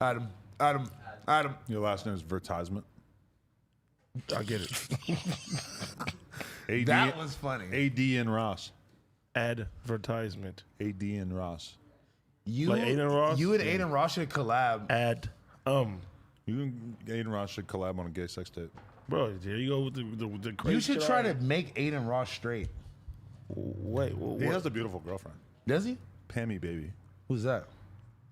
Adam. Your last name is Vertisement. I get it. AD, That was funny. AD and Ross. Advertisement. AD and Ross. You, Like Aiden Ross? You and Aiden Ross should collab. You and Aiden Ross should collab on a gay sex tape. Bro, there you go with the crazy You should shit try out to here. make Aiden Ross straight. Wait, what? He has a beautiful girlfriend. Does he? Pammy Baby. Who's that?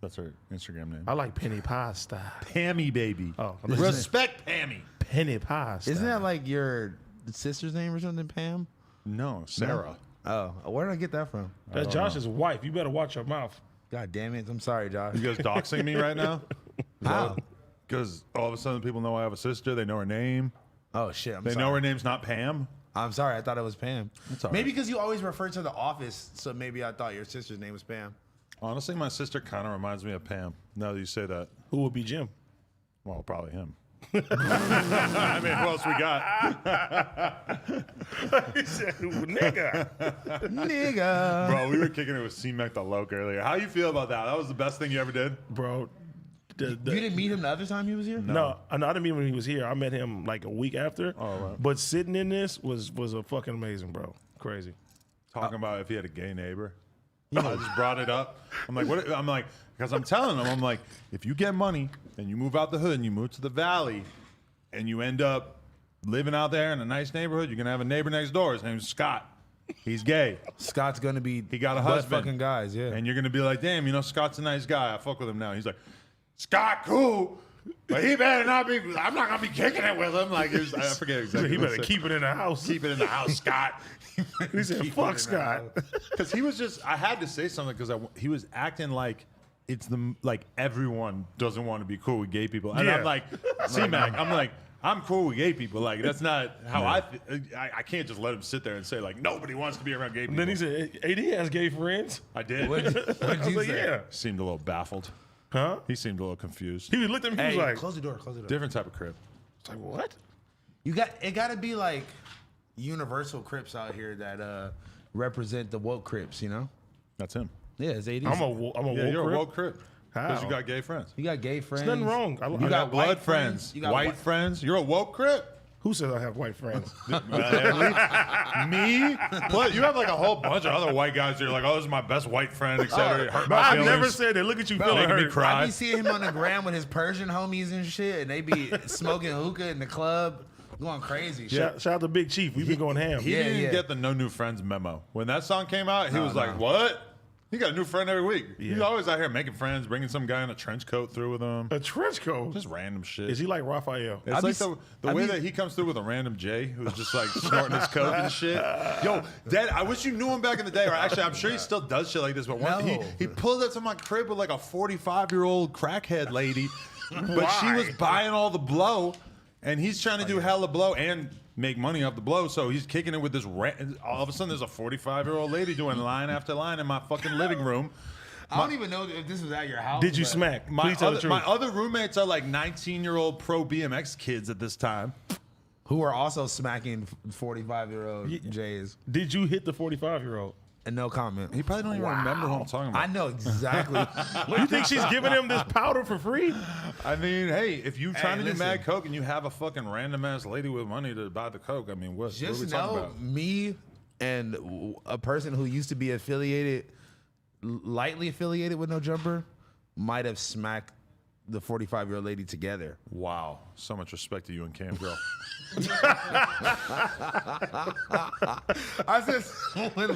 That's her Instagram name. I like penny pasta. Pammy Baby. Oh, Respect Pammy. penny pasta. Isn't that like your sister's name or something, Pam? No, Sarah. Oh, where did I get that from? That's Josh's wife. You better watch your mouth. God damn it. I'm sorry, Josh. You guys doxing me right now? How? Because all of a sudden people know I have a sister. They know her name. Oh, shit. I'm They sorry. know her name's not Pam. I'm sorry. I thought it was Pam. It's all Maybe right. because you always refer to the office, so maybe I thought your sister's name was Pam. Honestly, my sister kind of reminds me of Pam. Now that you say that. Who would be Jim? Well, probably him. I mean, who else we got? He said, nigga. Nigga. Bro, we were kicking it with C-Mac the Loke earlier. How you feel about that? That was the best thing you ever did? Bro. You didn't meet him the other time he was here? No, I didn't mean when he was here. I met him like a week after. Oh, right. But sitting in this was a fucking amazing, bro. Crazy. Talking about if he had a gay neighbor. I just brought it up. I'm like, what? I'm like, because I'm telling him, I'm like, if you get money and you move out the hood and you move to the valley and you end up living out there in a nice neighborhood, you're going to have a neighbor next door. His name's Scott. He's gay. Scott's going to be He got a husband. fucking guys, yeah. And you're going to be like, damn, you know, Scott's a nice guy. I fuck with him now. He's like, Scott, cool. But he better not be, I'm not going to be kicking it with him. Like, I forget exactly. He what better he said. keep it in the house. Keep it in the house, Scott. He said, fuck Scott. Because he was just, I had to say something because he was acting like it's like everyone doesn't want to be cool with gay people. And Yeah. I'm like, C-Mac, I'm like, I'm cool with gay people. Like, that's not how I can't just let him sit there and say, like, nobody wants to be around gay people. Then he said, AD has gay friends. I did. What'd I was you like, say? yeah. Seemed a little baffled. Huh? He seemed a little confused. He looked at me, he Hey, was like, close the door, close the door. Different type of crib. it's like, what? It got to be like universal Crips out here that represent the woke Crips, you know? That's him. Yeah, it's 80s. I'm a Yeah, woke you're crip. a woke crib. Because How? you got gay friends. You got gay friends. There's nothing wrong. You I got got blood white friends. You got white friends. You're a woke crib. Who says I have white friends? Me? Plus, you have like a whole bunch of other white guys. You're like, oh, this is my best white friend, etc. It hurt my I've feelings. never said that. Look at you feeling making me hurt. cry. I be seeing him on the gram with his Persian homies and shit, and they be smoking hookah in the club, going crazy. Shout out to Big Chief. We've been going ham. He Yeah, didn't yeah. get the No New Friends memo. When that song came out, he was no. like, what? He got a new friend every week. He's Yeah. always out here making friends, bringing some guy in a trench coat through with him. A trench coat. Just random shit. Is he like Raphael? It's like the way that he comes through with a random J who's just like snorting his coke and shit. Yo, Dad, I wish you knew him back in the day. Or actually, I'm sure he still does shit like this. But one, No. he pulled up to my crib with like a 45-year-old crackhead lady, but she was buying all the blow, and he's trying to do hella blow and make money off the blow. So he's kicking it with this. All of a sudden, there's a 45-year-old lady doing line after line in my fucking living room. I don't even know if this was at your house. Did you but- smack? My Please tell the other, truth. my other roommates are like 19-year-old pro BMX kids at this time. Who are also smacking 45-year-old Jays. Did you hit the 45-year-old? And no comment. He probably don't even remember who I'm talking about. I know exactly. You think she's giving him this powder for free? I mean, hey, if you trying to do listen. mad coke and you have a fucking random ass lady with money to buy the coke, I mean, what are we Just talking know about? me and a person who used to be affiliated, lightly affiliated with No Jumper, might have smacked the 45-year-old lady together. Wow, so much respect to you and Cam Girl. I said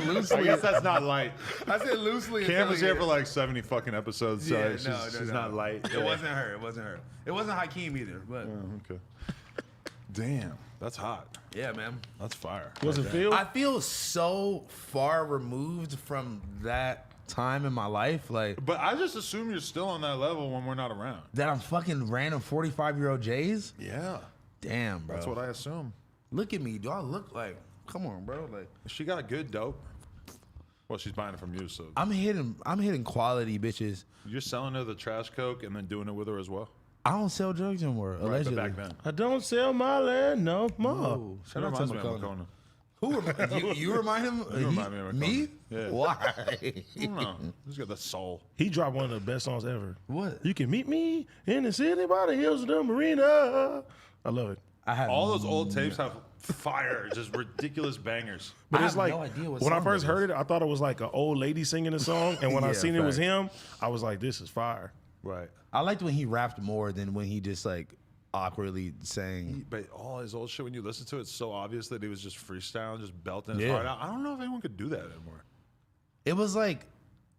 loosely. I guess that's not light. I said loosely. Cam was here for affiliated. like 70 fucking episodes, so Yeah, she's no. not light. It wasn't her. It wasn't her. It wasn't Hakeem either. But Okay. Damn, that's hot. yeah, man. That's fire. Was it Phil? I feel so far removed from that time in my life, like But I just assume you're still on that level when we're not around. that I'm fucking random 45-year-old Jays. Yeah, Damn, bro. that's what I assume. Look at me. Do I look like? Come on, bro. Like She got a good dope. Well, she's buying it from you, so I'm hitting quality bitches. you're selling her the trash coke and then doing it with her as well. I don't sell drugs anymore. Right, but Allegedly. back then. I don't sell my land no more. Oh, shout out to Reminds me of Makona. Makona. You remind him? You remind me of me? Yeah. Why? I don't know. He's got the soul. He dropped one of the best songs ever. What? You can meet me in the city by the hills of the marina. I love it. I have All those old tapes have fire, just ridiculous bangers. But I it's have like no idea what when I song first that heard it, I thought it was like an old lady singing a song, and when I Yeah, seen it was fact. him, I was like, "This is fire." Right. I liked when he rapped more than when he just like awkwardly sang. But all his old shit, when you listen to it, it's so obvious that he was just freestyling, just belting his Yeah. heart out. I don't know if anyone could do that anymore. It was like,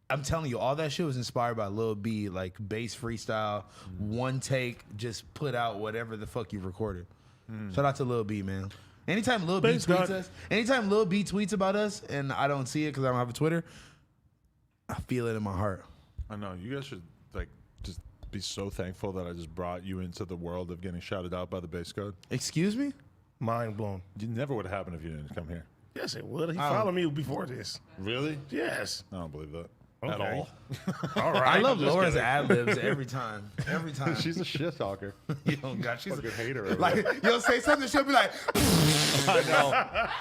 I'm telling you, all that shit was inspired by Lil B, like bass freestyle, one take, just put out whatever the fuck you recorded. Shout out to Lil B, man. Anytime Lil B Thanks, tweets God. us, anytime Lil B tweets about us, and I don't see it because I don't have a Twitter, I feel it in my heart. I know. You guys should like just be so thankful that I just brought you into the world of getting shouted out by the bass code. Excuse me? Mind blown. You never would have happened if you didn't come here. Yes, it would. He followed me before this. Really? Yes. I don't believe that at Okay. all. All right. I love Just Laura's kidding. ad libs every time. Every time. She's a shit talker. You don't got she's Fucking hater. over like there. you'll say something, she'll be like, I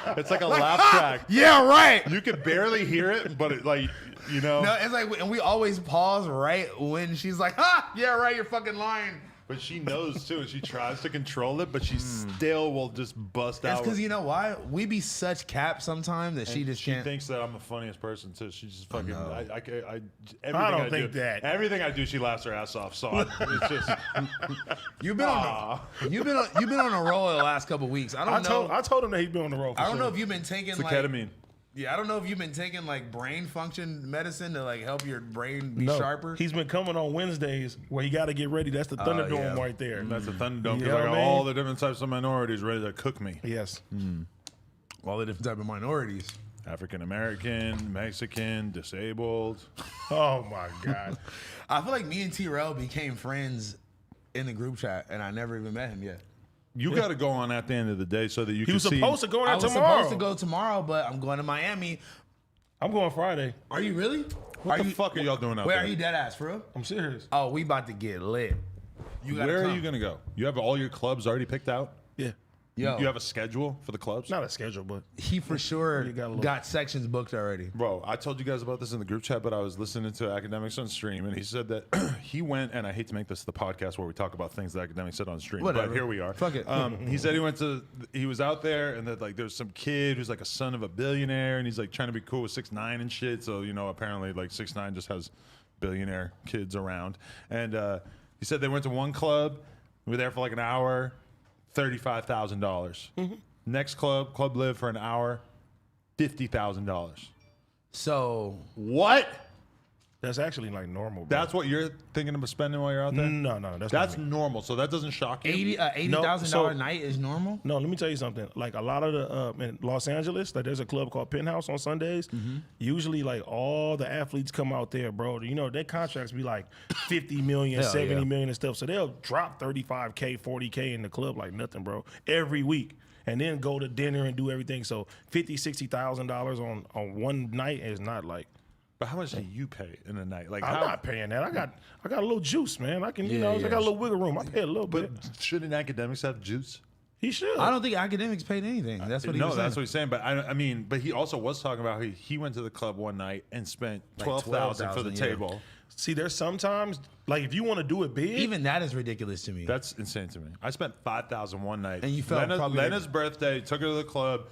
know. It's like a laugh track. yeah, right. You can barely hear it, but it like you know. No, it's like, and we always pause right when she's like, yeah, right, you're fucking lying. But she knows too, and she tries to control it, but she still will just bust That's out. because you know why? We be such cap sometimes that she just She can't. thinks that I'm the funniest person too. She just fucking. Everything I don't do, think that. Everything I do, she laughs her ass off. So it's just. You've been on you've been on a roll the last couple weeks. I don't know. I told him that he'd been on the road. For I don't know sure. if you've been taking It's like ketamine. yeah, I don't know if you've been taking like brain function medicine to like help your brain be No, sharper. he's been coming on Wednesdays where he got to get ready. That's the Thunderdome yeah. right there. That's a Thunderdome You because know I got what I mean? all the different types of minorities ready to cook me. Yes. All the different type of minorities. African American, Mexican, disabled. Oh my God. I feel like me and T-Rell became friends in the group chat, and I never even met him yet. You got to go on at the end of the day so that you He can was see. supposed to go I there was tomorrow. supposed to go tomorrow, but I'm going to Miami. I'm going Friday. Are you really? What are the you, fuck are y'all doing out Wait, there? are you dead ass, for real? I'm serious. Oh, we about to get lit. You gotta Where come. are you gonna go? You have all your clubs already picked out. Yeah. Yo, You have a schedule for the clubs? Not a schedule, but he for sure You got a little- got sections booked already. Bro, I told you guys about this in the group chat, but I was listening to Academics on stream, and he said that he went, and I hate to make this the podcast where we talk about things that Academics said on stream, Whatever. but here we are. Fuck it. He said he was out there, and that like there's some kid who's like a son of a billionaire, and he's like trying to be cool with 6ix9ine and shit. So you know, apparently like 6ix9ine just has billionaire kids around, and he said they went to one club, we were there for like an hour. $35,000. Next Club Live for an hour, $50,000. So What? that's actually like normal. Bro. That's what you're thinking about spending while you're out there? no, that's That's not me. normal. So that doesn't shock you? $80,000 so- night is normal. No, let me tell you something. Like a lot of the in Los Angeles, like there's a club called Penthouse on Sundays. Usually, like all the athletes come out there, bro. You know, their contracts be like 50 million, Hell 70 yeah. million and stuff. So they'll drop 35K, 40K in the club like nothing, bro, every week. And then go to dinner and do everything. So $50,000-$60,000 on one night is not like. But how much do you pay in a night? Like I'm how? not paying that. I got a little juice, man. I can, you Yeah, know, yeah. I got a little wiggle room. I pay a little But bit. shouldn't academics have juice? He should. I don't think academics paid anything. That's what he no, was that's saying. what he's saying. But I mean, but he also was talking about he went to the club one night and spent Like $12,000 for the $12,000, yeah. table. See, there's sometimes like if you want to do it big, Even that is ridiculous to me. That's insane to me. I spent $5,000 one night. And you felt probably Lena's birthday. Took her to the club.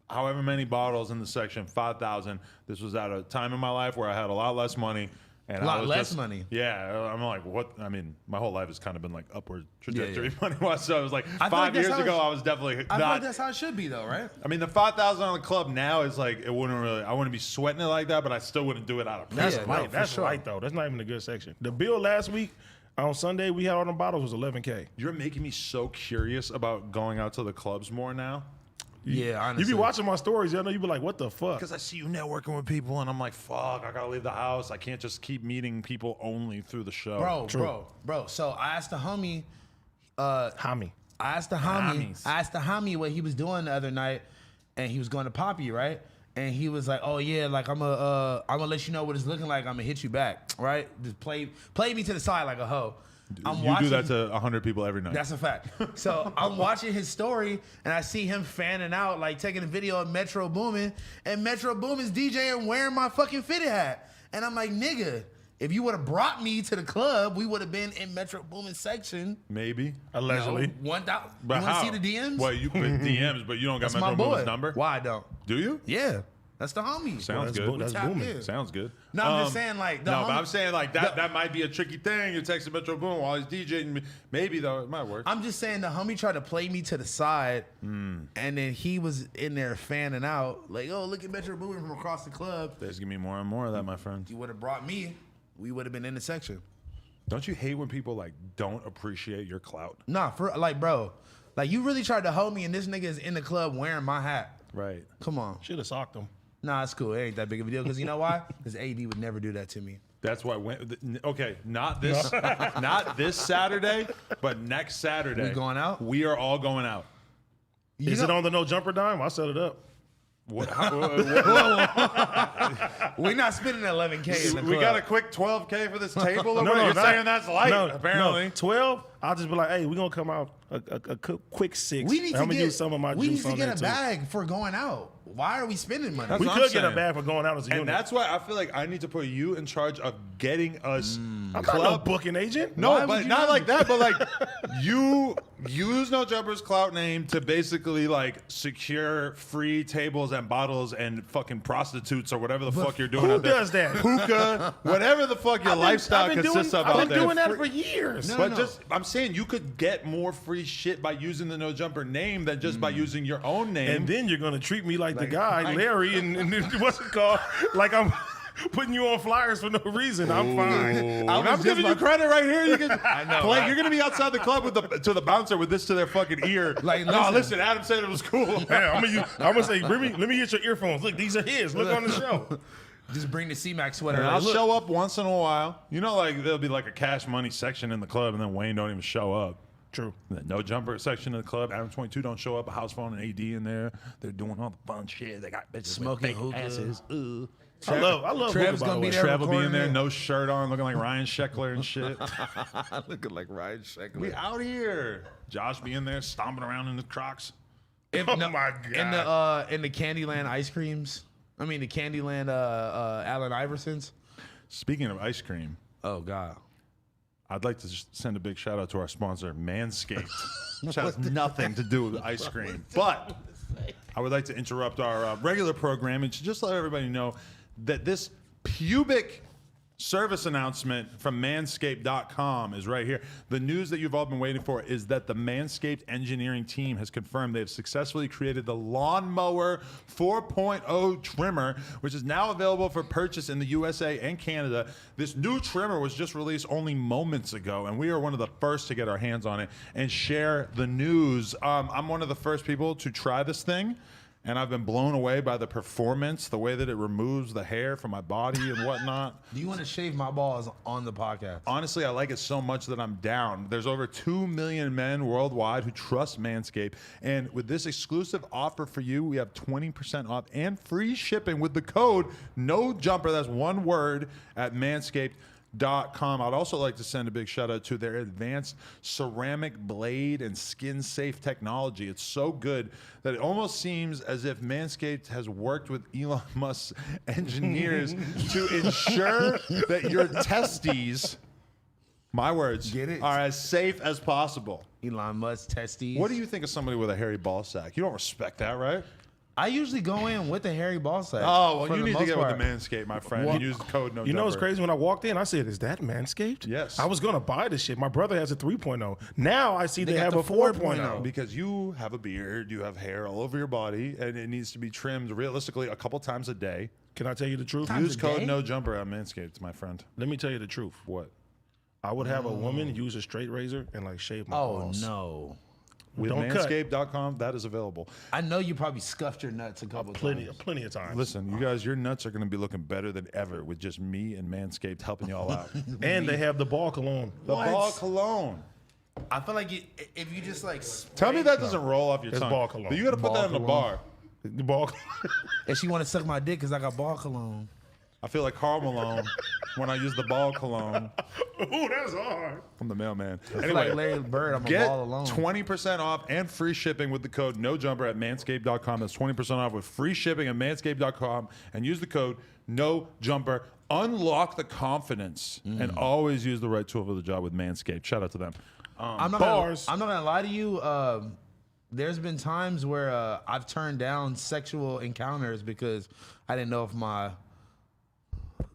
However many bottles in the section, 5,000. This was at a time in my life where I had a lot less money. And A lot I was less money. Yeah, I'm like, what? I mean, my whole life has kind of been like upward trajectory yeah. money-wise. So I was like, I feel 5 like that's years how ago, it- I was definitely I feel like not. that's how it should be, though, right? I mean, the 5,000 on the club now is like it wouldn't really. I wouldn't be sweating it like that, but I still wouldn't do it out of that's Yeah, pride. no, light. for That's sure. light though. That's not even a good section. The bill last week on Sunday we had all them bottles was $11K. You're making me so curious about going out to the clubs more now. Yeah, honestly. You be watching my stories, you know, you be like, what the fuck? Because I see you networking with people, and I'm like, fuck, I gotta leave the house. I can't just keep meeting people only through the show. Bro. So I asked the homie, Hami. I asked the homie what he was doing the other night, and he was going to Poppy, right? And he was like, "Oh yeah, like I'm gonna let you know what it's looking like. I'm gonna hit you back, right? Just play me to the side like a hoe." You do that to 100 people every night. That's a fact. So I'm watching his story and I see him fanning out, like taking a video of Metro Boomin, and Metro Boomin's DJing wearing my fucking fitted hat. And I'm like, nigga, if you would have brought me to the club, we would have been in Metro Boomin's section. Maybe. Allegedly. No, $1. You But want to how? see the DMs? Well, you put DMs, but you don't got That's my Metro boy. Boomin's number? Why I don't? Do you? Yeah. That's the homie. Sounds that's good. That's Tap booming. in. Sounds good. No, I'm just saying, like, the no, but homie- I'm saying like that might be a tricky thing. You're texting Metro Boomin while he's DJing. Maybe though, it might work. I'm just saying the homie tried to play me to the side, and then he was in there fanning out, like, oh, look at Metro Boomin from across the club. There's gonna be more and more of that, my friend. You would have brought me, we would have been in the section. Don't you hate when people like don't appreciate your clout? Nah, for like, bro, like you really tried to hold me, and this nigga is in the club wearing my hat. Right. Come on. Should have socked him. Nah, it's cool. It ain't that big of a deal. Because you know why? Because AD would never do that to me. That's why. Okay, not this, not this Saturday, but next Saturday. We going out? We are all going out. Is it on the no jumper dime? I'll set it up. What, We're not spending 11K in the club. we got a quick 12K for this table. No, You're not- saying that's light, no, apparently. No, 12, I'll just be like, hey, we're going to come out a quick 6. We need I'm to gonna get use some of my we need juice to on get there, a too. bag for going out. Why are we spending money? That's We what could I'm get a saying. bag for going out as a And unit. that's why I feel like I need to put you in charge of getting us I'm not no club. booking agent. No, Why would but you not not? like that. But like, you use No Jumper's clout name to basically like secure free tables and bottles and fucking prostitutes or whatever the fuck you're doing. Who out there. does that? Hookah, whatever the fuck your lifestyle consists of out I've been there. doing that for years. No. But I'm saying you could get more free shit by using the No Jumper name than just by using your own name. And then you're gonna treat me like the guy, Larry, and what's it called? Like I'm putting you on flyers for no reason. I'm fine. I'm giving you credit right here. You can know, play. right? You're gonna be outside the club with the bouncer with this to their fucking ear. Like, no, listen. listen. Adam said it was cool. Yeah, I'm gonna say, let me get your earphones. Look, these are his. Look on the show. Just bring the C-Max sweater. And Like, I'll look. show up once in a while. You know, like there'll be like a cash money section in the club, and then Wayne don't even show up. True. The No Jumper section of the club. Adam 22 don't show up. Housephone and AD in there. They're doing all the fun shit. They got bitches Smoking with fake hookah. asses. Ugh. I love Trev's hookah, by gonna the be way. there. Trev will be in recording there, it. no shirt on, looking like Ryan Sheckler and shit. Looking like Ryan Sheckler. We out here. Josh be in there stomping around in the Crocs. If, Oh my God. In the Candyland ice creams. I mean the Candyland Allen Iversons. Speaking of ice cream, Oh God. I'd like to just send a big shout out to our sponsor, Manscaped, which has nothing to do with ice cream. But I would like to interrupt our regular programming to just let everybody know that this pubic service announcement from manscaped.com is right here. The news that you've all been waiting for is that the Manscaped engineering team has confirmed they've successfully created the Lawnmower 4.0 trimmer, which is now available for purchase in the USA and Canada. This new trimmer was just released only moments ago, and we are one of the first to get our hands on it and share the news. I'm one of the first people to try this thing. And I've been blown away by the performance, the way that it removes the hair from my body and whatnot. Do you want to shave my balls on the podcast? Honestly, I like it so much that I'm down. There's over 2 million men worldwide who trust Manscaped. And with this exclusive offer for you, we have 20% off and free shipping with the code NOJUMPER. That's one word at Manscaped.com. I'd also like to send a big shout out to their advanced ceramic blade and skin safe technology. It's so good that it almost seems as if Manscaped has worked with Elon Musk's engineers to ensure that your testes, my words, Get it? are as safe as possible. Elon Musk testes. What do you think of somebody with a hairy ball sack? You don't respect that, right? I usually go in with a hairy ball sack. Oh, well, for you the need to most get part. with the Manscaped, my friend. And use the code NOJUMPER. You know what's crazy? When I walked in, I said, "Is that Manscaped?" Yes. I was gonna buy this shit. My brother has a 3.0. Now I see they got have the a 4.0. Because you have a beard, you have hair all over your body, and it needs to be trimmed realistically a couple times a day. Can I tell you the truth? Times Use a code day? NOJUMPER at Manscaped, my friend. Let me tell you the truth. What? I would have a woman use a straight razor and like shave my Oh balls. no. With Don't cut. Manscaped.com, that is available. I know you probably scuffed your nuts a couple Plenty times. of times. Listen, you guys, your nuts are going to be looking better than ever with just me and Manscaped helping y'all out. And they have the ball cologne. The ball cologne. I feel like if you just like Tell me spray- that doesn't roll off your It's tongue. ball cologne. But you got to put Ball that in the cologne. bar. The ball. if she want to suck my dick because I got ball cologne. I feel like Karl Malone when I use the ball cologne. Ooh, that's hard. I'm the mailman. It's Anyway, like Larry Bird. I'm a get ball alone. 20% off and free shipping with the code NOJUMPER at manscaped.com. That's 20% off with free shipping at manscaped.com and use the code NOJUMPER. Unlock the confidence and always use the right tool for the job with Manscaped. Shout out to them. I'm not gonna lie to you. There's been times where I've turned down sexual encounters because I didn't know if my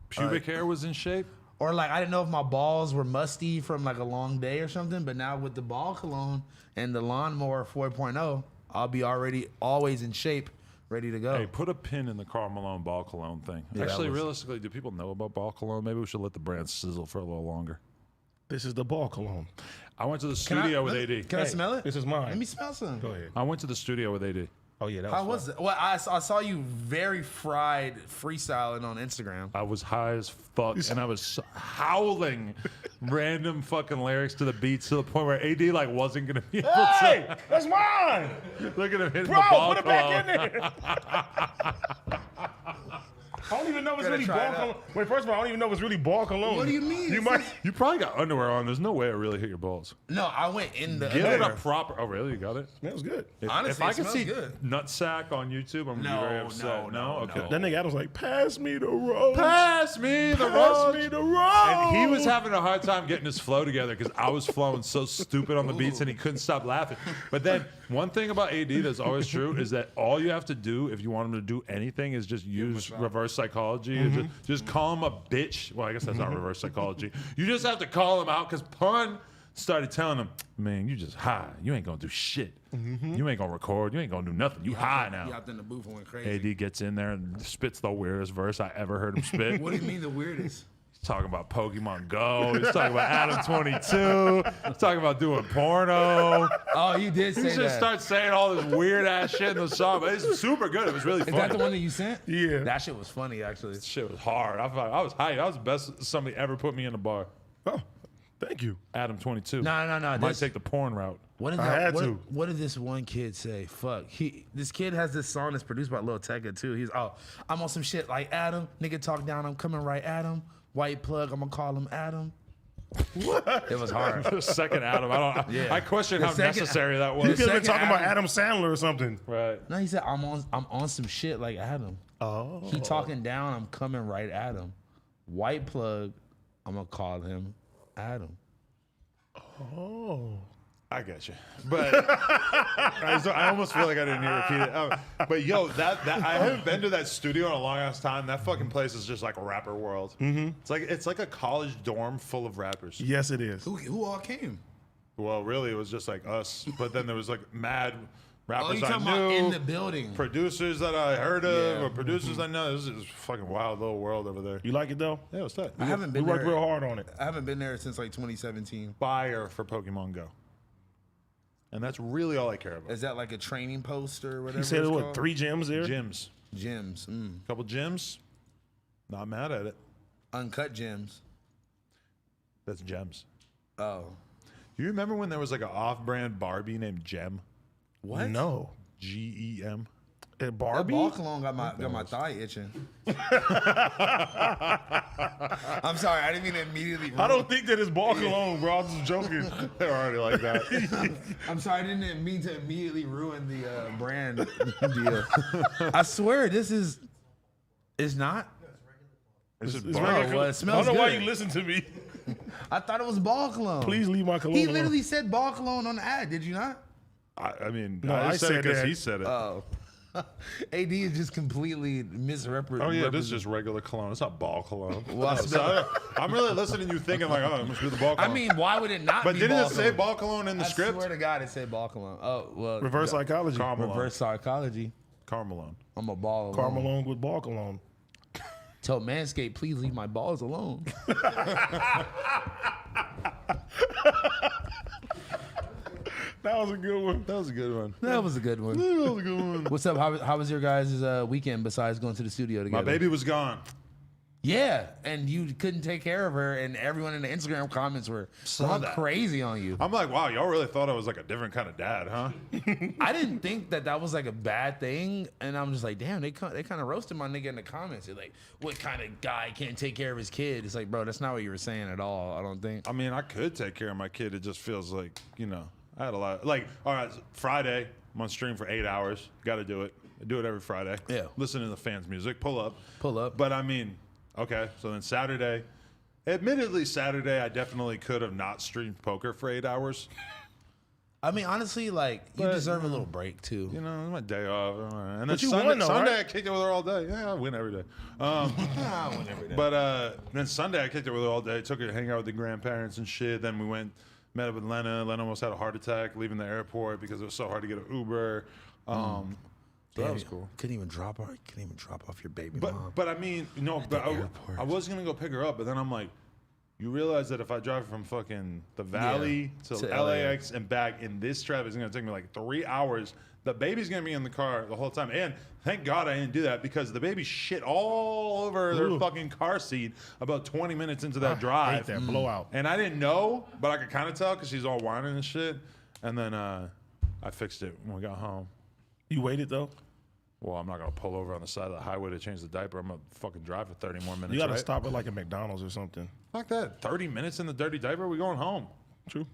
Pubic hair was in shape? or like I didn't know if my balls were musty from like a long day or something. But now with the ball cologne and the lawnmower 4.0, I'll be always in shape, ready to go. Hey, put a pin in the Karl Malone ball cologne thing. Yeah, Actually, that was- realistically, do people know about ball cologne? Maybe we should let the brand sizzle for a little longer. This is the ball cologne. I went to the Can I- studio with let- AD. Can I smell it? This is mine. Let me smell some. Go ahead. I went to the studio with AD. Oh yeah, that How was it? Well, I saw you very fried freestyling on Instagram. I was high as fuck, and I was howling random fucking lyrics to the beats to the point where AD like wasn't gonna be able Hey, to that's mine, look at him hitting bro. the ball. Put it back cologne. in there. I don't even know if it's Gotta really try ball it out. cologne. Wait, first of all, I don't even know if it's really ball cologne. What do you mean? You It might. says- You probably got underwear on. There's no way it really hit your balls. No, I went in the Give it a underwear. proper. Oh, really? You got it? Smells good. Honestly, if I it could smells see good. nutsack on YouTube, I'm gonna be very upset. no. Okay. That nigga Adam's like, pass me the rose. Pass me the Pass road. me the rose. And he was having a hard time getting his flow together because I was flowing so stupid on the beats and he couldn't stop laughing. But then one thing about AD that's always true is that all you have to do if you want him to do anything is just use reverse psychology. And just call him a bitch. Well, I guess that's not reverse psychology. You just have to call him out because Pun started telling him, man, you just high. You ain't going to do shit. You ain't going to record. You ain't going to do nothing. You high He now. hopped in the booth and went crazy. AD gets in there and spits the weirdest verse I ever heard him spit. What do you mean the weirdest? He's talking about Pokemon Go. He's talking about Adam 22. He's talking about doing porno. Oh, you did He say just that. starts saying all this weird ass shit in the song. But it's super good. It was really Is funny. that the one that you sent? Yeah. That shit was funny, actually. Shit was hard. I was hyped. That was the best somebody ever put me in a bar. Oh, thank you. Adam 22. No. Might This, take the porn route. what did I that, had what, to. what did this one kid say? Fuck. This kid has this song that's produced by Lil Tecca, too. He's, I'm on some shit like Adam. Nigga talk down, I'm coming right at him. White plug, I'm gonna call him Adam. What? It was hard. The second Adam. I question The how second- necessary that You was. could have been second talking about Adam- Adam Sandler or something. Right. No, he said, I'm on some shit like Adam. Oh. He talking down, I'm coming right at him. White plug, I'm gonna call him Adam. Oh. I get you, but I almost feel like I didn't hear repeat it. But yo, that I haven't been to that studio in a long ass time. That fucking place is just like a rapper world. Mm-hmm. It's like a college dorm full of rappers. Yes, it is. Who all came? Well, really, it was just like us. But then there was like mad Oh, rappers you I talking knew, about in the building? producers that I heard of, Yeah. or producers I know. This is a fucking wild little world over there. You like it though? Yeah, it was tight. I haven't We been worked there. real hard on it. I haven't been there since like 2017. Buyer for Pokemon Go, and that's really all I care about. Is that like a training post or whatever? He said it's there were called? 3 gyms there. Gyms, Gyms. couple gyms. Not mad at it. Uncut gyms. That's gems. Oh. Do you remember when there was like an off-brand Barbie named Gem? What? No. Gem. That Barbie? ball cologne got my thigh itching. I'm sorry, I didn't mean to immediately. I don't think that it's ball cologne, bro. I was just joking. They're already like that. I'm sorry, I didn't mean to immediately ruin the brand deal. I swear, this is. It's not. It's just It's Barbie. regular well, it I smells don't know why good. you listen to me. I thought it was ball cologne. Please leave my cologne He alone. literally said ball cologne on the ad. Did you not? I mean, No, I I said it said because that. he said it. Oh. AD is just completely misrepresenting. Oh yeah, this is just regular cologne. It's not ball cologne. Well, I smell- I'm really listening to you thinking like, oh, it must be the ball I cologne. mean, why would it not but be didn't ball it say cologne? ball cologne in the I script? swear to God, it said ball cologne. Oh, well. Reverse psychology. Carmelone. Reverse psychology. Carmelone. I'm a ball alone. Carmelone with ball cologne. Tell Manscaped, please leave my balls alone. That was a good one. That was a good one. That was a good one. That was a good one. What's up? How was your guys' weekend besides going to the studio together? My baby was gone. Yeah, and you couldn't take care of her, and everyone in the Instagram comments were going crazy on you. I'm like, wow, y'all really thought I was like a different kind of dad, huh? I didn't think that was like a bad thing, and I'm just like, damn, they kind of roasted my nigga in the comments. They're like, what kind of guy can't take care of his kid? It's like, bro, that's not what you were saying at all. I don't think. I mean, I could take care of my kid. It just feels like, I had a lot. Like, all right, Friday, I'm on stream for 8 hours. Got to do it. I do it every Friday. Yeah. Listen to the fans' music. Pull up. But I mean, okay, so then Saturday. Admittedly, Saturday, I definitely could have not streamed poker for 8 hours. I mean, honestly, like, you deserve a little break, too. It's my day off. And then you Sunday, won, though, Sunday right? I kicked it with her all day. Yeah, I win every day. I win every day. But then Sunday I kicked it with her all day. Took her to hang out with the grandparents and shit. Then we met up with Lena. Lena almost had a heart attack leaving the airport because it was so hard to get an Uber. So that was cool. Couldn't even drop off your baby mom. But I mean, I was gonna go pick her up, but then I'm like, you realize that if I drive from fucking the Valley to LAX and back in this traffic, it's gonna take me like 3 hours. The baby's gonna be in the car the whole time, and thank God I didn't do that because the baby shit all over their fucking car seat about 20 minutes into that drive. Hate that blowout. And I didn't know, but I could kind of tell because she's all whining and shit. And then I fixed it when we got home. You waited though. Well, I'm not gonna pull over on the side of the highway to change the diaper. I'm gonna fucking drive for 30 more minutes. You gotta right? stop at like a McDonald's or something. Fuck that. 30 minutes in the dirty diaper. We going home. True.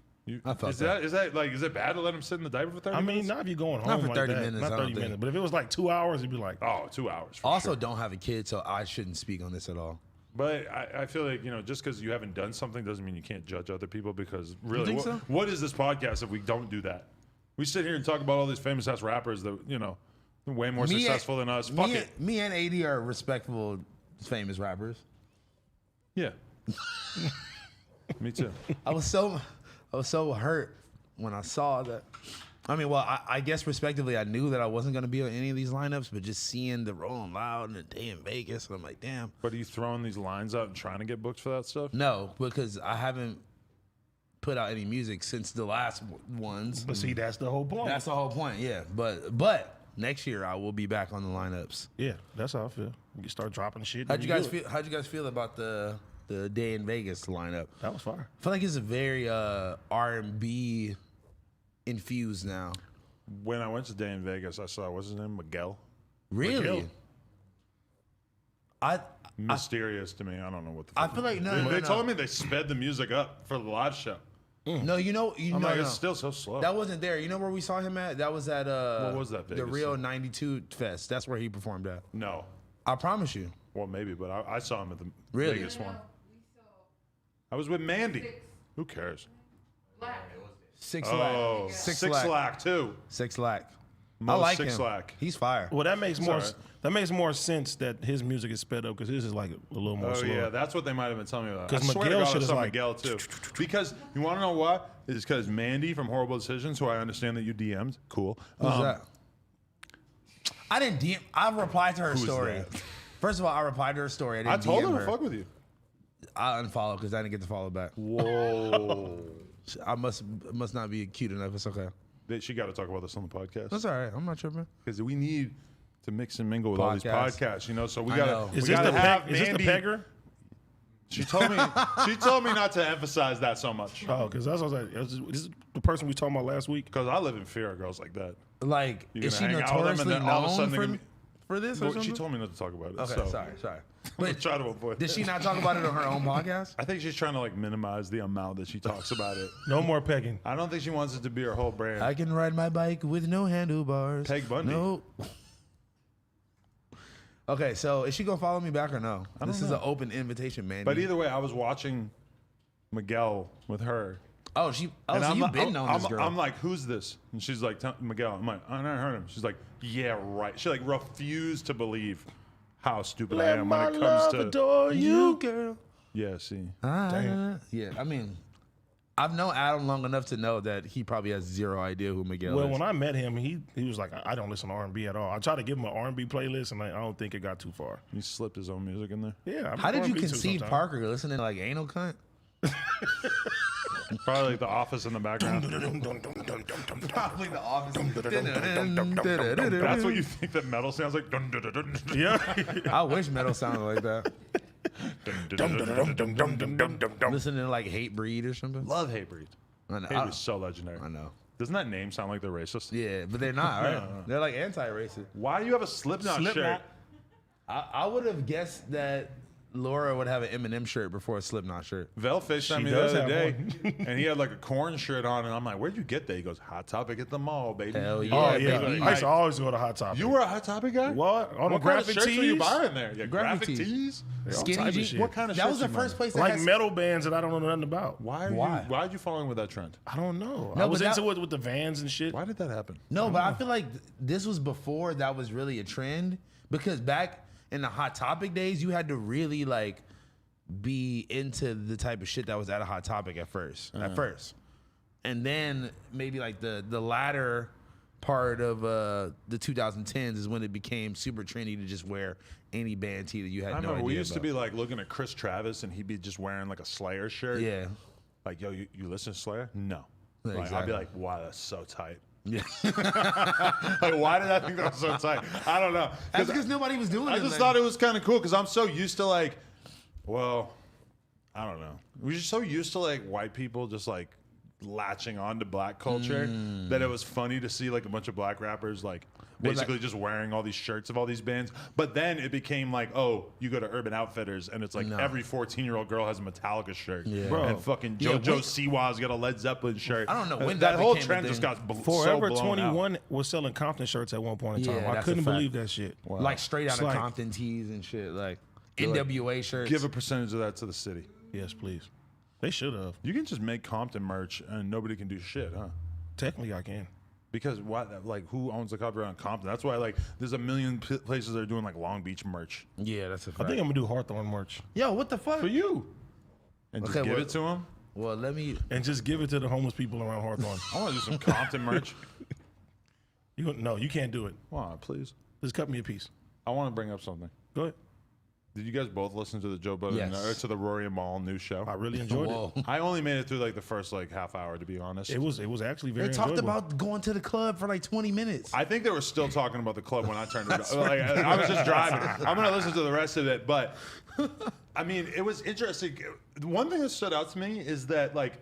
I felt Is it bad to let him sit in the diaper for 30 I minutes? mean, not if you're going home Not for like 30 that. minutes, Not I 30 don't think. minutes. But if it was like 2 hours, you'd be like, Oh, 2 hours. For Also, sure. don't have a kid, so I shouldn't speak on this at all. But I feel like, just because you haven't done something doesn't mean you can't judge other people because really, think so? what is this podcast if we don't do that? We sit here and talk about all these famous ass rappers that, way more successful than us. Fuck it. Me and AD are respectable, famous rappers. Yeah. Me too. I was so hurt when I saw that. I mean, well, I guess respectively, I knew that I wasn't going to be on any of these lineups, but just seeing the Rolling Loud and the day in Vegas, and I'm like, damn. But are you throwing these lines out and trying to get booked for that stuff? No, because I haven't put out any music since the last ones. but see, that's the whole point. That's the whole point, yeah. But next year I will be back on the lineups. Yeah, that's how I feel. You start dropping shit. How'd you guys feel about the day in Vegas lineup? That was fire. I feel like it's a very R&B infused now. When I went to Day in Vegas, I saw, what's his name? Miguel? Really? Miguel. Mysterious to me. I don't know what the I fuck. feel like They told me they sped the music up for the live show. No, I'm like, it's still so slow. That wasn't there. You know where we saw him at? That was at What was that the Vegas Rio thing? 92 Fest. That's where he performed at. No. I promise you. Well, maybe, but I saw him at the Really? Vegas one. I was with Mandy. Who cares? Six Oh, Lack. Six Lack too. Six Lack. I Most like Six him. Lack. He's fire. Well, that makes more all right. that makes more sense that his music is sped up because his is like a little more Oh slow. yeah, that's what they might have been telling me about. 'Cause I swear to Miguel God, I shit is saw like- Miguel too. Because you want to know what? It's because Mandy from Horrible Decisions, who I understand that you DM'd. Cool. Who's that? I didn't DM. I replied to her Who's story. that? First of all, I replied to her story. I didn't I told DM her to fuck with you. I unfollowed because I didn't get to follow back. Whoa. I must not be cute enough. It's okay. She got to talk about this on the podcast That's all right. I'm not tripping. because we need to mix and mingle with all these podcasts. So we I got know. to. Is We this got the to have is this the Mandy. pegger? She told me. She told me not to emphasize that so much Oh, because that's what I was like. This is the person we talking about last week. because I live in fear of girls like that. Like, You're is she gonna hang out with them and notoriously then all of a sudden known they're gonna for this or Well, something? she told me not to talk about it. Okay, so sorry. I'm trying to avoid. Did she not talk about it on her own podcast? I think she's trying to like minimize the amount that she talks about it. No more pegging. I don't think she wants it to be her whole brand. I can ride my bike with no handlebars. Peg Bundy. No. Okay, so is she gonna follow me back or no? This is an open invitation, man. But either way, I was watching Miguel with her. so you've been knowing this girl. I'm like, who's this? And she's like, Miguel. I'm like, I never heard him. She's like, yeah, right. She like refused to believe how stupid I am when it comes to. adore you. girl. Yeah, see. Damn. Yeah, I mean, I've known Adam long enough to know that he probably has zero idea who Miguel Well, is. when I met him, he was like, I don't listen to R&B at all. I tried to give him an R&B playlist, and I don't think it got too far. He slipped his own music in there. Yeah. How did you R&B too conceive sometimes. Parker listening to like anal cunt? Probably like The Office in the background. Probably the office. That's what you think that metal sounds like? Dun, dun, dun, dun. Yeah. I wish metal sounded like that. Listening to like Hate Breed or something. Love Hatebreed. I know. Hatebreed's so legendary. I know. Doesn't that name sound like they're racist? Yeah, but they're not, right? They're like anti-racist. Why do you have a Slipknot shirt? I would have guessed that Laura would have an Eminem shirt before a Slipknot shirt. Vel FaceTimed me the other day, and he had like a corn shirt on, and I'm like, "Where'd you get that?" He goes, "Hot Topic at the mall, baby." Hell yeah. Oh yeah, baby. I used to always go to Hot Topic. You were a Hot Topic guy? What? On the What kind of graphic shirts were you tees? buying there? Yeah, Graphic graphic tees. tees. All Skinny type of jeans. shit. What kind of That shirts was the you first buying? place that Like has- metal bands that I don't know nothing about. Why are you following with that trend? I don't know. No, I was but that- into it with the Vans and shit. Why did that happen? No, but I feel like this was before that was really a trend, because back in the Hot Topic days, you had to really like be into the type of shit that was at a Hot Topic at first. And then maybe like the latter part of the 2010s is when it became super trendy to just wear any band tee that you had I no remember idea we used to about. be like looking at Chris Travis, and he'd be just wearing like a Slayer shirt. Yeah. Like, yo, you listen to Slayer? No. Yeah, Like, I'd exactly. be like, wow, that's so tight. Yeah. Like, why did I think that was so tight? I don't know. That's because nobody was doing it. I just thought it was kind of cool because I'm so used to like, well, I don't know. We're just so used to like white people just like latching on to black culture that it was funny to see like a bunch of black rappers like basically just wearing all these shirts of all these bands. But then it became like, oh, you go to Urban Outfitters and it's like every 14-year-old girl has a Metallica shirt. Yeah. Bro. And fucking Yeah, JoJo when- Siwa's got a Led Zeppelin shirt. I don't know when that that whole became a trend thing. just got so Forever blown 21 out. was selling Compton shirts at one point in time. Yeah, I that's couldn't a fact. believe that shit. like straight out It's of like- Compton tees and shit, like NWA shirts. Give a percentage of that to the city. Yes, please. They should have. You can just make Compton merch and nobody can do shit, huh? Technically, I can. Because what, like, who owns the copyright on Compton? That's why, like, there's a million places that are doing like Long Beach merch Yeah, that's a I fact. think I'm gonna do Hawthorne merch Yo, what the fuck? for you, and just Okay, give well- it to them. Well, let me. and just give it to the homeless people around Hawthorne. I want to do some Compton merch. No, you can't do it. Wow, please. Just cut me a piece. I want to bring up something. Go ahead. Did you guys both listen to the Joe Budden Yes. or to the Rory and Mal news show? I really enjoyed Whoa. it. I only made it through like the first like half hour, to be honest. It was actually very They talked enjoyable. about going to the club for like 20 minutes. I think they were still talking about the club when I turned it on. Like, I was just driving. I'm going to listen to the rest of it. But, I mean, it was interesting. One thing that stood out to me is that, like,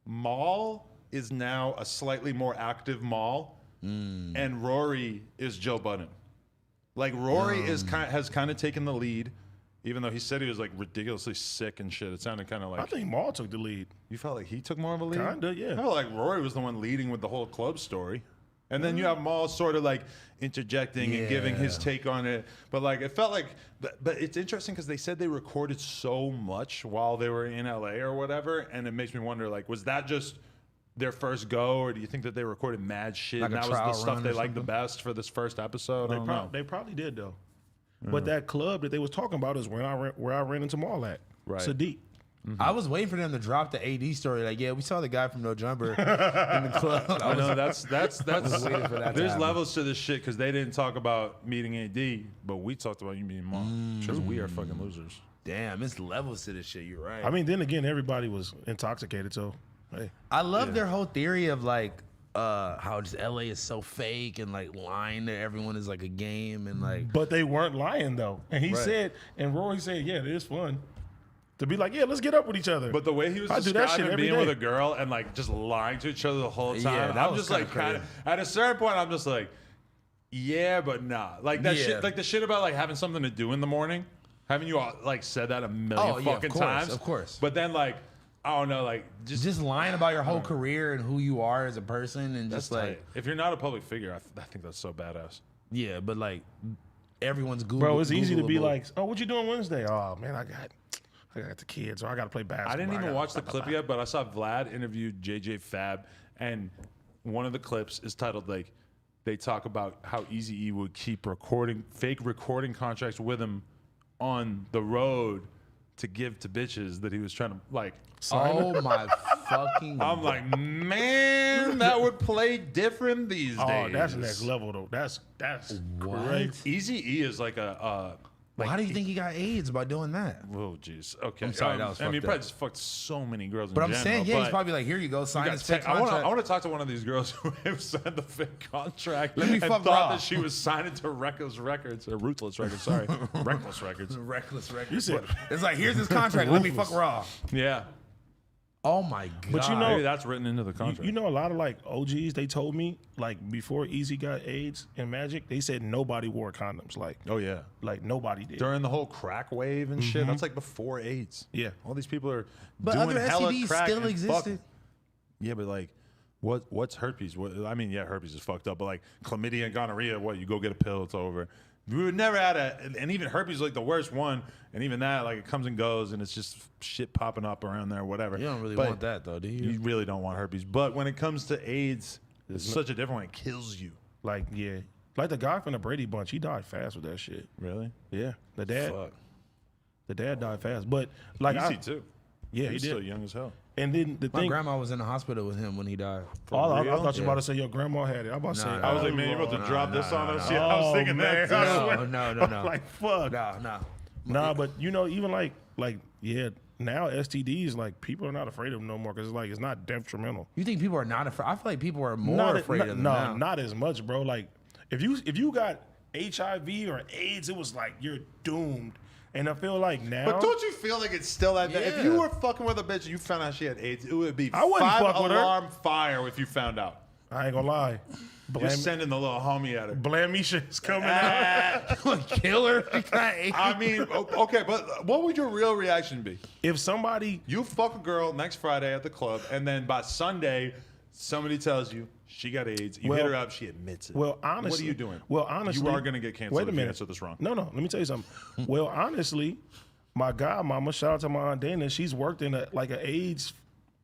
Mal is now a slightly more active Mal, and Rory is Joe Budden. Like, Rory has kind of taken the lead, even though he said he was, like, ridiculously sick and shit. It sounded kind of like... I think Maul took the lead. You felt like he took more of a lead? Kinda, yeah. I felt like Rory was the one leading with the whole club story. And then you have Maul sort of like interjecting and giving his Yeah. take on it. But like it felt like, but it's interesting because they said they recorded so much while they were in LA or whatever. And it makes me wonder, like, was that just their first go, or do you think that they recorded mad shit Like and a that was the trial stuff run they or liked the something? best for this first episode? I don't know. They probably did though. But that club that they was talking about is where I ran into Maul at. Right. Sadiq. I was waiting for them to drop the AD story. Like, yeah, we saw the guy from No Jumper in the club. I know that's waiting for that to there's happen. levels to this shit because they didn't talk about meeting AD, but we talked about you meeting Maul because we are fucking losers. Damn, it's levels to this shit. You're right. I mean, then again, everybody was intoxicated, so hey. I love their whole theory of like how just LA is so fake and like lying to everyone is like a game and like But they weren't lying though. And he Right. said, and Rory said, yeah, it is fun to be like, yeah, let's get up with each other. But the way he was I do that shit describing every being with day. a girl and like just lying to each other the whole time, Yeah, that I'm was just like kinda kind of at a certain point, I'm just like, yeah, but nah. Like that Yeah. shit, like the shit about like having something to do in the morning. Haven't you all like said that a million Oh, yeah, of fucking course, times? of course. But then like, I don't know, like just lying about your whole career and who you are as a person and that's just like tight. If you're not a public figure, I think that's so badass. yeah, but like everyone's Google. Bro, it's easy to be Googleable. like, oh, what you doing Wednesday? Oh man, I got the kids, or I got to play basketball. I didn't even gotta- watch the clip yet, but I saw Vlad interview JJ Fab, and one of the clips is titled like, they talk about how Eazy-E would keep fake recording contracts with him on the road to give to bitches that he was trying to like. Oh my fucking I'm like, man, that would play different these Oh, days. that's next level though. That's What? crazy. Eazy-E is like a Like, How do you think he got AIDS by doing that? Oh, jeez. Okay. I'm sorry, that was I mean, he fucked probably up. just fucked so many girls in But I'm general, saying, yeah, he's but probably like, here you go, you sign got this fake I contract. want to talk to one of these girls who have signed the fake contract Let me and fuck thought Raw. that she was signing to Reckless Records, or Ruthless Records, sorry. Reckless Records. Reckless record. You said- It's like, here's this contract. Let me fuck Raw. Yeah. Oh my god. But you know- Maybe that's written into the contract. You know, a lot of like OGs, they told me like before Easy got AIDS and Magic, they said nobody wore condoms. Oh, yeah. Like nobody did. During the whole crack wave and shit, that's like before AIDS. Yeah. All these people are But doing other hella STDs crack still and existed. Yeah, but like, what's herpes? I mean, yeah, herpes is fucked up, but like chlamydia and gonorrhea, you go get a pill, it's over. We would never had and even herpes is like the worst one, and even that, like it comes and goes, and it's just shit popping up around there, whatever. You don't really But want that though, do you? You really don't want herpes. But when it comes to AIDS, it's such a different one. It kills you. Like, yeah. Like the guy from the Brady Bunch, he died fast with that shit. Really? Yeah. The dad Fuck. the dad died fast. But like Easy too. yeah, he He's did. still young as hell. And then the My thing grandma was in the hospital with him when he died. I real? thought you were about to say your grandma had it. I'm about to say Nah, I was like, man, you're about to drop this on us. Yeah, I was thinking that. man. too. I swear. No. I'm like, fuck. No. Nah, but you know, even like yeah, now STDs, like people are not afraid of them no more because it's like it's not detrimental. You think people are not afraid? I feel like people are more afraid of them now. not as much, bro. Like if you got HIV or AIDS, it was like you're doomed. And I feel like now, But don't you feel like it's still that bad? If Yeah. you were fucking with a bitch and you found out she had AIDS, it would be I wouldn't fuck with her. alarm fire if you found out. I ain't gonna lie, You're sending the little homie at her. Blamisha's coming out. Killer. I mean, okay, but what would your real reaction be? If somebody, You fuck a girl next Friday at the club, and then by Sunday, somebody tells you she got AIDS. You hit Well- her up, she admits it. well, honestly, what are you doing? Well, honestly, you are going to get canceled Wait a if you minute. answer this wrong. No, let me tell you something. Well, honestly, my godmama, shout out to my aunt Dana, she's worked in an AIDS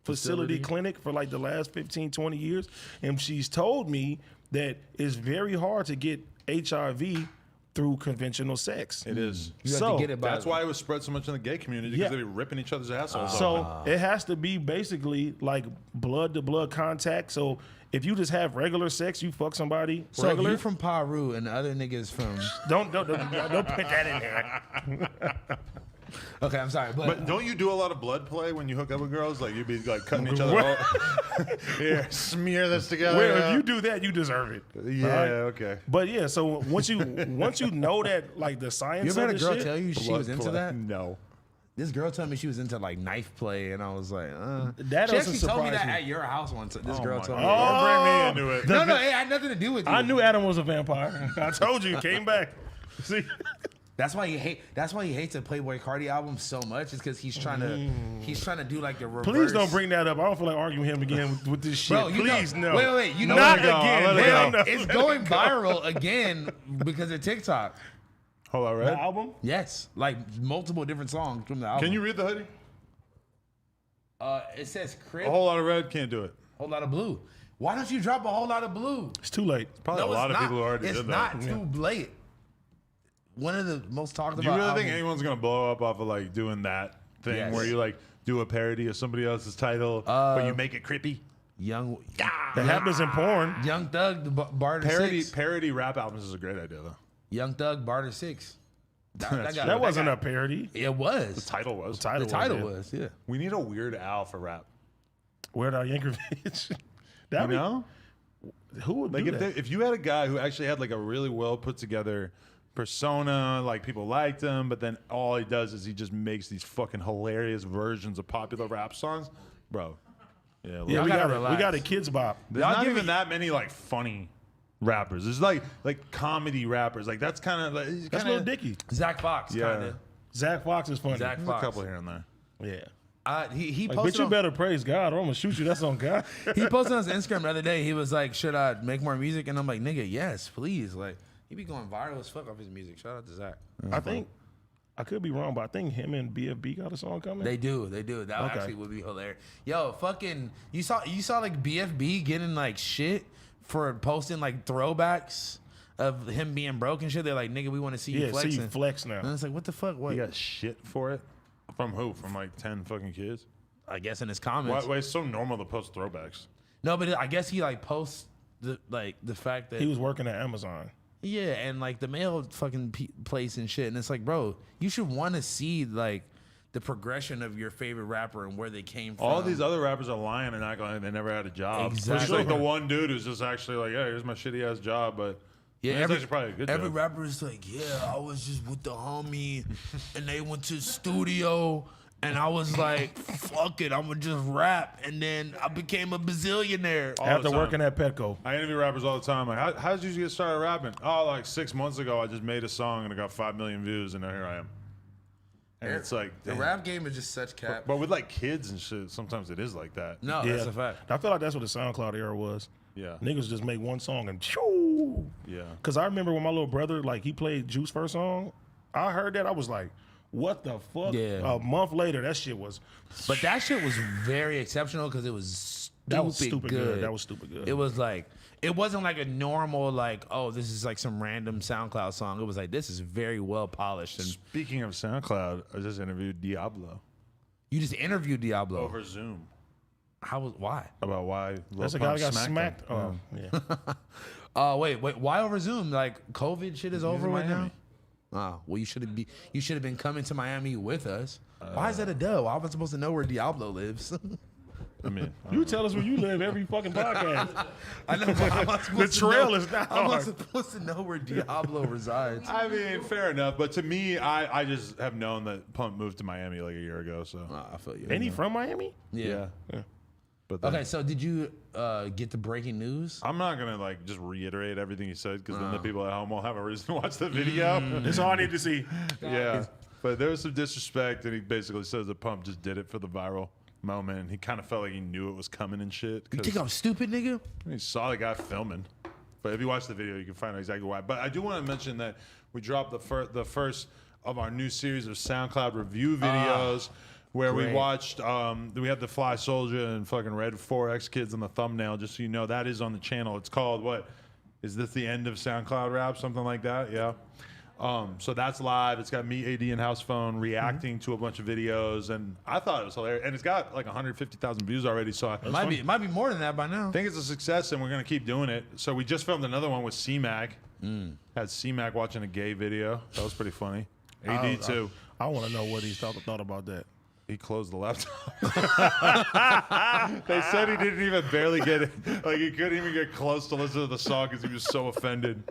facility clinic for like the last 15, 20 years. And she's told me that it's very hard to get HIV through conventional sex. It is. You have So, to get it by That's why it was spread so much in the gay community because Yeah. they were ripping each other's assholes off. So it has to be basically like blood to blood contact. So if you just have regular sex, you fuck somebody So regular. you're from Peru and the other niggas from. Don't put that in there. Okay, I'm sorry, But don't you do a lot of blood play when you hook up with girls? Like you'd be like cutting each other off. Here, smear this together. Well, if you do that, you deserve it. yeah, All right? okay. But yeah, so once you know that like the science you ever had a of the girl shit, tell you she Blood was into play. that? No. This girl told me she was into like knife play, and I was like, That she doesn't actually told me surprise that me. at your house once. This Oh girl my told me. God. that. Don't bring me into it. No, it had nothing to do with you. I knew Adam was a vampire. I told you, he came back. See, That's why he hates a Playboy Cardi album so much. Is because he's trying to do like the reverse. please don't bring that up. I don't feel like arguing him again with this shit. Bro, you please know, no. Wait. You know Not Let it go. again. Let it Hell go. no. It's going viral again because of TikTok. Hold on, The right? album. Yes, like multiple different songs from the album. Can you read the hoodie? It says crib, A whole lot of red, can't do it. whole lot of blue. Why don't you drop a whole lot of blue? It's too late. Probably No, a lot it's of not. people who already It's did not that. too late. One of the most talked Do about. you really think albums- anyone's gonna blow up off of like doing that thing Yes. where you like do a parody of somebody else's title, but you make it creepy? Young That happens in porn. Young Thug the Barter Parody 6. parody rap albums is a great idea though. Young Thug Barter 6. That's got- That wasn't got- a parody. It was. The title was. The title yeah. was. Yeah. We need a Weird Al for rap. Weird Al Yankovic. You That would know, who would like do if, that? if you had a guy who actually had like a really well put together persona, like people liked him, but then all he does is he just makes these fucking hilarious versions of popular rap songs, bro. Yeah, Yeah, look, we gotta got relax. we got a kids bop. there's Y'all not give even me- that many like funny rappers. There's like comedy rappers. Like that's kind of like That's Lil Dicky. Zach Fox, Yeah. kind of. Zach Fox is funny. Zach a Fox. couple here and there. Yeah. He Like, posted bitch, you on, better praise God or I'm gonna shoot you. That's on God. he posted on his Instagram the other day. He was like, "Should I make more music?" And I'm like, "Nigga, yes, please." Like he be going viral as fuck off his music. Shout out to Zach. I think I could be wrong, but I think him and BFB got a song coming. They do. That Okay. actually would be hilarious. Yo, fucking, you saw like BFB getting like shit for posting like throwbacks of him being broke and shit. They're like, nigga, we want to see you yeah, flexing. see you flex now. And it's like, what the fuck? What? You got shit for it from who? From like 10 fucking kids? I guess in his Why, comments. why it's so normal to post throwbacks? No, but I guess he like posts the fact that He was working at Amazon. Yeah, and like the mail fucking place and shit, and it's like, bro, you should want to see like the progression of your favorite rapper and where they came from. All these other rappers are lying and acting like they never had a job. Exactly. It's like the one dude who's just actually like, yeah, here's my shitty ass job, but yeah, it's actually probably a good every job. rapper is like, yeah, I was just with the homie, and they went to the studio. And I was like, fuck it, I'm going to just rap. And then I became a bazillionaire. After working at Petco. I interview rappers all the time. Like, how did you get started rapping? Oh, like 6 months ago, I just made a song and it got 5 million views, and now here I am. And it's like, the damn. rap game is just such cap. But with like kids and shit, sometimes it is like that. No, Yeah. that's a fact. I feel like that's what the SoundCloud era was. Yeah. Niggas just make one song and shoo. Yeah. Because I remember when my little brother, like, he played Juice first song. I heard that. I was like, what the fuck? Yeah. A month later, that shit was. But that shit was very exceptional because it was That was stupid good. good. That was stupid good. It was like, it wasn't like a normal, like, oh, this is like some random SoundCloud song. It was like, this is very well polished. And Speaking of SoundCloud, I just interviewed Diablo you just interviewed Diablo. over Zoom Why? about why That's a Lil guy that Pump got smacked smacked. him. Oh, yeah. Wait, why over Zoom? Like COVID shit is over in with now? Miami. Oh, well, you should have been coming to Miami with us. Why is that a dub? Why am I supposed to know where Diablo lives? I mean, You tell us where you live every fucking podcast. I know, but how am I supposed The to trail know- is not How am I hard. supposed to know where Diablo resides? I mean, fair enough. But to me, I just have known that Pump moved to Miami like a year ago. So I feel you. Ain't he from Miami? Yeah. But then, Okay, so did you get the breaking news? I'm not gonna like just reiterate everything he said because then the people at home will have a reason to watch the video. That's all I need to see. Yeah, but there was some disrespect, and he basically says that Pump just did it for the viral moment. And he kind of felt like he knew it was coming and shit. You 'cause think I'm stupid, nigga? he saw the guy filming. But if you watch the video, you can find out exactly why. But I do want to mention that we dropped the first of our new series of SoundCloud review videos. Where we great. watched, we had the Fly Soldier and fucking Red 4X Kids on the thumbnail, just so you know, that is on the channel. It's called, what, is this the end of SoundCloud Rap? Something like that, yeah. So that's live. It's got me, AD, and Housephone reacting to a bunch of videos, and I thought it was hilarious. And it's got like 150,000 views already, so It might be more than that by now. I think it's a success, and we're going to keep doing it. So we just filmed another one with C-Mac. Had C-Mac watching a gay video. That was pretty funny. AD, too. I want to know what he thought about that. He closed the laptop. They said he didn't even barely get it. Like, he couldn't even get close to listen to the song because he was so offended.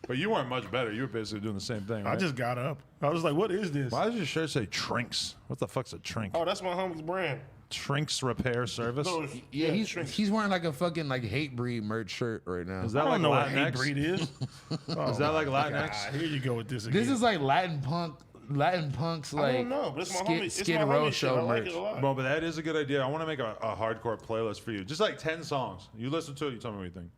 But you weren't much better. You were basically doing the same thing, right? I just got up. I was like, what is this? Why does your shirt say Trinks? What the fuck's a Trink? Oh, that's my homie's brand. Trinks Repair Service? No, Yeah, Shrinks. he's wearing like a fucking like hate breed merch shirt right now. Is I that like don't know what hate Latinx? breed is. Is that like Latinx? Here you go with this again. This is like Latin Punk's like I don't know, but it's my homie. It's Skid my Row homie shit. I show like merch. it a lot. Well, but that is a good idea. I want to make a hardcore playlist for you. Just like 10 songs. You listen to it, you tell me what you think.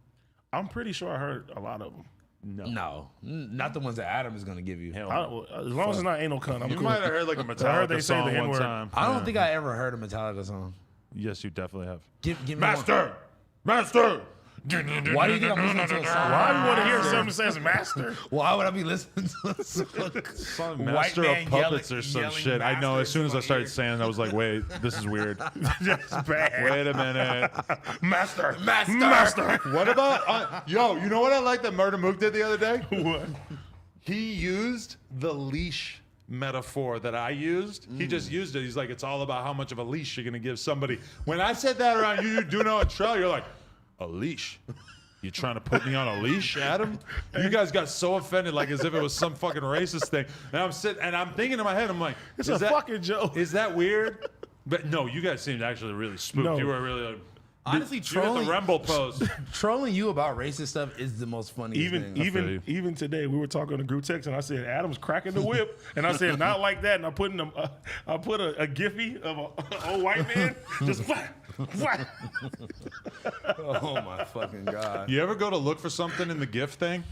I'm pretty sure I heard a lot of them. No, not the ones that Adam is gonna give you. Hell As long as it's not anal cunt, I'm You cool. might have heard like a I heard Metallica they say the song one N-word. time. I don't think I ever heard a Metallica song. Yes, you definitely have. Give me Master! Master! One. Why do you think I'm listening to a song? Why do you want to hear something that says master? Why would I be listening to a song? Some White Master man of Puppets yelling- or some yelling shit. I know. master As soon as I in my started ear. saying it, I was like, wait, this is weird. That's bad. Wait a minute. Master. Master. What about, yo, you know what I like that Murder Mook did the other day? What? He used the leash metaphor that I used. He just used it. He's like, it's all about how much of a leash you're going to give somebody. When I said that around you do know a trail, you're like, a leash? You trying to put me on a leash, Adam? You guys got so offended, like as if it was some fucking racist thing. And I'm sitting, and I'm thinking in my head, I'm like, It's is a that, fucking joke. Is that weird? But no, you guys seemed actually really spooked. No. You were really like, Honestly, you got trolling the Remble pose. trolling you about racist stuff is the most funniest thing. Even today, we were talking on the group text, and I said Adam's cracking the whip, and I said not like that, and I put a Giphy of a old white man just whack, whack. Oh my fucking god! You ever go to look for something in the GIF thing,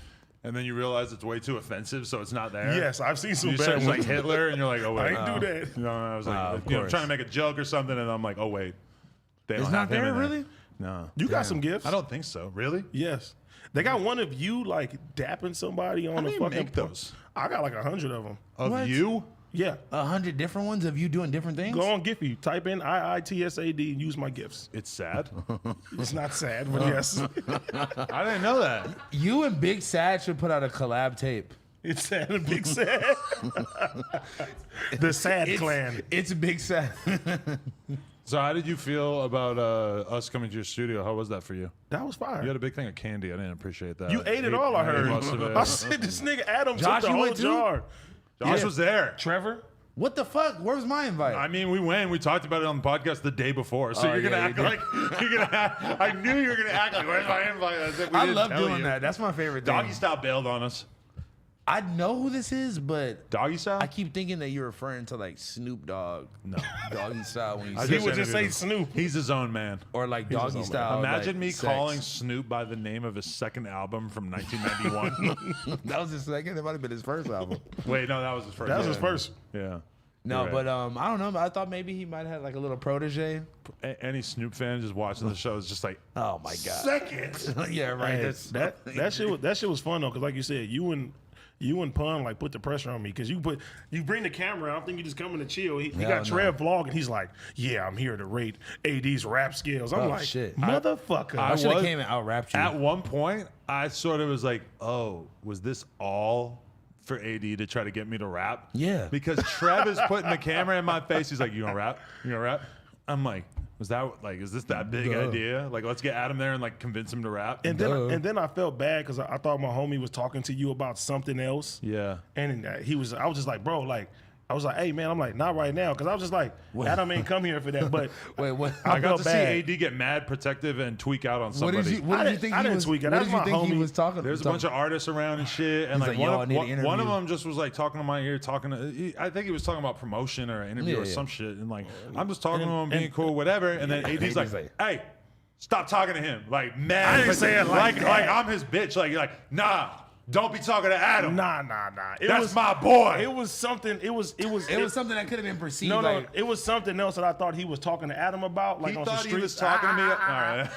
and then you realize it's way too offensive, so it's not there? Yes, I've seen some You bad search like ones. Hitler, and you're like, oh wait, I ain't do that. No, I was like, of you know, course. trying to make a joke or something, and I'm like, oh wait, they It's don't not have him there, in really? No, You got some gifts? I don't think so. Really? Yes. They got one of you like dapping somebody on How do a you fucking make those? I got like 100 of them. Of What? you? Yeah. 100 different ones of you doing different things? Go on Giphy. Type in IITSAD and use my gifts. It's sad. It's not sad, but yes. I didn't know that. You and Big Sad should put out a collab tape. It's sad and Big Sad. The Sad Clan. It's Big Sad. So how did you feel about us coming to your studio? How was that for you? That was fire. You had a big thing of candy. I didn't appreciate that. You ate it all, I heard. Most of it. I said this nigga Adam Josh, took the you whole went too? jar. Josh Yeah. was there. Trevor? What the fuck? Where was my invite? I mean, we went. We talked about it on the podcast the day before. So you're gonna yeah, act you like you're gonna. I knew you were gonna act like, "Where's my invite?" I said, we I didn't love tell doing you. that. That's my favorite thing. Doggy style bailed on us. I know who this is, but Doggy style? I keep thinking that you're referring to like Snoop Dogg. No. Doggy style when you I say He would just say interviewed him. Snoop. He's his own man. or like his doggy own style. Imagine like me sex. calling Snoop by the name of his second album from 1991. That was his second. It might have been his first album. Wait, no, that was his first. That was his Yeah. first. Yeah. No, You're but right. I don't know. I thought maybe he might have like a little protege. Any Snoop fan just watching the show is just like, Oh my god. second. Yeah, right. Hey, That's, that shit was fun though, because like you said, you and Pun like put the pressure on me because you bring the camera. I don't think you just coming to chill. He Hell got no. Trev vlogging. He's like, yeah, I'm here to rate AD's rap skills. I'm Oh, like, shit. motherfucker. I I should have was- came and out rapped you. At one point, I sort of was like, oh, was this all for AD to try to get me to rap? Yeah. Because Trev is putting the camera in my face. He's like, you gonna rap? You gonna rap? I'm like, was that like, is this that big Duh. idea? Like, let's get Adam there and like convince him to rap. and then I felt bad because I thought my homie was talking to you about something else. Yeah. And I was just like, bro, like, I was like, hey man, I'm like, not right now, because I was just like, Adam ain't come here for that. But Wait, what? I got felt to bad. see AD get mad, protective, and tweak out on What somebody. did you? What I did you didn't- think? I he didn't was, tweak it. What That's did you my think he homie. was talking? There's a bunch of artists around and shit, and He's like like, one, "Yo, I of, need an one of interview." them just was like talking to my ear, I think he was talking about promotion or an interview Yeah, or yeah. some shit, and like I'm just talking to him, being cool, whatever, and then AD's like, "Hey, stop talking to him!" Like mad, I didn't say it like that. like I'm his bitch. Like nah, don't be talking to Adam. Nah. That's my boy. It was something. It was something that could have been perceived. No, like, it was something else that I thought he was talking to Adam about, like He on some thought street. he was talking to me. All right.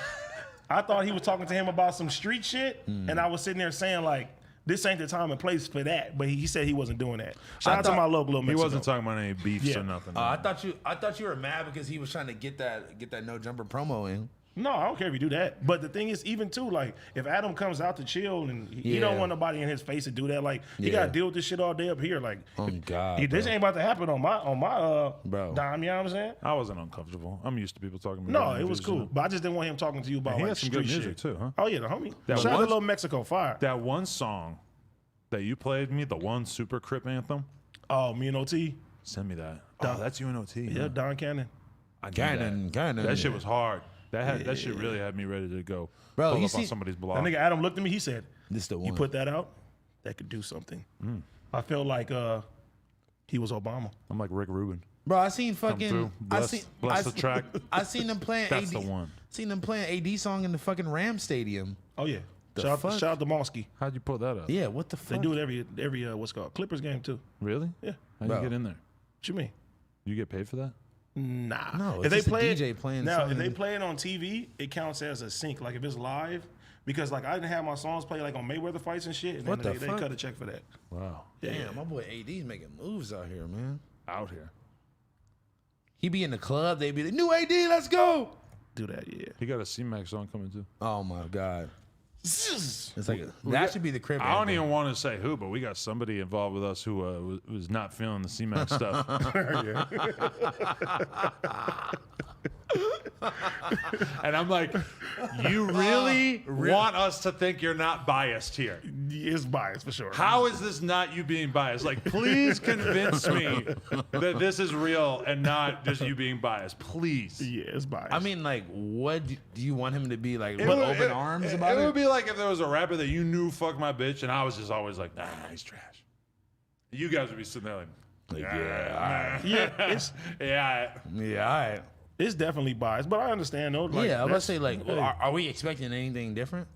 I thought he was talking to him about some street shit, Hmm. and I was sitting there saying like, this ain't the time and place for that. But he said he wasn't doing that. Shout I out to thought- my local He Mexico. wasn't talking about any beefs Yeah. or nothing. I thought you were mad because he was trying to get that no jumper promo in. No, I don't care if you do that. But the thing is, even too, like, if Adam comes out to chill and he don't Yeah. want nobody in his face to do that, like, he Yeah. got to deal with this shit all day up here. Like, Oh God, this bro. ain't about to happen on my Bro. dime, you know what I'm saying? I wasn't uncomfortable. I'm used to people talking to me. No, about it was interviews, cool. you know. But I just didn't want him talking to you about He like had some street good music shit. too, huh? Oh yeah, the homie. That Shout out to one- Little Mexico, fire. That one song that you played me, the one Super Crip anthem. Oh, me and OT. Send me that. Oh, that's you and OT. Yeah, Don Cannon. I knew Cannon. That shit was hard. That shit really had me ready to go. Bro, pull you up on see- somebody's That blog. nigga Adam looked at me. He said, This the one. "You put that out, that could do something." I felt like he was Obama. I'm like Rick Rubin. Bro, I seen Come fucking. through. Bless the track. I seen them playing. That's AD, the one. Seen them playing AD song in the fucking Ram Stadium. Oh yeah. The Shout fuck? out to Monsky. How'd you pull that up? Yeah, what the They fuck? do it every what's it called Clippers game too. Really? Yeah. How'd Bro. you get in there? What you mean? You get paid for that? Nah. No, if it's they just a play DJ playing now, something. if they play it on TV, it counts as a sync. Like if it's live, because like I didn't have my songs play like on Mayweather fights and shit, and What then the they fuck? cut a check for that. Wow. Damn, my boy AD's making moves out here, man. Out here. He be in the club, they be like, "New AD, let's go." Do that, yeah. He got a C-Max song coming too. Oh my god, it's like that should be the crib. I don't anthem. even want to say who, but we got somebody involved with us who was not feeling the C-Max stuff. And I'm like, you really want us to think you're not biased here? It's biased for sure. How is this not you being biased? Like, please convince me that this is real and not just you being biased. Please. Yeah, it's biased. I mean, like, what do you want him to be like? It What, would- open arms about it? it? It would be like if there was a rapper that you knew fuck my bitch, and I was just always like, nah, he's trash. You guys would be sitting there like, yeah, yeah, it's yeah. yeah, all right. it's definitely biased, but I understand though. Like, Yeah, I was about to that's- say, like, hey, are we expecting anything different?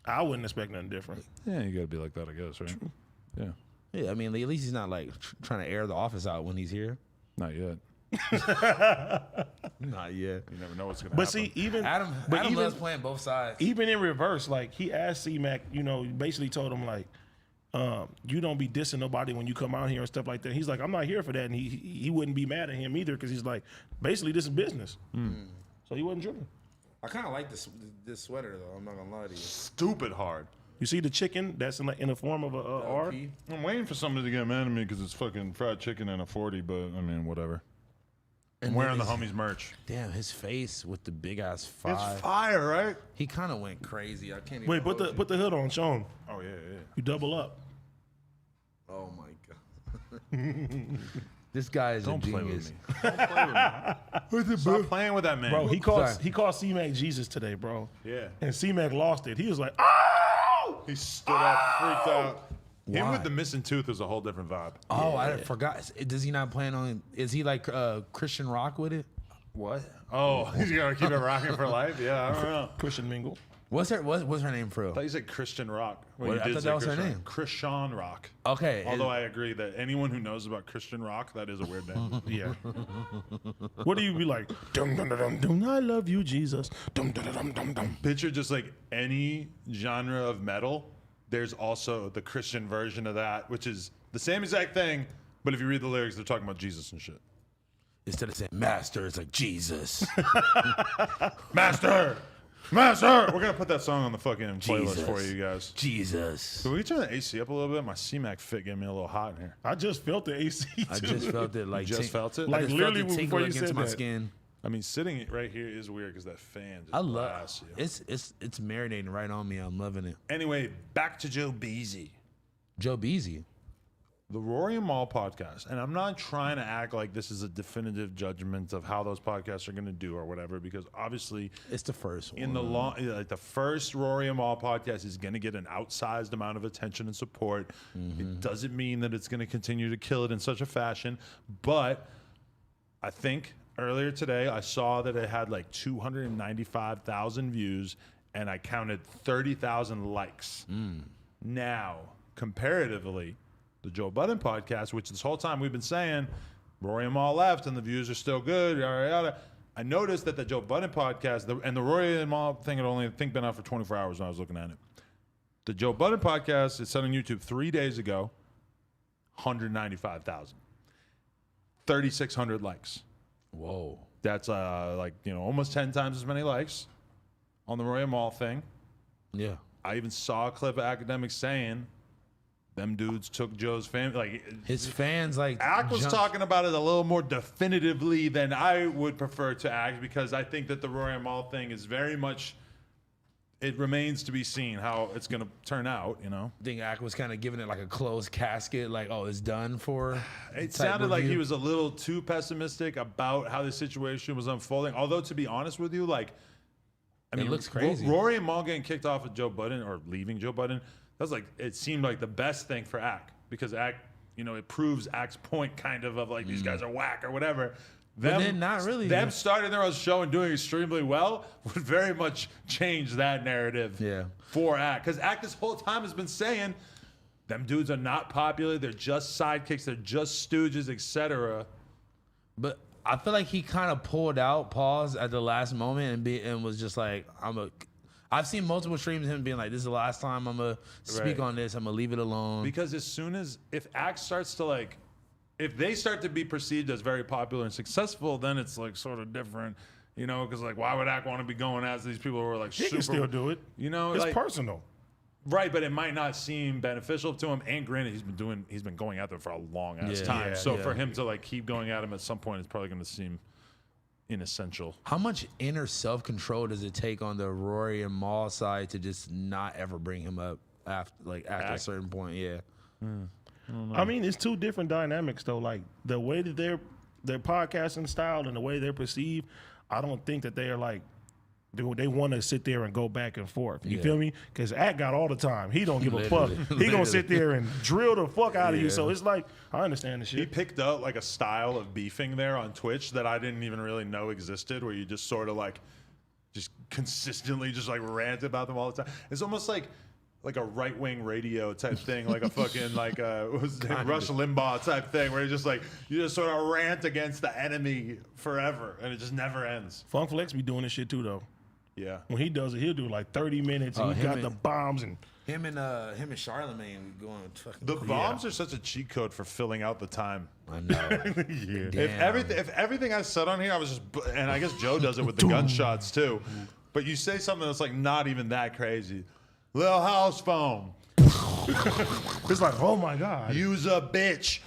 I wouldn't expect nothing different. Yeah, you gotta be like that, I guess, right? Yeah, Yeah, I mean, at least he's not like trying to air the office out when he's here. not yet. Not yet. You never know what's gonna But happen. see, even Adam loves playing both sides. even in reverse, like he asked C-Mac, you know, basically told him like, you don't be dissing nobody when you come out here and stuff like that. He's like, I'm not here for that. And he wouldn't be mad at him either because he's like, basically, this is business. So he wasn't tripping. I kind of like this sweater though. I'm not gonna lie to you. Stupid hard. You see the chicken that's in the form of a R? I'm waiting for somebody to get mad at me because it's fucking fried chicken and a 40, but I mean, whatever. I'm wearing the homies merch. Damn, his face with the big ass 5. It's fire, right? He kind of went crazy. I can't even. Wait, put the hood on, show him. Oh, yeah. You double up. Oh my god. This guy is Don't a play genius. with me. Don't play with me. Stop playing with that man. Bro, he called C-Mac Jesus today, bro. Yeah. And C-Mac lost it. He was like, oh! He stood up, freaked out. Him Why? with the missing tooth is a whole different vibe. Oh, I forgot. Does he not plan on? Is he like Christian rock with it? What? Oh, he's gonna keep it rocking for life? Yeah, I don't know. Christian Mingle. What's her name for I real? thought you said Christian Rock. Well, What? you I did thought say that was her Christian. name. Christian Rock. Okay. Although I agree that anyone who knows about Christian Rock, that is a weird name. Yeah. What do you be like? Dum dum dum dum. I love you, Jesus. Dum dum dum dum dum. Picture just like any genre of metal. There's also the Christian version of that, which is the same exact thing, but if you read the lyrics, they're talking about Jesus and shit. Instead of saying master, it's like Jesus. Master! Master! We're gonna put that song on the fucking playlist Jesus. for you guys. Jesus. Can we turn the AC up a little bit? My C-Mac fit getting me a little hot in here. I just felt the AC. I too. just felt it like You just felt it? Like, I just literally felt it before tingle you against said my that. skin. I mean, sitting right here is weird because that fan just I love blasts you. it's marinating right on me. I'm loving it. Anyway, back to Joe Beasy. Joe Beasy. The Rory and Mal podcast, and I'm not trying to act like this is a definitive judgment of how those podcasts are going to do or whatever, because obviously It's the first one. in the long, like the first Rory and Mal podcast is going to get an outsized amount of attention and support. It doesn't mean that it's going to continue to kill it in such a fashion, but I think earlier today I saw that it had like 295,000 views, and I counted 30,000 likes. Now, comparatively, the Joe Budden podcast, which this whole time we've been saying, Rory and Mal left and the views are still good, yada, yada. I noticed that the Joe Budden podcast, and the Rory and Mal thing had only, I think, been out for 24 hours when I was looking at it. The Joe Budden podcast, it said on YouTube 3 days ago, 195,000. 3,600 likes. Whoa. That's almost 10 times as many likes on the Rory and Mal thing. Yeah. I even saw a clip of academics saying them dudes took Joe's family. Like His fans like Ack was talking about it a little more definitively than I would prefer to act, because I think that the Rory and Mal thing is very much. It remains to be seen how it's going to turn out. You know, I think Ack was kind of giving it like a closed casket, like, oh, it's done for. it type sounded like he review. was a little too pessimistic about how the situation was unfolding. Although, to be honest with you, like, I mean, looks crazy. Rory and Mal getting kicked off with Joe Budden or leaving Joe Budden. That was like, it seemed like the best thing for Ack, because Ack, it proves Ack's point kind of like these guys are whack or whatever. But then not really. Them starting their own show and doing extremely well would very much change that narrative for Ack. Because Ack this whole time has been saying, them dudes are not popular, they're just sidekicks, they're just stooges, etc. But I feel like he kind of pulled out, paused at the last moment, and was just like, I've seen multiple streams of him being like, this is the last time I'm going to speak on this. I'm going to leave it alone. Because as soon as, if Ack starts to if they start to be perceived as very popular and successful, then it's like sort of different, because like, why would Ack want to be going after these people who are like He super. can still do it. It's like, personal. Right, but it might not seem beneficial to him. And granted, he's been going at them for a long ass time. Yeah, so for him to like keep going at him at some point, it's probably going to seem inessential. How much inner self-control does it take on the Rory and Mal side to just not ever bring him up after a certain point? Yeah. I mean, it's two different dynamics though. Like the way that their podcasting style and the way they're perceived, I don't think that they are like they want to sit there and go back and forth. You feel me? Because Ack got all the time. He don't give a fuck. He gonna sit there and drill the fuck out of you. So it's like, I understand the shit. He picked up like a style of beefing there on Twitch that I didn't even really know existed, where you just sort of like just consistently just like rant about them all the time. It's almost like a right-wing radio type thing, like a fucking what was his name? Rush Limbaugh type thing, where you just sort of rant against the enemy forever, and it just never ends. Funk Flex be doing this shit too though. Yeah. When he does it, he'll do like 30 minutes and he got the bombs and Him and Charlemagne going fucking. The bombs are such a cheat code for filling out the time. I know. If everything I said on here, I was just, and I guess Joe does it with the gunshots too. But you say something that's like not even that crazy. Little house phone. It's like, oh my God. Use a bitch.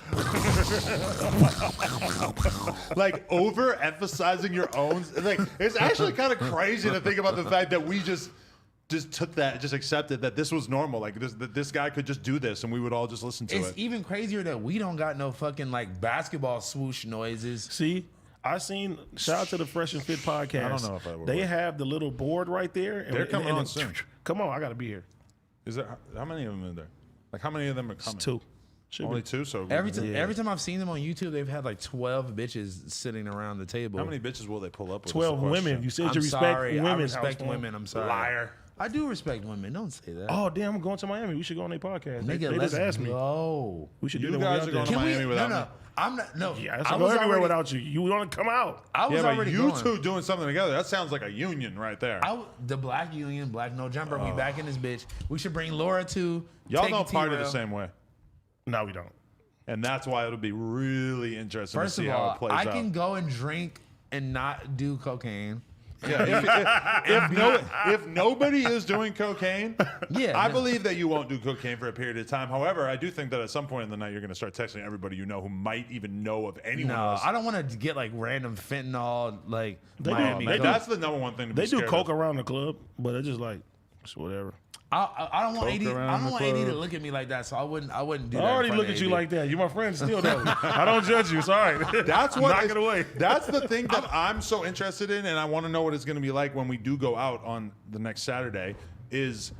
Like overemphasizing your own. Like it's actually kind of crazy to think about the fact that we just took that, just accepted that this was normal. Like this guy could just do this, and we would all just listen to it. It's even crazier that we don't got no fucking like basketball swoosh noises. See, I seen. Shout out to the Fresh and Fit podcast. I don't know if I would. They have the little board right there. They're coming on soon. Come on, I gotta be here. Is there how many of them are there? Like how many of them are coming? It's 2. Only 2. So Every time I've seen them on YouTube, they've had like 12 bitches sitting around the table. how many bitches will they pull up with? 12 women. You said I'm you respect sorry. women. I respect Housephone. women. I'm sorry. Liar. I do respect women. Don't say that. Oh damn, I'm going to Miami. We should go on their podcast. They Nigga, just let's asked me. go. We should You do that. guys when are we going out to there. Miami without me. I'm not. No. Yeah, I I go was everywhere already- without you. You want to come out? I was Yeah, but already you going. two doing something together, that sounds like a union right there. The Black Union, Black No Jumper. We back in this bitch. We should bring Laura too. Y'all Take don't party the T-Rail. same way. No, we don't. And that's why it'll be really interesting First to see of how all, it plays I out. can go and drink and not do cocaine. Yeah, if nobody is doing cocaine, Yeah, I no. believe that you won't do cocaine for a period of time. However, I do think that at some point in the night you're going to start texting everybody you know who might even know of anyone No, else. I don't want to get like random fentanyl, like They do. Miami. Man, Coke. that's the number one thing to be They do scared coke of. around the club, but it's just like it's whatever. I don't want Coke AD. around I don't the want AD to club. look at me like that. So I wouldn't do I that. already in front look of at you AD. like that. You my friend still though. I don't judge you. Sorry. That's what Knock it away. That's the thing that I'm so interested in, and I want to know what it's going to be like when we do go out on the next Saturday. Is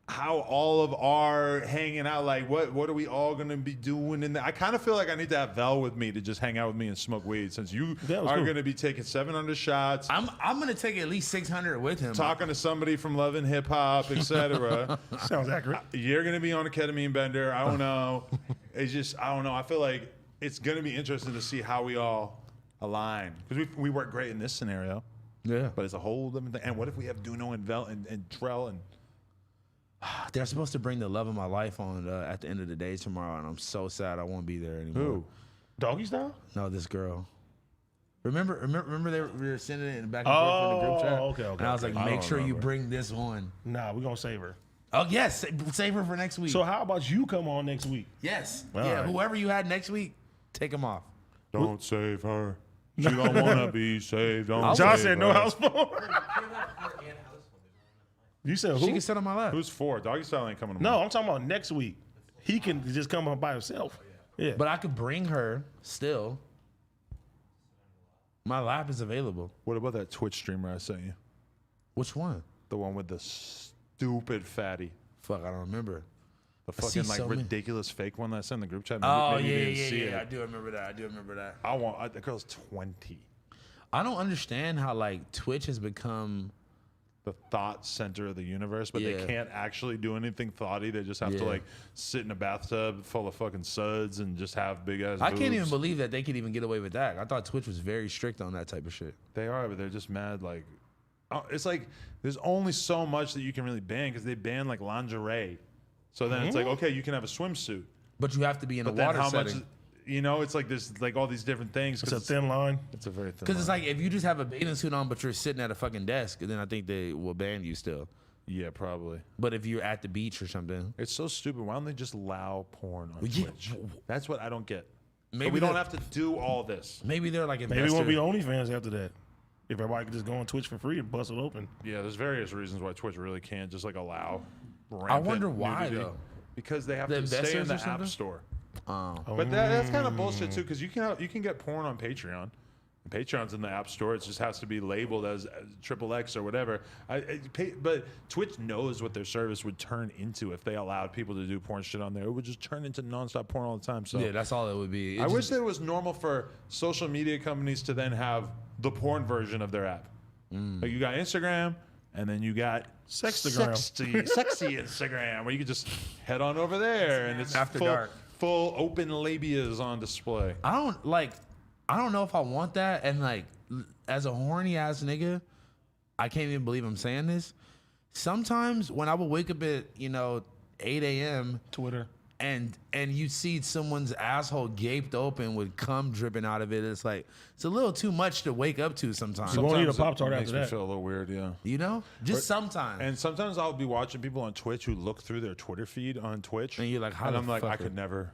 how all of our hanging out, like what are we all going to be doing in there? I kind of feel like I need to have Vel with me to just hang out with me and smoke weed, since you That was are cool. going to be taking 700 shots, I'm gonna take at least 600 with him. talking to somebody from Love and Hip Hop, etc. Sounds accurate. You're going to be on a ketamine bender. I don't know. It's just, I don't know. I feel like it's going to be interesting to see how we all align, because we work great in this scenario. Yeah, But it's a whole different thing. And what if we have Duno and Vel and Trell and they're supposed to bring the love of my life on at the end of the day tomorrow, and I'm so sad I won't be there anymore. who? Doggy style? No, this girl. Remember we were sending it in the back and forth in the group chat. Okay. And I was like, I make don't sure you remember. bring this one. Nah, we're gonna save her. Oh yes, save her for next week. So how about you come on next week? yes, All yeah. right. Whoever you had next week, take them off. Don't save her. She don't want to be saved. Don't John save said no her. house phone. You said She who? can sit on my lap. Who's for? Doggy Style ain't coming tomorrow. No, I'm talking about next week. He can just come on by himself. Yeah. But I could bring her still. My lap is available. What about that Twitch streamer I sent you? Which one? The one with the stupid fatty. Fuck, I don't remember. The I see fucking like so many. ridiculous fake one that I sent in the group chat. Oh Maybe you yeah, didn't see yeah. I it. do remember that. The girl's 20. I don't understand how like Twitch has become. The thought center of the universe, but Yeah. they can't actually do anything thoughty. They just have to Yeah. like sit in a bathtub full of fucking suds and just have big ass. I can't even believe that they could even get away with that. I thought Twitch was very strict on that type of shit. They are, but they're just mad. Like, it's like there's only so much that you can really ban, because they ban like lingerie. So then it's like, okay, you can have a swimsuit, But you have to be in but a then water how much? setting. It's like there's like all these different things. It's a thin line. It's a very thin. Because it's line. like if you just have a bathing suit on, but you're sitting at a fucking desk, then I think they will ban you still. Yeah, probably. But if you're at the beach or something, It's so stupid. Why don't they just allow porn on Yeah. Twitch? That's what I don't get. maybe But we don't they're- have to do all this. Maybe they're like Maybe investors. it won't be OnlyFans after that. If everybody could just go on Twitch for free and bust it open. Yeah, there's various reasons why Twitch really can't just like allow. I wonder rampant why, nudity. though. Because they have The to stay in investors the or app something? store. Oh. But that's kind of bullshit too, because you can get porn on Patreon. And Patreon's in the app store. It just has to be labeled as XXX or whatever. But Twitch knows what their service would turn into if they allowed people to do porn shit on there. It would just turn into nonstop porn all the time. So Yeah, that's all it would be. I wish that it was normal for social media companies to then have the porn version of their app. Like you got Instagram, and then you got Sextagram. sexy Instagram, where you can just head on over there, and it's After full, dark. full open labias on display. I don't know if I want that. And like, as a horny ass nigga, I can't even believe I'm saying this. sometimes when I would wake up at 8 a.m. Twitter. and you see someone's asshole gaped open with cum dripping out of it, it's like it's a little too much to wake up to sometimes. You won't eat a Sometimes Pop-Tart it after makes me that. feel a little weird, yeah. Just sometimes. And sometimes I'll be watching people on Twitch who look through their Twitter feed on Twitch. And you're like, how and the I'm like, fuck I are- could never,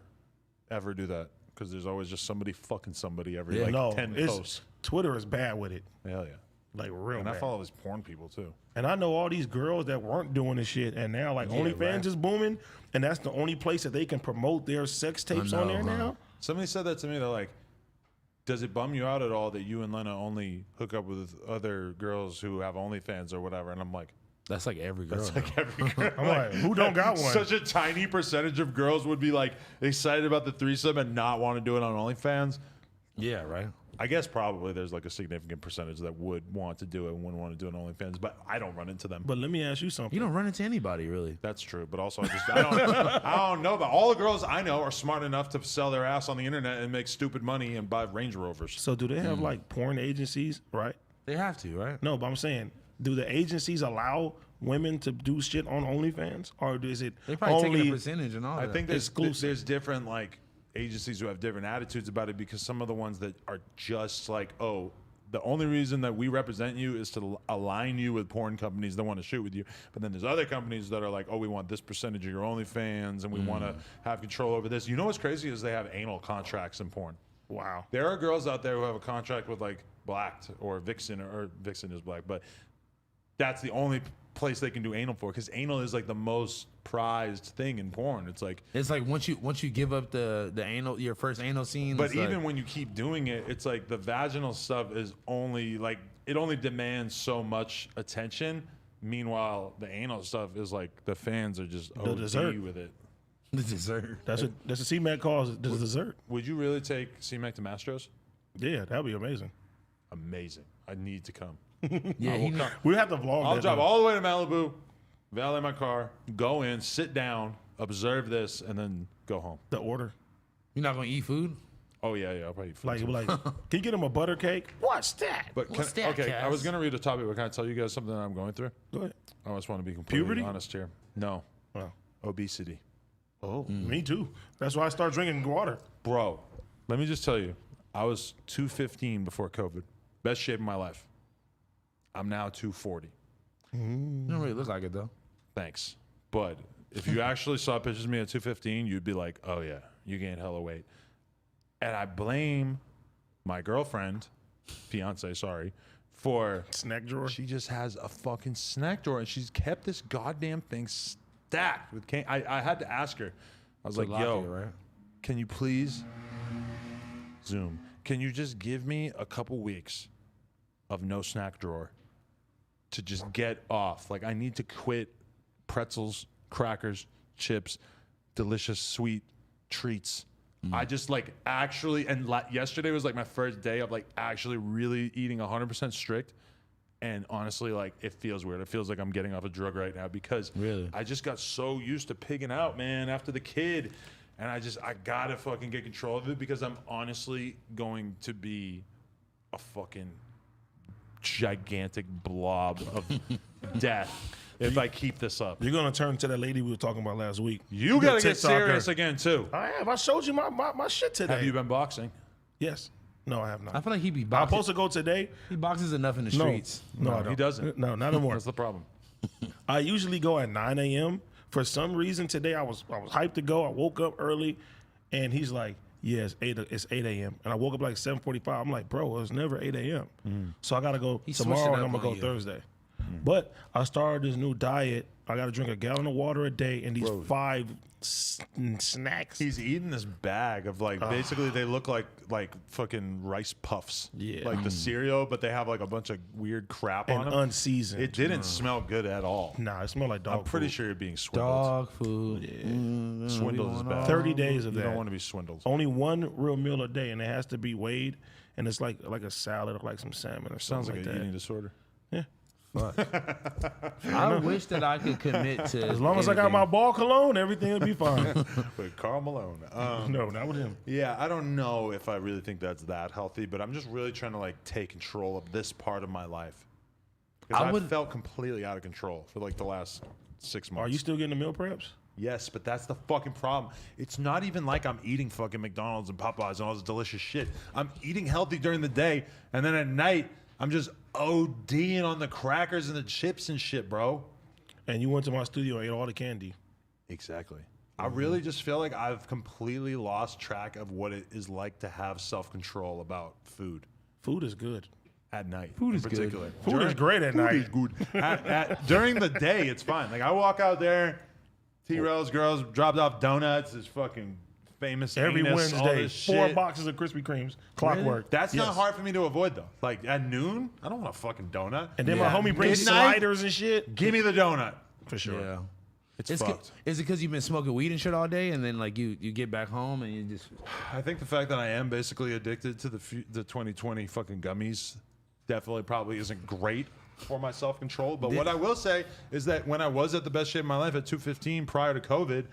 ever do that. Because there's always just somebody fucking somebody every Yeah. 10 it's, posts. Twitter is bad with it. Hell yeah. Like real And bad. I follow these porn people too. And I know all these girls that weren't doing this shit, and now like OnlyFans right. is booming, and that's the only place that they can promote their sex tapes on there now. Somebody said that to me. They're like, does it bum you out at all that you and Lena only hook up with other girls who have OnlyFans or whatever? And I'm like, That's like every girl. every girl. I'm like, who don't got one? Such a tiny percentage of girls would be like excited about the threesome and not want to do it on OnlyFans. Yeah, right. I guess probably there's like a significant percentage that would want to do it and wouldn't want to do it on OnlyFans, but I don't run into them. But let me ask you something. You don't run into anybody really. That's true, but also I don't know. But all the girls I know are smart enough to sell their ass on the internet and make stupid money and buy Range Rovers. So do they have like porn agencies, right? They have to, right? No, but I'm saying, do the agencies allow women to do shit on OnlyFans, or is it They probably taking only? a percentage and all I that. think Exclusive. there's different like agencies who have different attitudes about it, because some of the ones that are just like, oh, the only reason that we represent you is to align you with porn companies that want to shoot with you. But then there's other companies that are like, oh, we want this percentage of your OnlyFans and we want to have control over this. You know what's crazy is they have anal contracts in porn. Wow. There are girls out there who have a contract with like Blacked or Vixen, or Vixen is Black, but that's the only place they can do anal for, because anal is like the most prized thing in porn. It's like once you give up the anal, your first anal scene. But it's like- even when you keep doing it, it's like the vaginal stuff is only like, it only demands so much attention. Meanwhile, the anal stuff is like the fans are just OD dessert. with it. the dessert. That's what the C-Mac calls it, the dessert. Would you really take C-Mac to Mastro's? Yeah, that'd be amazing. Amazing. I need to come. Yeah, he know. We have to vlog. I'll that, drive though. all the way to Malibu, valet my car, go in, sit down, observe this, and then go home. the order. You're not gonna eat food. Oh yeah, I'll probably eat food Like, too. like, can you get him a butter cake? What's that? But What's can, that, okay, I Cass? was gonna read a topic, but can I tell you guys something that I'm going through? Go ahead. I just want to be completely Puberty? honest here. No, Oh, obesity. me too. That's why I start drinking water. Bro, let me just tell you, I was 215 before COVID. Best shape of my life. I'm now 240. You don't really look like it though. Thanks. But if you actually saw pictures of me at 215, you'd be like, oh yeah, you gained hella weight. And I blame my girlfriend, fiance, sorry, for Snack drawer. she just has a fucking snack drawer and she's kept this goddamn thing stacked with cane. I had to ask her. I was like, Lock yo, it, right? can you please Zoom? Can you just give me a couple weeks of no snack drawer to just get off? Like, I need to quit pretzels, crackers, chips, delicious sweet treats. I just like actually, and yesterday was like my first day of like actually really eating 100% strict. And honestly, like, it feels weird. It feels like I'm getting off a drug right now, because Really? I just got so used to pigging out, man, after the kid. And I gotta fucking get control of it, because I'm honestly going to be a fucking gigantic blob of death if I keep this up. You're gonna turn to that lady we were talking about last week. You The gotta get TikToker. serious again, too. I have. I showed you my shit today. Have you been boxing? Yes. No, I have not. I feel like he be I'm boxing. supposed to go today. He boxes enough in the No, streets. no, I don't. he doesn't. No, not anymore. That's the problem. I usually go at 9 a.m. For some reason today, I was hyped to go. I woke up early, and he's like, "Yeah, it's 8 a.m." And I woke up like 7:45. I'm like, "Bro, it's never 8 a.m." So I gotta go He's tomorrow, switching and up I'm gonna on go you. Thursday. But I started this new diet. I gotta drink a gallon of water a day and these 5 snacks. He's eating this bag of like, basically they look like fucking rice puffs. Yeah. Like the cereal, but they have like a bunch of weird crap on and them. unseasoned. It didn't smell good at all. Nah, it smelled like dog I'm pretty food. sure you're being swindled. Dog food. Yeah. Swindled is bad. 30 days of You that. don't want to be swindled. Only one real meal a day, and it has to be weighed. And it's like a salad or like some salmon or Sounds something like like an that. eating disorder. Yeah. I wish that I could commit to. As long as I got my ball cologne, everything will be fine. With Karl Malone. No, not with him. Yeah, I don't know if I really think that's that healthy, but I'm just really trying to like take control of this part of my life. Because I felt completely out of control for like the last 6 months. Are you still getting the meal preps? Yes, but that's the fucking problem. It's not even like I'm eating fucking McDonald's and Popeyes and all this delicious shit. I'm eating healthy during the day, and then at night, I'm just ODing on the crackers and the chips and shit, bro. And you went to my studio and ate all the candy. Exactly. I really just feel like I've completely lost track of what it is like to have self-control about food. Food is good. At night, Food is in good. particular. Food is great at night. Food is good. During the day, it's fine. Like I walk out there, T-Rail's girls dropped off donuts. This fucking famous Every anus, all Wednesday, this 4 shit. boxes of Krispy Kremes. Clockwork. That's not Yes. hard for me to avoid though. Like at noon, I don't want a fucking donut. And then my homie brings Midnight, sliders and shit. Give me the donut. For sure. Yeah. It's fucked. Is it because you've been smoking weed and shit all day, and then like you get back home and you just I think the fact that I am basically addicted to the 2020 fucking gummies definitely probably isn't great for my self-control. But what I will say is that when I was at the best shape of my life at 215 prior to COVID,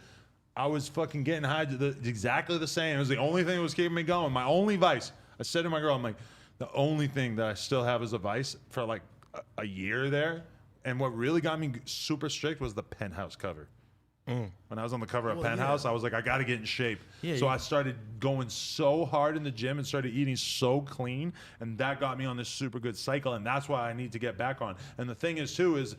I was fucking getting high exactly the same. It was the only thing that was keeping me going. My only vice. I said to my girl, I'm like, the only thing that I still have as a vice for like a year there. And what really got me super strict was the Penthouse cover. When I was on the cover of Penthouse, I was like, I got to get in shape. So I started going so hard in the gym and started eating so clean. And that got me on this super good cycle. And that's why I need to get back on. And the thing is, too, is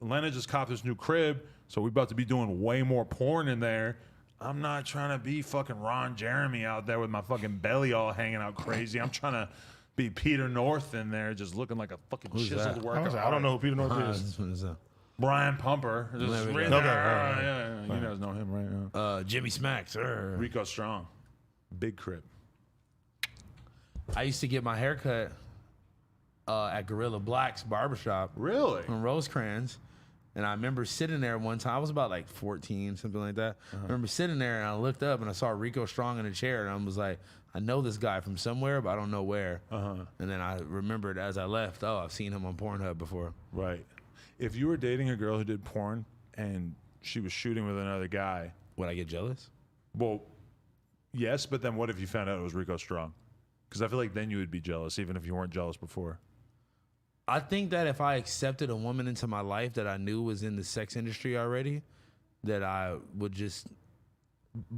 Lena just copped this new crib. So we're about to be doing way more porn in there. I'm not trying to be fucking Ron Jeremy out there with my fucking belly all hanging out crazy. I'm trying to be Peter North in there just looking like a fucking chiseled workout. I don't know who Peter North is. Brian Pumper. Just There we go. right Okay, there. right. Yeah, you guys know him, right? Yeah. Jimmy Smacks. Rico Strong. Big crib. I used to get my haircut at Gorilla Black's barbershop Really? on Rosecrans. And I remember sitting there one time. I was about like 14, something like that. I remember sitting there and I looked up and I saw Rico Strong in a chair. And I was like, I know this guy from somewhere, but I don't know where. And then I remembered as I left, oh, I've seen him on Pornhub before. Right. If you were dating a girl who did porn and she was shooting with another guy, Would I get jealous? well, yes, but then what if you found out it was Rico Strong? Because I feel like then you would be jealous, even if you weren't jealous before. I think that if I accepted a woman into my life that I knew was in the sex industry already, that I would just,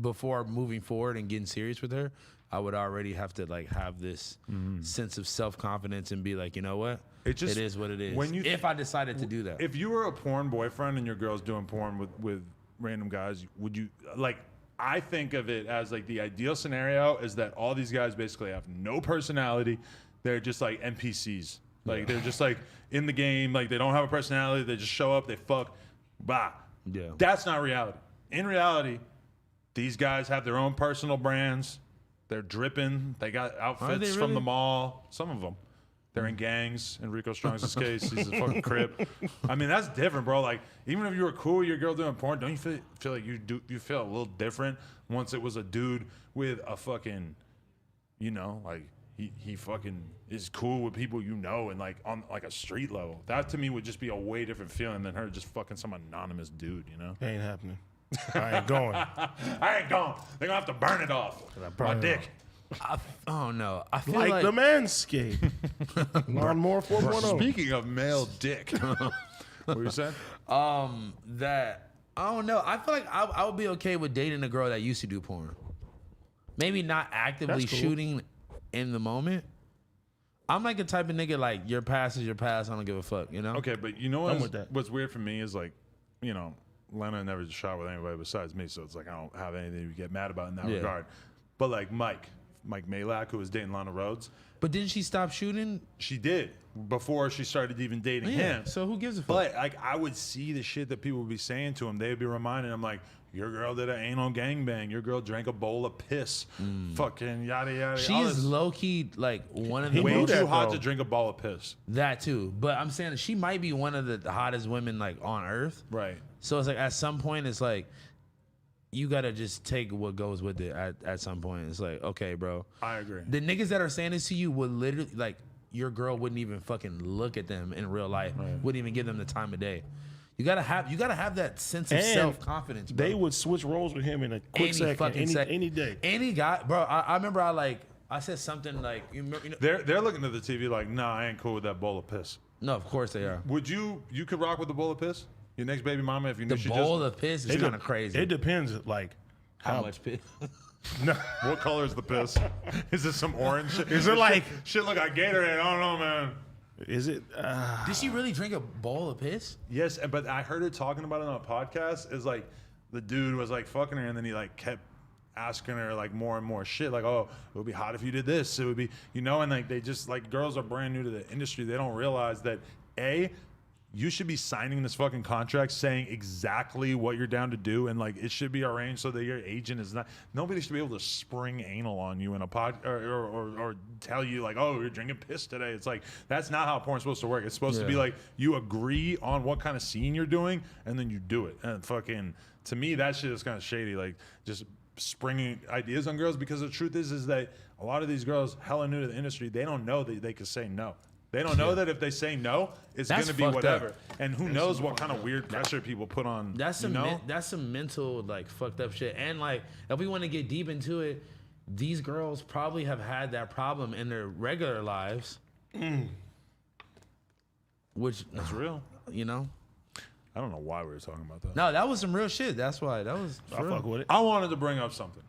before moving forward and getting serious with her, I would already have to like have this sense of self-confidence and be like, you know what? It is what it is. If I decided to do that. If you were a porn boyfriend and your girl's doing porn with random guys, would you, like, I think of it as like the ideal scenario is that all these guys basically have no personality. They're just like NPCs. Like they're just like in the game, like they don't have a personality. They just show up, they fuck, bah. Yeah. That's not reality. In reality, these guys have their own personal brands. They're dripping. They got outfits from the mall. Some of them. They're in gangs. In Rico Strong's case, he's a fucking crip. I mean, that's different, bro. Like, even if you were cool with your girl doing porn, don't you feel like you feel a little different once it was a dude with a fucking, you know, like he fucking is cool with people you know and like on like a street level. That to me would just be a way different feeling than her just fucking some anonymous dude, you know? Ain't happening. I ain't going. I ain't going. They're gonna have to burn it off. My dick. Oh no, I feel Like like the Manscaped. Lawnmower 4.0. Speaking of male dick, what were you saying? that I don't know. I feel like I would be okay with dating a girl that used to do porn. Maybe not actively That's cool. shooting in the moment. I'm like the type of nigga like your past is your past. I don't give a fuck. You know? Okay, but you know I'm with that. what's weird for me is like, you know, Lena never shot with anybody besides me, so it's like I don't have anything to get mad about in that regard. But like Mike Malak, who was dating Lana Rhodes, But didn't she stop shooting? she did before she started even dating him. So who gives a fuck? But like I would see the shit that people would be saying to him. They would be reminding him like, your girl did an anal gangbang. Your girl drank a bowl of piss. Fucking yada yada. She all is this. low key like one of the Way knew most, too that, hot though. to drink a bowl of piss. that too. But I'm saying that she might be one of the hottest women like on earth. Right. So it's like at some point it's like you gotta just take what goes with it. At some point it's like, okay, bro. I agree. The niggas that are saying this to you would literally like your girl wouldn't even fucking look at them in real life. Wouldn't even give them the time of day. You gotta have that sense of And self confidence. They would switch roles with him in a quick second, any day. Any guy, bro. I remember I said something like you know, They're looking at the TV like, nah, I ain't cool with that bowl of piss. No, of course they are. Would you could rock with the bowl of piss? Your next baby mama, if you knew The she bowl just of piss is kind of crazy. It depends, like how much piss? No, what color is the piss? Is it some orange shit? Is it like shit look like Gatorade? I don't know, man. Is it? Did she really drink a bowl of piss? Yes, but I heard her talking about it on a podcast. Is like the dude was like fucking her, and then he like kept asking her like more and more shit. Like, oh, it would be hot if you did this. It would be, you know, and like they just like girls are brand new to the industry. They don't realize that you should be signing this fucking contract saying exactly what you're down to do, and like it should be arranged so that your agent is not. Nobody should be able to spring anal on you in a pod or tell you like, oh, you're drinking piss today. It's like that's not how porn's supposed to work. It's supposed to be like you agree on what kind of scene you're doing, and then you do it. And fucking to me, that shit is kind of shady. Like just springing ideas on girls, because the truth is that a lot of these girls hella new to the industry. They don't know that they could say no. They don't know that if they say no, it's going to be whatever. And who knows what kind of weird pressure people put on. That's some mental like fucked up shit. And like if we want to get deep into it, these girls probably have had that problem in their regular lives. Which that's real. You know? I don't know why we were talking about that. No, that was some real shit. That's why. That was I fuck with it. I wanted to bring up something.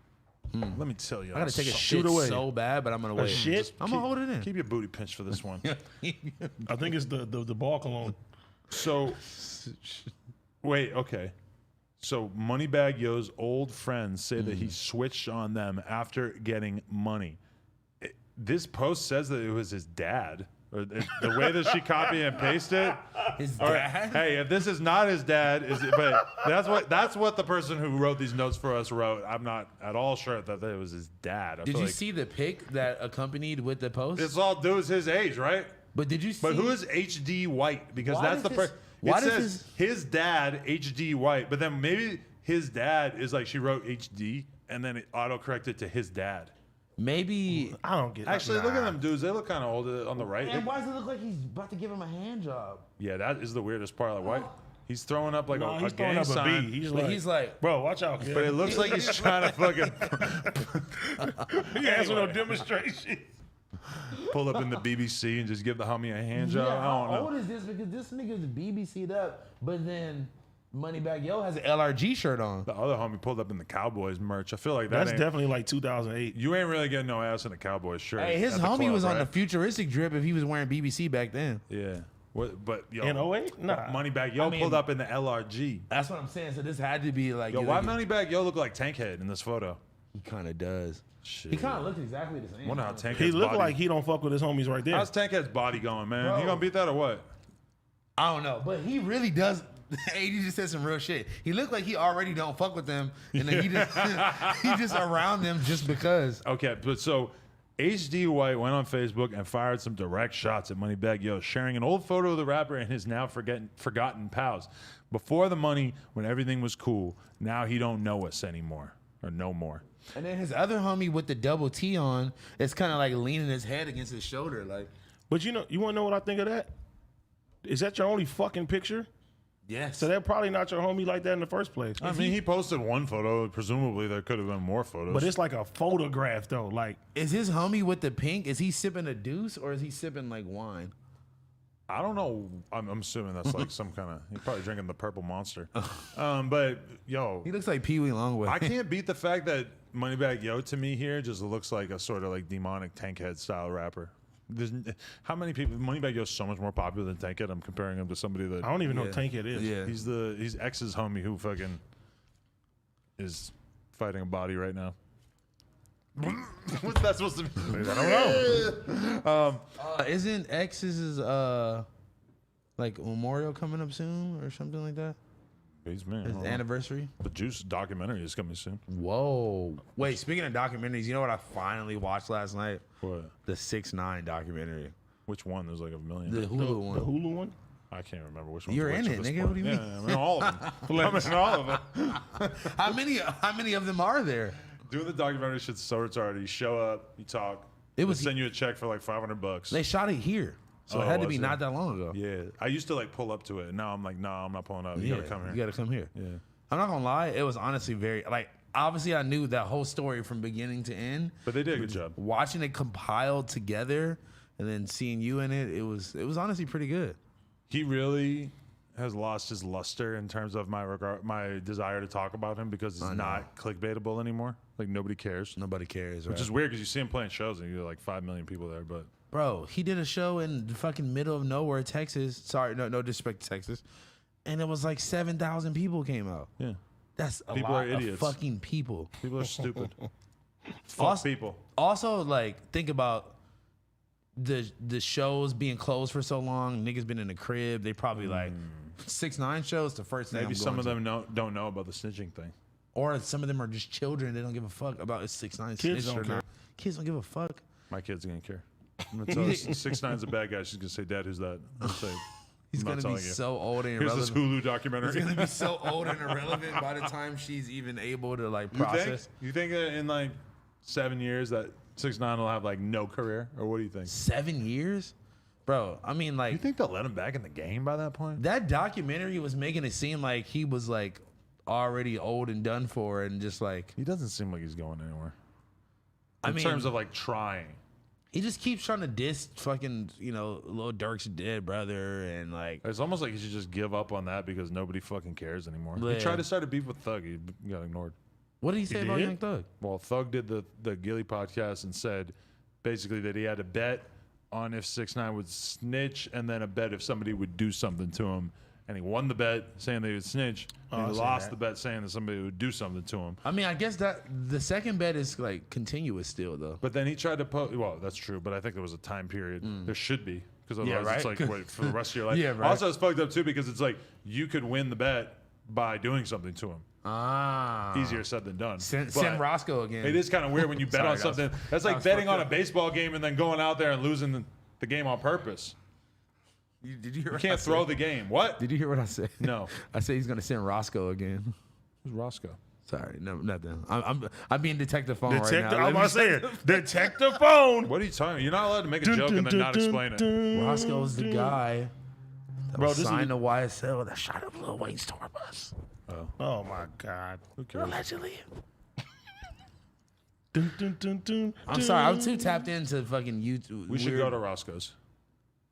Let me tell you. I gotta take a shit so bad, but I'm gonna wait. Shit? I'm gonna hold it in. Keep your booty pinched for this one. I think it's the ball cologne. So, wait, okay. So Moneybagg Yo's old friends say that he switched on them after getting money. This post says that it was his dad. Or the way that she copy and paste it. His Or, dad? hey, if this is not his dad, but that's what the person who wrote these notes for us wrote. I'm not at all sure that it was his dad. Did you see the pic that accompanied with the post? It's all dudes his age, right? But did you see? But who is HD White? Because Why that's does the his- person. why It does says his dad HD White, but then maybe his dad is like she wrote HD and then it auto corrected to his dad. Maybe. I don't get. Actually, look at them dudes. They look kind of old on the right. And why does it look like he's about to give him a hand job? Yeah, that is the weirdest part. Like, why? He's throwing up like a He's throwing gang up a sign. B. He's like, bro, watch out, kid. But it looks like he's trying to fucking He has no demonstration. pull up in the BBC and just give the homie a hand job. I how don't know. old is this? Because this nigga's BBC'd up, but then Moneybagg Yo has an LRG shirt on. The other homie pulled up in the Cowboys merch. I feel like That's ain't, definitely like 2008. you ain't really getting no ass in a Cowboys shirt. Hey, his at the homie club, was on right? the futuristic drip if he was wearing BBC back then. Yeah. What, but yo, In 08? Nah. Moneybagg Yo pulled up in the LRG. That's what I'm saying. So this had to be like. Yo, why Moneybagg Yo look like Tankhead in this photo? He kind of does. Shit. He kind of looks exactly the same. Wonder how Tankhead's He looked body, like he don't fuck with his homies right there. how's Tankhead's body going, man? Bro. He gonna beat that or what? I don't know, but he really does. AD just said some real shit. He looked like he already don't fuck with them, and then he just around them just because. Okay, but so HD White went on Facebook and fired some direct shots at Moneybagg Yo, sharing an old photo of the rapper and his now forgotten pals. Before the money, when everything was cool, now he don't know us anymore or no more. And then his other homie with the double T on, it's kind of like leaning his head against his shoulder, like. But you want to know what I think of that? Is that your only fucking picture? Yes. So they're probably not your homie like that in the first place. I mean, he posted one photo. Presumably, there could have been more photos. But it's like a photograph though. Like, Is his homie with the pink? Is he sipping a deuce or is he sipping like wine? I don't know. I'm assuming that's like some kind of. He's probably drinking the Purple Monster. But yo, He looks like Pee Wee Longway. I can't beat the fact that Moneybagg Yo to me here just looks like a sort of like demonic Tankhead style rapper. How many people? Moneybagg Yo is so much more popular than Tankhead. I'm comparing him to somebody that I don't even know what Tankhead is. Yeah. he's ex's homie who fucking is fighting a body right now. What's that supposed to mean? I don't know. Isn't X's like memorial coming up soon or something like that? He's man. I His don't know. anniversary. The Juice documentary is coming soon. Whoa! Wait, speaking of documentaries, you know what I finally watched last night? What? The 6ix9ine documentary, Which one? There's like a million. the Hulu The one. Hulu one? I can't remember which one. You're in it, nigga. What do you mean? I'm in all of them. I'm in all of them. How many of them are there? Doing the documentary shit's so retarded. You show up, you talk. It They was send you a check for like $500. they shot it here, so Oh, it had to was be it? not that long ago. Yeah, I used to like pull up to it, and now I'm like, nah, I'm not pulling up. You gotta come here. You gotta come here. Yeah. I'm not gonna lie, it was honestly very like. Obviously, I knew that whole story from beginning to end. But they did a good job. Watching it compiled together and then seeing you in it, it was honestly pretty good. he really has lost his luster in terms of my desire to talk about him because it's not clickbaitable anymore. Like nobody cares. Nobody cares, Which is weird because you see him playing shows and you get like 5 million people there. But bro, he did a show in the fucking middle of nowhere, Texas. Sorry, no disrespect to Texas. And it was like 7,000 people came out. yeah, That's a People lot are idiots. of fucking people. people are stupid. Fuck people. Also, like, think about the shows being closed for so long. Niggas been in the crib. They probably like 6ix9ine shows. The first thing Maybe I'm some going of to. them don't know about the snitching thing. Or some of them are just children. They don't give a fuck about if 6ix9ine Kids snitched don't or care. not. Kids don't give a fuck. My kid's gonna care. I'm gonna tell her 6ix9ine's a bad guy. She's gonna say, "Dad, who's that?" I'm gonna say, He's I'm going not to be telling you. so old and Here's this irrelevant. Hulu documentary. He's going to be so old and irrelevant by the time she's even able to like You think? process. You think that in like 7 years that 6ix9ine will have like no career, or what do you think? 7 years? Bro, I mean, like, You think they'll let him back in the game by that point? that documentary was making it seem like he was like already old and done for and just like, He doesn't seem like he's going anywhere. I In mean, terms of like trying. he just keeps trying to diss fucking, Lil Durk's dead brother and like, It's almost like he should just give up on that because nobody fucking cares anymore. Yeah. He tried to start a beef with Thug. He got ignored. what did he say about did? Young Thug? Well, Thug did the Gilly podcast and said basically that he had a bet on if 6ix9ine would snitch and then a bet if somebody would do something to him. And he won the bet saying they would snitch. And I he see lost that. the bet saying that somebody would do something to him. I mean, I guess that the second bet is like continuous still though. But then he tried to post. Well, that's true. But I think there was a time period. There should be. Because otherwise right? it's like, wait, for the rest of your life. Yeah, right. Also, it's fucked up too because it's like you could win the bet by doing something to him. Ah. Easier said than done. Send But Roscoe again. It is kind of weird when you bet Sorry, on that was- something. That's that like was betting fucked on a up. baseball game and then going out there and losing the game on purpose. Did you hear You what I can't said? throw the game. What? Did you hear what I said? No. I said he's gonna send Roscoe again. Who's Roscoe? Sorry, no, nothing. I'm being detective phone Detective, right now. I'm Let me about to say it. Detective phone. What are you talking about? You're not allowed to make a joke and then not explain it. Roscoe's the guy that Bro, was this is- signed to YSL that shot up Lil Wayne's tour bus. Oh my God. Who cares? Allegedly. Dun, dun, dun, dun, I'm sorry, I'm too tapped into fucking YouTube. We should go to Roscoe's.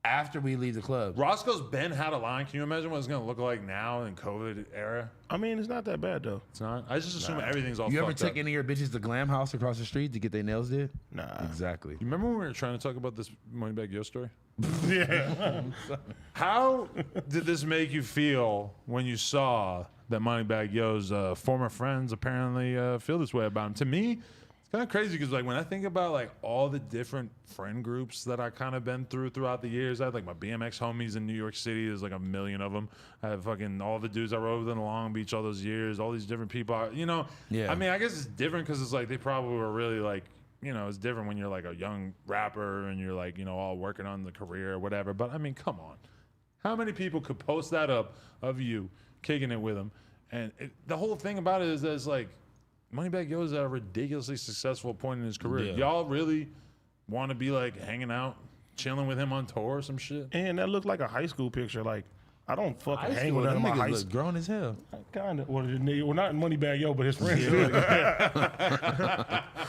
after we leave the club. Roscoe's been had a line. Can you imagine what it's going to look like now in COVID era? I mean, it's not that bad though. It's not. I just assume everything's all You ever fucked took up. any of your bitches to Glam House across the street to get their nails did? Nah. Exactly. You remember when we were trying to talk about this Moneybag Yo story? Yeah. How did this make you feel when you saw that Moneybag Yo's former friends apparently feel this way about him? To me, it's kind of crazy because like when I think about like all the different friend groups that I kind of been throughout the years, I had like my BMX homies in New York City. There's like a million of them. I have fucking all the dudes I rode with in Long Beach all those years. All these different people. You know. Yeah. I mean, I guess it's different because it's like they probably were really like. You know, it's different when you're like a young rapper and you're like, you know, all working on the career or whatever. But I mean, come on. How many people could post that up of you kicking it with him? And the whole thing about it is that it's like, Moneybag Yo is at a ridiculously successful point in his career. Yeah. Y'all really want to be like hanging out, chilling with him on tour or some shit? And that looked like a high school picture. Like, I don't fucking High hang school, with none of them my niggas high look school. grown as hell. Kind of. Well, not Moneybag Yo, but his friends.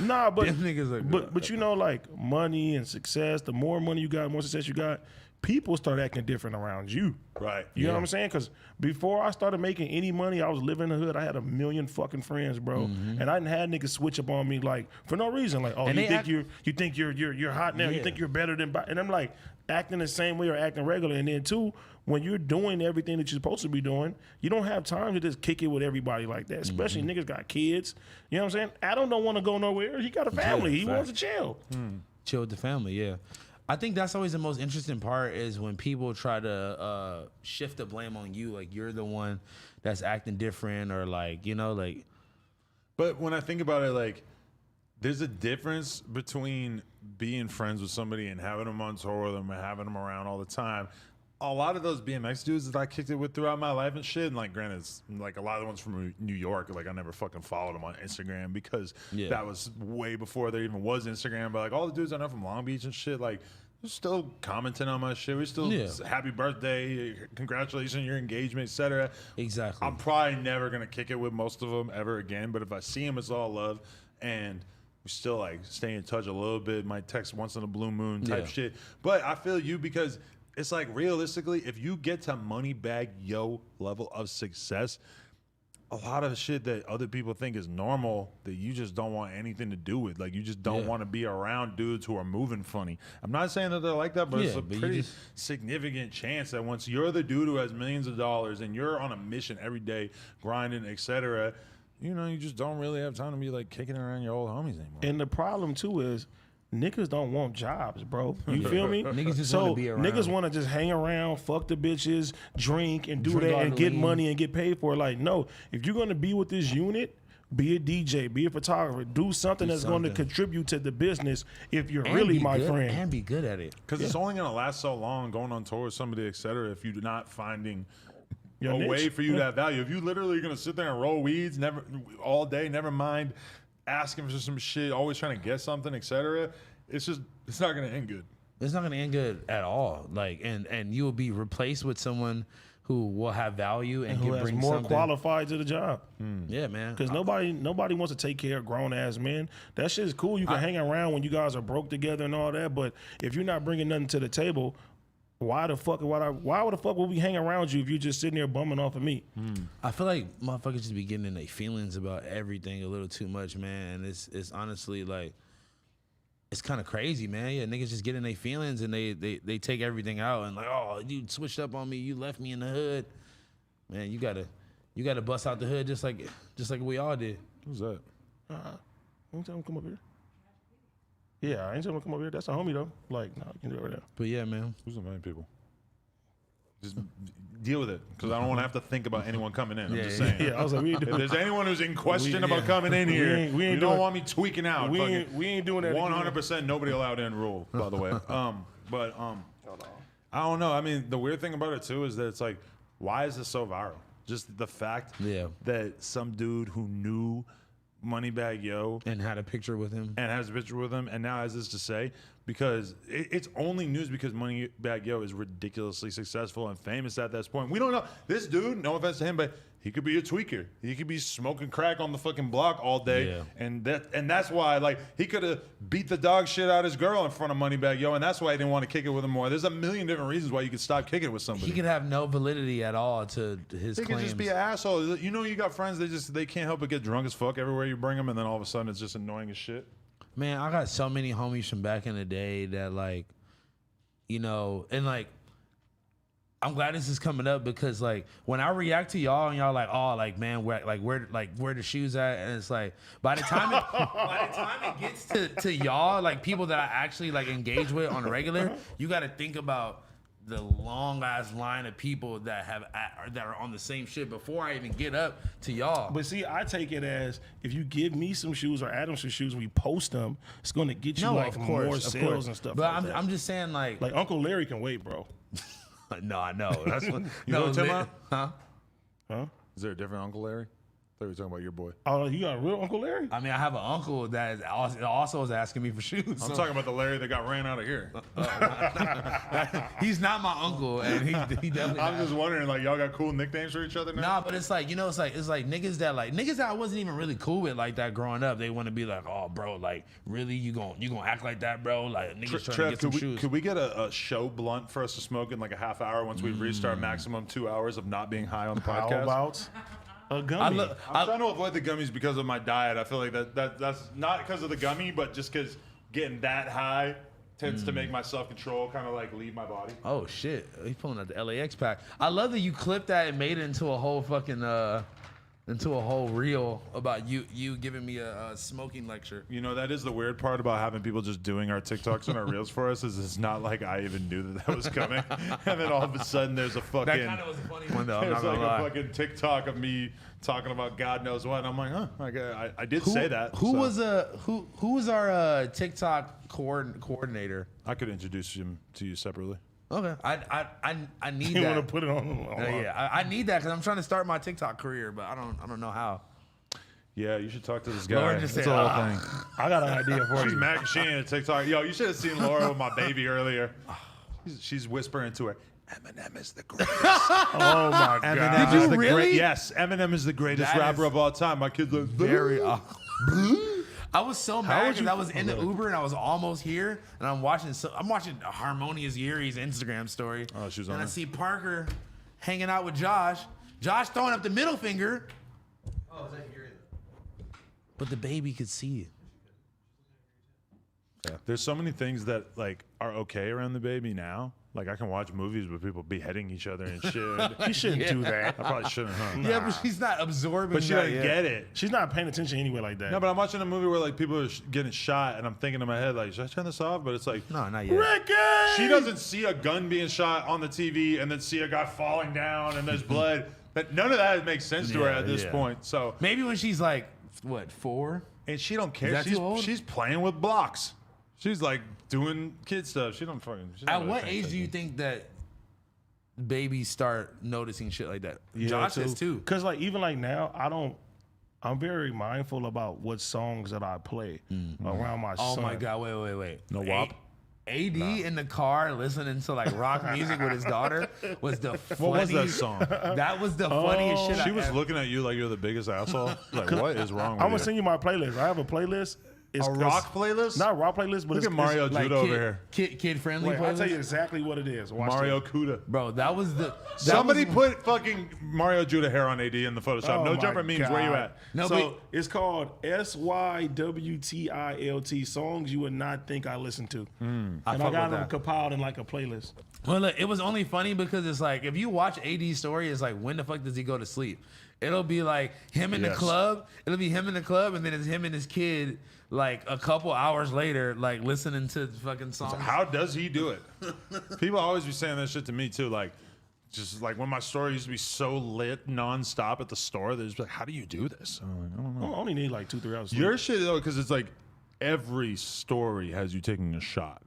Nah, but Them niggas are but you know, like money and success. The more money you got, the more success you got. People start acting different around you. Right. You know what I'm saying? Because before I started making any money, I was living in the hood. I had a million fucking friends, bro, and I didn't have niggas switch up on me like for no reason. Like, oh, And you they think you're hot now? You Yeah. think you're better than? And I'm like acting the same way or acting regular. And then two, when you're doing everything that you're supposed to be doing, you don't have time to just kick it with everybody like that. Especially niggas got kids. You know what I'm saying? Adam don't want to go nowhere. He got a family. He wants to chill. Chill with the family, yeah. I think that's always the most interesting part is when people try to shift the blame on you, like you're the one that's acting different or like, you know, like But when I think about it, like, there's a difference between being friends with somebody and having them on tour with them and having them around all the time. A lot of those BMX dudes that I kicked it with throughout my life and shit, and like, granted, it's, like a lot of the ones from New York, like I never fucking followed them on Instagram because that was way before there even was Instagram. But like all the dudes I know from Long Beach and shit, like, they're still commenting on my shit. We're still happy birthday, congratulations on your engagement, etc. exactly. I'm probably never gonna kick it with most of them ever again. But if I see them, it's all love, and we still like stay in touch a little bit. Might text once in a blue moon type Yeah. shit. But I feel you because it's like realistically, if you get to Moneybag Yo level of success, a lot of shit that other people think is normal that you just don't want anything to do with. Like, you just don't want to be around dudes who are moving funny. I'm not saying that they're like that, but it's a pretty significant chance that once you're the dude who has millions of dollars and you're on a mission every day, grinding, etc., you know, you just don't really have time to be like kicking around your old homies anymore. And the problem too is niggas don't want jobs, bro. You feel me? Niggas just want to be around. Niggas want to just hang around, fuck the bitches, drink, and do that, and get money and get paid for it. Like, no, if you're going to be with this unit, be a DJ, be a photographer, do something that's going to contribute to the business if you're really my friend. And be good at it. Because it's only going to last so long going on tour with somebody, et cetera, if you're not finding Your a niche. way for you to have value. If you literally going to sit there and roll weeds all day, never mind asking for some shit, always trying to get something, etc., it's not going to end good. It's not going to end good at all. Like, and you will be replaced with someone who will have value and who can has bring more something. qualified to the job. Yeah, man. Because nobody wants to take care of grown ass men. That shit is cool. You can hang around when you guys are broke together and all that. But if you're not bringing nothing to the table, why the fuck would we hang around you if you're just sitting there bumming off of me? I feel like motherfuckers just be getting in their feelings about everything a little too much, man. And it's honestly like, it's kind of crazy, man. Yeah, niggas just get in their feelings and they take everything out and like, oh, you switched up on me, you left me in the hood. Man, you gotta bust out the hood just like we all did. Who's that? Ain't tell him to come up here. Yeah, I ain't tell him to come up here. That's a homie though. Like, no, you can do it right now. But yeah, man. Who's inviting people? Just deal with it, because I don't want to have to think about anyone coming in. I'm just saying. Yeah, I was like, we ain't If doing there's anyone who's in question about coming in here, we ain't you don't doing- want me tweaking out. we ain't doing that. 100% nobody allowed in rule, by the way. But I don't know. I mean, the weird thing about it too is that it's like, why is this so viral? Just the fact that some dude who knew Moneybag Yo And had a picture with him. and has a picture with him and now has this to say, because it's only news because Moneybag Yo is ridiculously successful and famous at this point. We don't know. This dude, no offense to him, but he could be a tweaker. He could be smoking crack on the fucking block all day. Yeah. And that's why, like, he could have beat the dog shit out of his girl in front of Moneybag Yo, and that's why he didn't want to kick it with him more. There's a million different reasons why you could stop kicking it with somebody. He could have no validity at all to his He claims. could just be an asshole. You know, you got friends, they can't help but get drunk as fuck everywhere you bring them, and then all of a sudden it's just annoying as shit. Man, I got so many homies from back in the day that, like, you know, and like, I'm glad this is coming up because, like, when I react to y'all and y'all like, oh, like, man, where the shoes at, and it's like, by the time it gets to y'all, like, people that I actually like engage with on a regular, you got to think about the long ass line of people that are on the same shit before I even get up to y'all. But see, I take it as if you give me some shoes or Adam some shoes, we post them, it's going to get you more sales and stuff. But like that. I'm just saying, like Uncle Larry can wait, bro. no, I know. That's what, You know what I'm talking huh? Huh? Is there a different Uncle Larry? I thought you were talking about your boy. Oh, you got a real Uncle Larry? I mean, I have an uncle that also is asking me for shoes. I'm talking about the Larry that got ran out of here. He's not my uncle, and he definitely. I'm just wondering, like, y'all got cool nicknames for each other now? Nah, but it's like, you know, it's like niggas that I wasn't even really cool with like that growing up. They want to be like, oh, bro, like, really, you gonna act like that, bro? Like, niggas trying to get some shoes. Could we get a show blunt for us to smoke in like a half hour once we reached our maximum 2 hours of not being high on the podcast? How about a gummy? I'm trying to avoid the gummies because of my diet. I feel like that's not because of the gummy, but just because getting that high tends to make my self-control kind of like leave my body. Oh shit, he's pulling out the LAX pack. I love that you clipped that and made it into a whole fucking into a whole reel about you giving me a smoking lecture. You know, that is the weird part about having people just doing our TikToks and our reels for us, is it's not like I even knew that was coming. And then all of a sudden there's a fucking... That kind of was a funny one though. I'm There's not like gonna lie. a fucking TikTok of me talking about God knows what. And I'm like, huh, I did say that. Who so. was our TikTok coordinator? I could introduce him to you separately. Okay, I need You that. want to put it on? Yeah, I need that because I'm trying to start my TikTok career, but I don't know how. Yeah, you should talk to this guy. Lauren just That's said, the whole thing. I got an idea for She's you. mad 'cause she ain't a TikTok. Yo, you should have seen Laura with my baby earlier. She's whispering to her, Eminem is the greatest. Oh my Eminem god! Did is you the really? Yes, Eminem is the greatest That rapper is of all time. My kid's like, Very. I was so mad would because you- I was in the Uber and I was almost here, and I'm watching Harmonious Yuri's Instagram story. Oh, she was and on I there? see Parker hanging out with Josh. Josh throwing up the middle finger. Oh, is that Yuri? But the baby could see it. There's so many things that like are okay around the baby now. Like I can watch movies with people beheading each other and shit. You shouldn't do that. I probably shouldn't, huh? Yeah, but she's not absorbing. But she that doesn't yet. get it. She's not paying attention anyway like that. No, but I'm watching a movie where like people are getting shot, and I'm thinking in my head like, should I turn this off? But it's like, No, not yet. Ricky! she doesn't see a gun being shot on the TV and then see a guy falling down and there's blood. But none of that makes sense to her Yeah, at this yeah. point. So, Maybe when she's like, what, 4? and she don't care. that too old? She's playing with blocks. She's like doing kid stuff. She don't fucking. she's not At really what paying age do you attention. think that babies start noticing shit like that? Yeah, Josh is too. Because like even like now, I'm very mindful about what songs that I play around my Oh son. my God! Wait. No WAP? AD in the car listening to like rock music with his daughter was the funniest. What was that song? That was the funniest shit. She I was ever- looking at you like you're the biggest asshole. Like, what is wrong with I'm you? gonna send you my playlist. I have a playlist. It's A rock playlist? Not rock playlist, but Look it's at Mario it's, Judo over here. Kid friendly. Wait, I'll tell you exactly what it is. Watch Mario this. Kuda. Bro, that was the. Somebody that was, put fucking Mario Judah hair on AD in the Photoshop. Oh No my jumper memes. Where you God. at? No, So but- it's called SYWTILT, songs you would not think I listen to. And I fuck got with them that. compiled in like a playlist. Well, look, it was only funny because it's like if you watch AD's story, it's like when the fuck does he go to sleep? It'll be like him in the Yes. club. It'll be him in the club, and then it's him and his kid. Like a couple hours later, like listening to fucking songs. How does he do it? People always be saying that shit to me too. Like, just like when my story used to be so lit nonstop at the store, they're just like, "How do you do this?" I'm like, I don't know. I only need like 2-3 hours. Your shit though, because it's like every story has you taking a shot.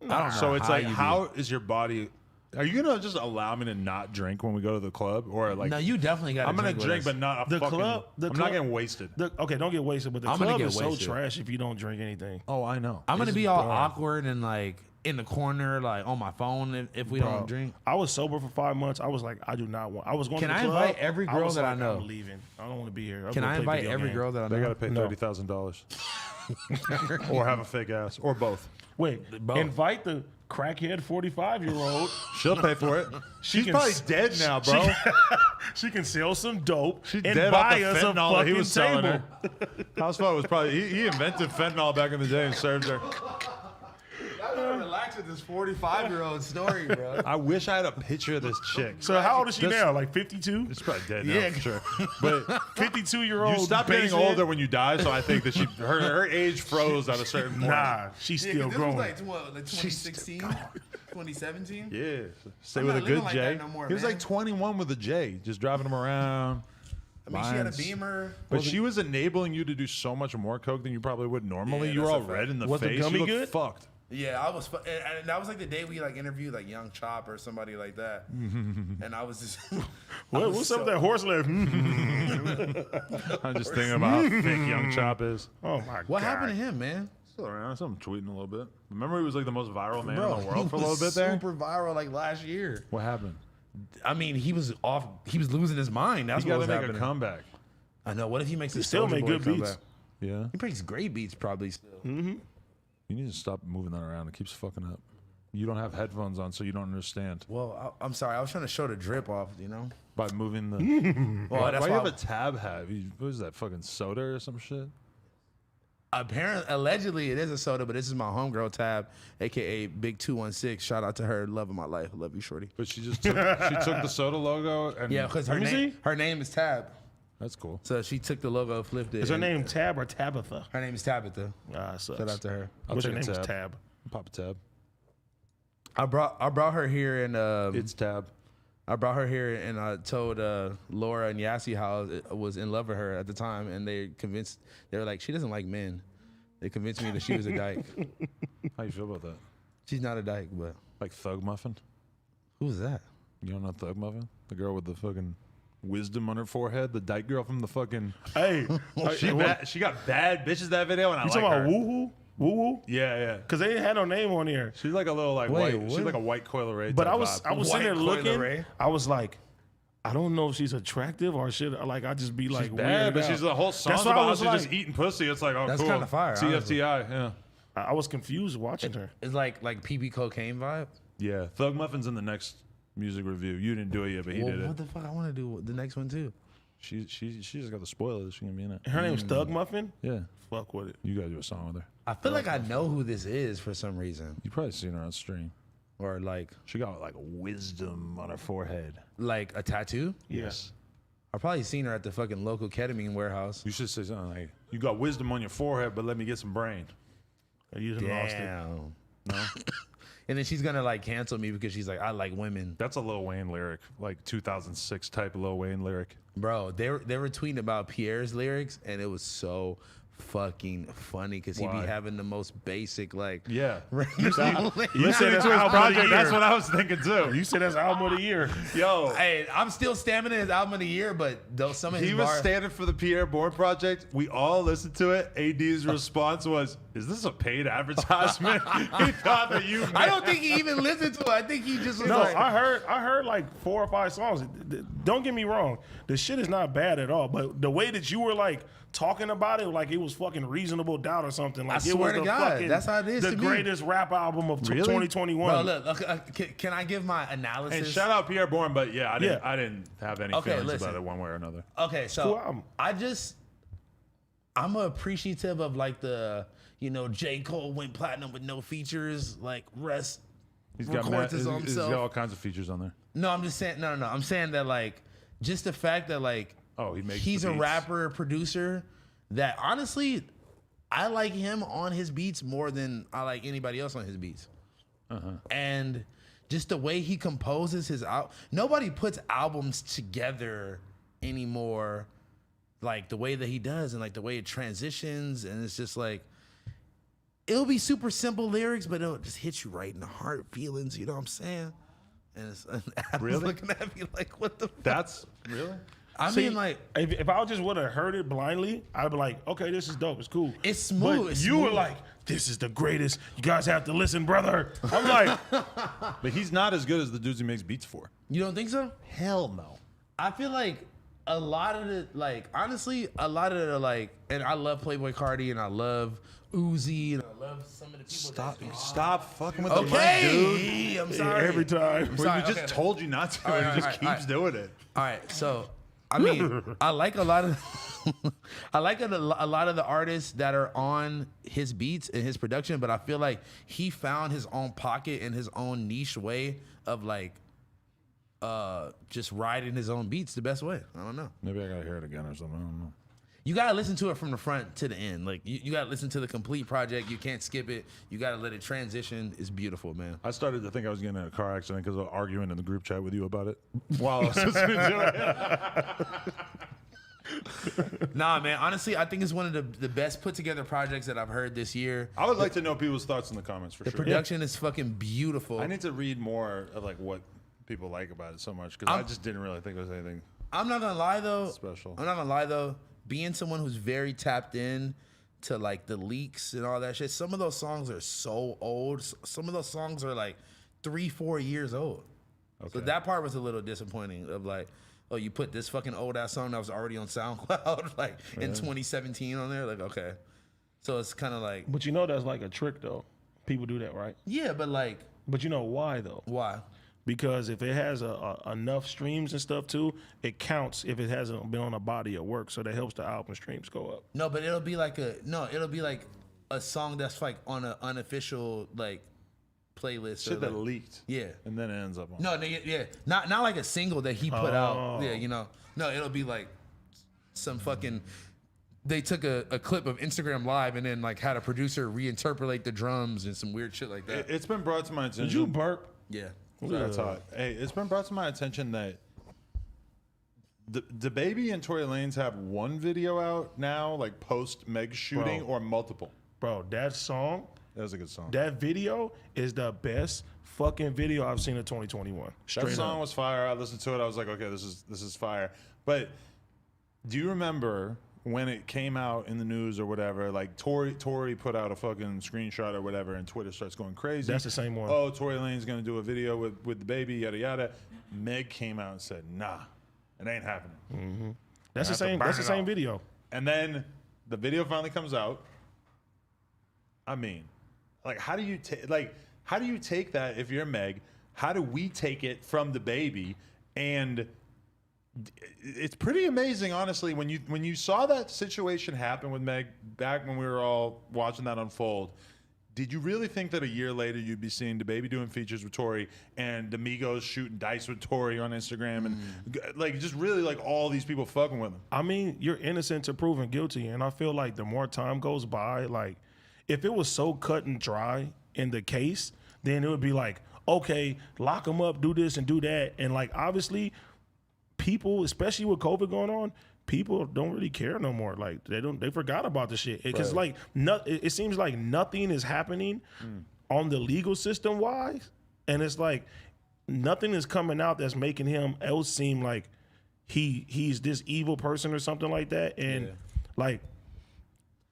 I don't know So it's how like, you do how is your body? Are you gonna just allow me to not drink when we go to the club, or like? No, you definitely got. I'm gonna drink, but not a The fucking. club- the I'm club- not getting wasted. Okay, don't get wasted, but the I'm gonna club get is wasted. so trash if you don't drink anything. Oh, I know. I'm gonna This be is all boring. awkward and like in the corner, like on my phone if we don't Bro, drink. I was sober for 5 months. I was like, I do not want. I was going Can to the I club. invite every girl was that I like, know? I'm leaving. I don't want to be here. Can I invite every girl that I know? They gotta pay No. $30,000, or have a fake ass, or both. Wait, Both. invite the crackhead 45-year-old. She'll pay for it. She's can probably s- dead now, bro. She can sell some dope She's and dead buy off the us a fentanyl that he fucking was selling table. her. Housephone was probably he invented fentanyl back in the day and served her. Relax with this 45-year-old story, bro. I wish I had a picture of this chick. So how old is she This- now? Like 52? She's probably dead now Yeah. for sure. But 52-year-old. you stop getting basement? older when you die, so I think that her age froze at a certain point. Nah, she's still this growing. was like, what, like 2016, 2017. Yeah. Stay I'm with a not good living like J. that no more, He was man. like 21 with a J, just driving him around. I mean, she had a Lines. Beamer. But she was enabling you to do so much more coke than you probably would normally. Yeah, you were that's all a fact. red in the Was the face. gummy You looked good? fucked. Yeah, I was, and that was like the day we like interviewed like Young Chop or somebody like that, and I was just. What's up with that horse leg? I'm just thinking about how thick Young Chop is. Oh my god. What happened to him, man? Still around. I'm tweeting a little bit. Remember, he was like the most viral man in the he world for a little was bit there. Super viral like last year. What happened? I mean, he was off. He was losing his mind. That's He what got was to make happening. a comeback. I know. What if he makes a still Soulja make Boy good beats. comeback? Yeah. He makes great beats, probably still. You need to stop moving that around. It keeps fucking up. You don't have headphones on, so you don't understand. Well, I'm sorry. I was trying to show the drip off. You know. By moving the. Well, why that's do you why. have a tab hat? What is that, fucking soda or some shit? Apparently, allegedly, it is a soda, but this is my homegirl Tab, aka Big 216. Shout out to her, love of my life. I love you, shorty. But she just took, she took the soda logo and. Yeah, because her Let me name, see. her name is Tab, That's cool. so she took the logo, flipped it. Is her and- name Tab or Tabitha? Her name is Tabitha. Ah, sucks. Shout out to her. I'll What's her take name? a Is tab. Tab. Pop a tab. I brought her here and It's tab. I brought her here and I told Laura and Yassi how I was in love with her at the time, and they were like, she doesn't like men. They convinced me that she was a dyke. How you feel about that? She's not a dyke, but Like Thug Muffin? who's that? You don't know Thug Muffin? The girl with the fucking wisdom on her forehead? The dyke girl from the fucking. Hey, She got bad bitches that video, and I you like talking her. about Woohoo? Woo-woo? Yeah, yeah. Because they didn't have no name on here. She's like a little like Wait, white. She's what? like a white Coil Ray. But type I was vibe. sitting there White Coil looking. Ray? I was like, I don't know if she's attractive or shit. Like, I just be like, She's bad, weirded but out. she's the whole song's That's why I about how was she's like- just eating pussy. It's like, oh, That's cool. kinda fire, honestly. TFTI, yeah. I was confused watching her. It's like PB cocaine vibe. Yeah, Thug Muffin's in the next music review. You didn't do it yet, but he Well, did what it. the fuck? I want to do the next one too. She just got the spoilers. She gonna be in it. Her name's Thug Muffin. Yeah, Fuck with it. you gotta do a song with her. I feel like I know who this is for some reason, You probably seen her on stream. or like She got like wisdom on her forehead. a tattoo. Yes. I've probably seen her at the fucking local ketamine warehouse. You should say something like, "You got wisdom on your forehead, but let me get some brain." You just lost it. Damn. No. And then she's gonna like cancel me because she's like, I like women, That's a Lil Wayne lyric, like 2006 type Lil Wayne lyric. bro. They were tweeting about Pierre's lyrics, and it was so fucking funny because he be Why? having the most basic like Yeah. You said Listening that's to his album of the project, that's year. what I was thinking too. You said that's album of the year. Yo, Hey, I'm still stamming his album of the year, but though some of his he was bars, standing for the Pierre Bourne project. We all listened to it. AD's response was, "Is this a paid advertisement?" He thought that you. I don't think he even listened to it. I think he just was No, like, I heard like 4 or 5 songs. Don't get me wrong, the shit is not bad at all. But the way that you were like talking about it, like it was fucking Reasonable Doubt or something. Like I it swear was to the God, fucking, that's how it is the to me. greatest rap album of Really? 2021. bro, look, can I give my analysis? And shout out Pierre Bourne, but yeah, Yeah. I didn't have any Okay, feelings listen. about it one way or another. Okay, Cool so album. I'm appreciative of like the, J. Cole went platinum with no features, like rest He's got, records his own he's got self. all kinds of features on there. No, I'm just saying, no. I'm saying that like just the fact that like Oh, he makes he's the a beats. rapper, producer that honestly I like him on his beats more than I like anybody else on his beats. And just the way he composes his nobody puts albums together anymore like the way that he does, and like the way it transitions, and it's just like it'll be super simple lyrics, but it'll just hit you right in the heart feelings, you know what I'm saying? And it's Adam's Really? looking at me like, what the fuck? That's really. I See, mean, like, if I just would have heard it blindly, I'd be like, okay, this is dope. It's cool. It's smooth, But it's you were smooth. like, this is the greatest. You guys have to listen, brother. I'm like, But he's not as good as the dudes he makes beats for. you don't think so? Hell no. I feel like a lot of the, like, honestly, a lot of the, like, and I love Playboy Cardi, and I love Uzi, and I love some of the people. Stop fucking with the mic, dude. Okay, I'm sorry. every time. We Sorry, just okay. told you not to. All right, and he all just right, all keeps right. doing it. All right, so I mean, I like a lot of, I like a lot of the artists that are on his beats and his production, but I feel like he found his own pocket and his own niche way of like, just riding his own beats the best way. I don't know. Maybe I gotta hear it again or something. I don't know. You gotta listen to it from the front to the end. Like you gotta listen to the complete project. You can't skip it. You gotta let it transition. It's beautiful, man. I started to think I was getting in a car accident because I was arguing in the group chat with you about it while I was listening to it. Nah, man. Honestly, I think it's one of the best put together projects that I've heard this year. I would like to know people's thoughts in the comments for The sure. production is fucking beautiful. I need to read more of like what people like about it so much because I just didn't really think it was anything. I'm not gonna lie though. Special. I'm not gonna lie though. Being someone who's very tapped in to like the leaks and all that shit, some of those songs are so old. Some of those songs are like 3-4 years old. So that part was a little disappointing. Of like, oh, you put this fucking old ass song that was already on SoundCloud like in 2017 on there. Like, okay. So it's kind of like, But you know that's like a trick, though. People do that, right? yeah, but like, But you know why, though? why? Because if it has enough streams and stuff, too, it counts if it hasn't been on a body of work. So that helps the album streams go up. No, but it'll be like a song that's like on an unofficial like playlist. Shit or that like, leaked. yeah. And then it ends up on. No, yeah, not like a single that he put out. Oh. Yeah, you know, no, it'll be like some fucking. They took a clip of Instagram Live and then like had a producer reinterpolate the drums and some weird shit like that. It's been brought to my attention. Did you burp? Yeah, That's hot. Hey, it's been brought to my attention that the Baby and Tory Lanez have one video out now, like post Meg shooting, Bro. or multiple. Bro, that song, That was a good song. that video is the best fucking video I've seen in 2021. That Straight song up. was fire. I listened to it. I was like, okay, this is fire. But do you remember when it came out in the news or whatever? Like Tory put out a fucking screenshot or whatever, and Twitter starts going crazy. That's the same one. Oh, Tory Lane's gonna do a video with the Baby, yada yada. Meg came out and said, nah, It ain't happening. That's the have to same. burn That's the it same off. video. And then the video finally comes out. I mean, like, how do you take that if you're Meg? How do we take it from the baby? And it's pretty amazing, honestly, when you saw that situation happen with Meg back when we were all watching that unfold. Did you really think that a year later you'd be seeing the baby doing features with Tori and the Migos shooting dice with Tori on Instagram and like just really like all these people fucking with him? I mean, you're innocent to proven guilty, and I feel like the more time goes by, like if it was so cut and dry in the case, then it would be like, okay, lock him up, do this and do that, and like obviously, people, especially with COVID going on, people don't really care no more. Like they forgot about the shit because like it seems like nothing is happening on the legal system wise, and it's like nothing is coming out that's making him else seem like he's this evil person or something like that. And like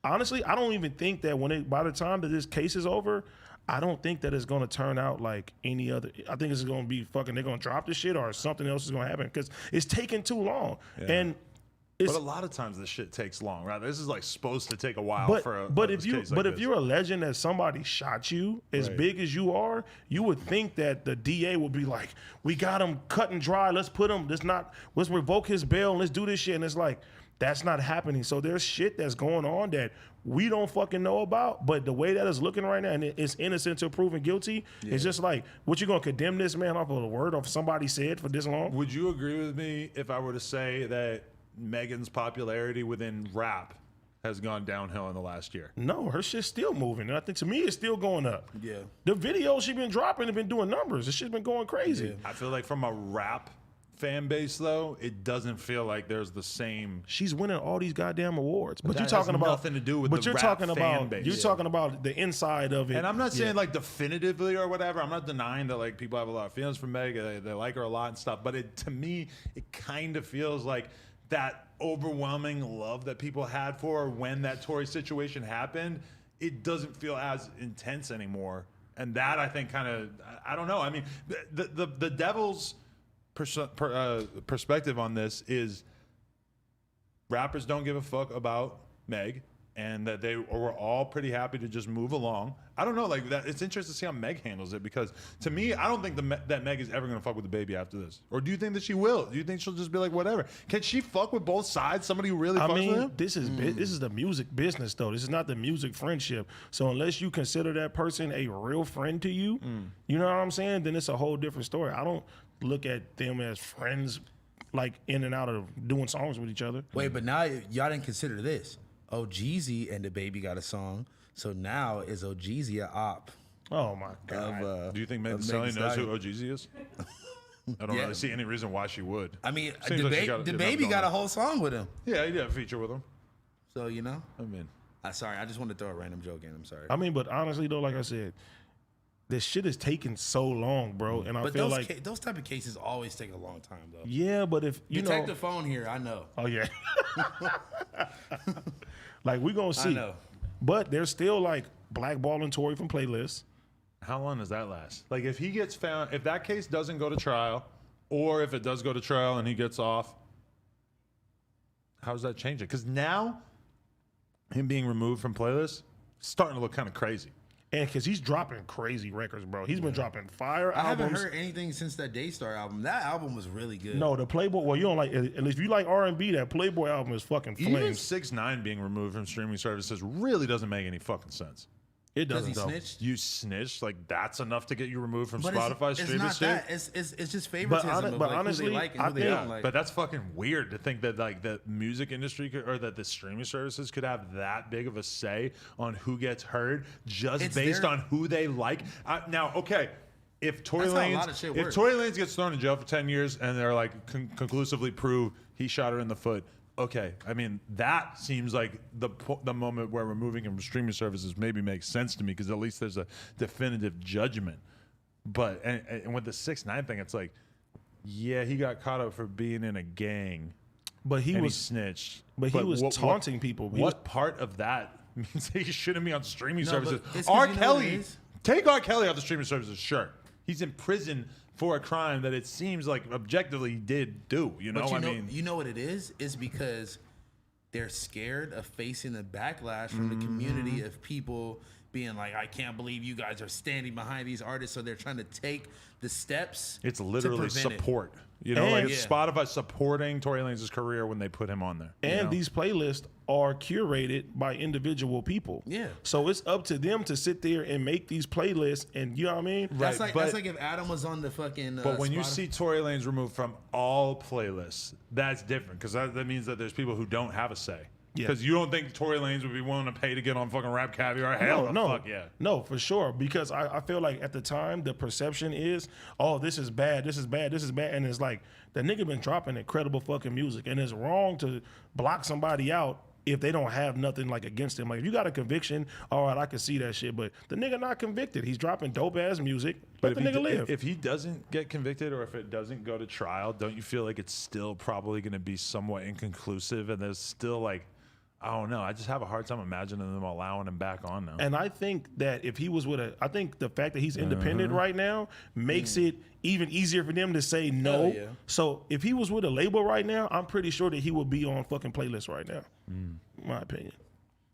honestly, I don't even think that by the time that this case is over, I don't think that it's going to turn out like any other. I think it's going to be fucking. They're going to drop the shit or something else is going to happen because it's taking too long. And but a lot of times this shit takes long, right? This is like supposed to take a while but if you're alleging that somebody shot you as big as you are, you would think that the DA would be like, we got him cut and dry. Let's revoke his bail and let's do this shit. And it's like, that's not happening. So there's shit that's going on that we don't fucking know about. But the way that it's looking right now, and it's innocent till proven guilty, it's just like, what you gonna condemn this man off of a word of somebody said for this long? Would you agree with me if I were to say that Megan's popularity within rap has gone downhill in the last year? No, her shit's still moving. And I think to me, it's still going up. Yeah. The videos she been dropping have been doing numbers. This shit's been going crazy. I feel like from a rap fan base, though, it doesn't feel like there's the same. She's winning all these goddamn awards. But you're that talking has about nothing to do with but the you're rap talking fan about base. you're talking about the inside of it. And I'm not saying like definitively or whatever. I'm not denying that like people have a lot of feelings for Meg. They like her a lot and stuff. But to me, it kind of feels like that overwhelming love that people had for her when that Tory situation happened, it doesn't feel as intense anymore. And that I think kind of, I don't know. I mean, the devil's perspective on this is rappers don't give a fuck about Meg, and that they were all pretty happy to just move along. I don't know, like that. It's interesting to see how Meg handles it, because to me, I don't think that Meg is ever gonna fuck with the baby after this. Or do you think that she will? Do you think she'll just be like, whatever? Can she fuck with both sides? Somebody who really fucks with him? This is the music business though. This is not the music friendship. So unless you consider that person a real friend to you, you know what I'm saying? Then it's a whole different story. I don't look at them as friends, like in and out of doing songs with each other. Wait, but now y'all didn't consider this. Jeezy and the baby got a song. So now is Jeezy a op? Oh my God. Do you think Meg Thee Stallion knows who Jeezy is? I don't really see any reason why she would. I mean, Seems like she got- the yeah, baby not got a going. whole song with him. Yeah, he did a feature with him. So, you know. I mean, Sorry, I just wanted to throw a random joke in. I'm sorry. I mean, but honestly though, like I said, this shit is taking so long, bro. And I But feel those like those type of cases always take a long time, though. yeah, but if you Detect know, the phone here, I know. oh yeah, like we gonna see. I know. But they're still like blackballing Tory from playlists. how long does that last? Like, if he gets found, if that case doesn't go to trial, or if it does go to trial and he gets off, how's that changing? Because now, him being removed from playlists, starting to look kind of crazy. And because he's dropping crazy records, bro. He's been dropping fire I haven't albums. heard anything since that Daystar album. That album was really good. No, the Playboy. Well, you don't like. And if you like R&B, that Playboy album is fucking Even flames. 6ix9ine being removed from streaming services really doesn't make any fucking sense. It Does he doesn't though. snitch? You snitched, like that's enough to get you removed from But Spotify it's streaming not shit. that. It's just favoritism. But of like honestly, who they like and I who they think- don't like. But that's fucking weird to think that like the music industry could, or that the streaming services could have that big of a say on who gets heard just It's based their- on who they like. Now, okay, if Tory That's how a lot of Lanez, shit if works. Tory Lanez gets thrown in jail for 10 years and they're like conclusively prove he shot her in the foot. Okay, I mean that seems like the moment where removing him from streaming services maybe makes sense to me, because at least there's a definitive judgment. But and with the 6ix9ine thing, it's like, yeah, he got caught up for being in a gang, But he and was. he snitched. But he was taunting people. He What part of that means that he shouldn't be on streaming No, services? but it's 'cause R. you know what it Kelly, is? take R. Kelly off the streaming services, sure. He's in prison for a crime that it seems like objectively he did do. You know, But I mean, you know what it is? It's because they're scared of facing the backlash from the community of people being like, I can't believe you guys are standing behind these artists. So they're trying to take the steps. it's literally to prevent support. You know, And- like it's Yeah. Spotify supporting Tory Lanez's career when they put him on there. you And know? these playlists are curated by individual people. Yeah. So it's up to them to sit there and make these playlists, and you know what I mean? That's Right, that's but- like if Adam was on the fucking. But when you Spotify- see Tory Lanez removed from all playlists, that's different because that means that there's people who don't have a say. Yeah. Because you don't think Tory Lanez would be willing to pay to get on fucking Rap Caviar? Hell no, fuck yeah. No, for sure. Because I feel like at the time the perception is, oh, this is bad, this is bad, this is bad. And it's like the nigga been dropping incredible fucking music. And it's wrong to block somebody out if they don't have nothing like against him. Like if you got a conviction, all right, I can see that shit. But the nigga not convicted. He's dropping dope ass music. Let the nigga live. If he doesn't get convicted or if it doesn't go to trial, don't you feel like it's still probably going to be somewhat inconclusive and there's still like, I don't know. I just have a hard time imagining them allowing him back on now. And I think that if he was I think the fact that he's independent right now makes it even easier for them to say no. Hell yeah. So if he was with a label right now, I'm pretty sure that he would be on fucking playlists right now. My opinion.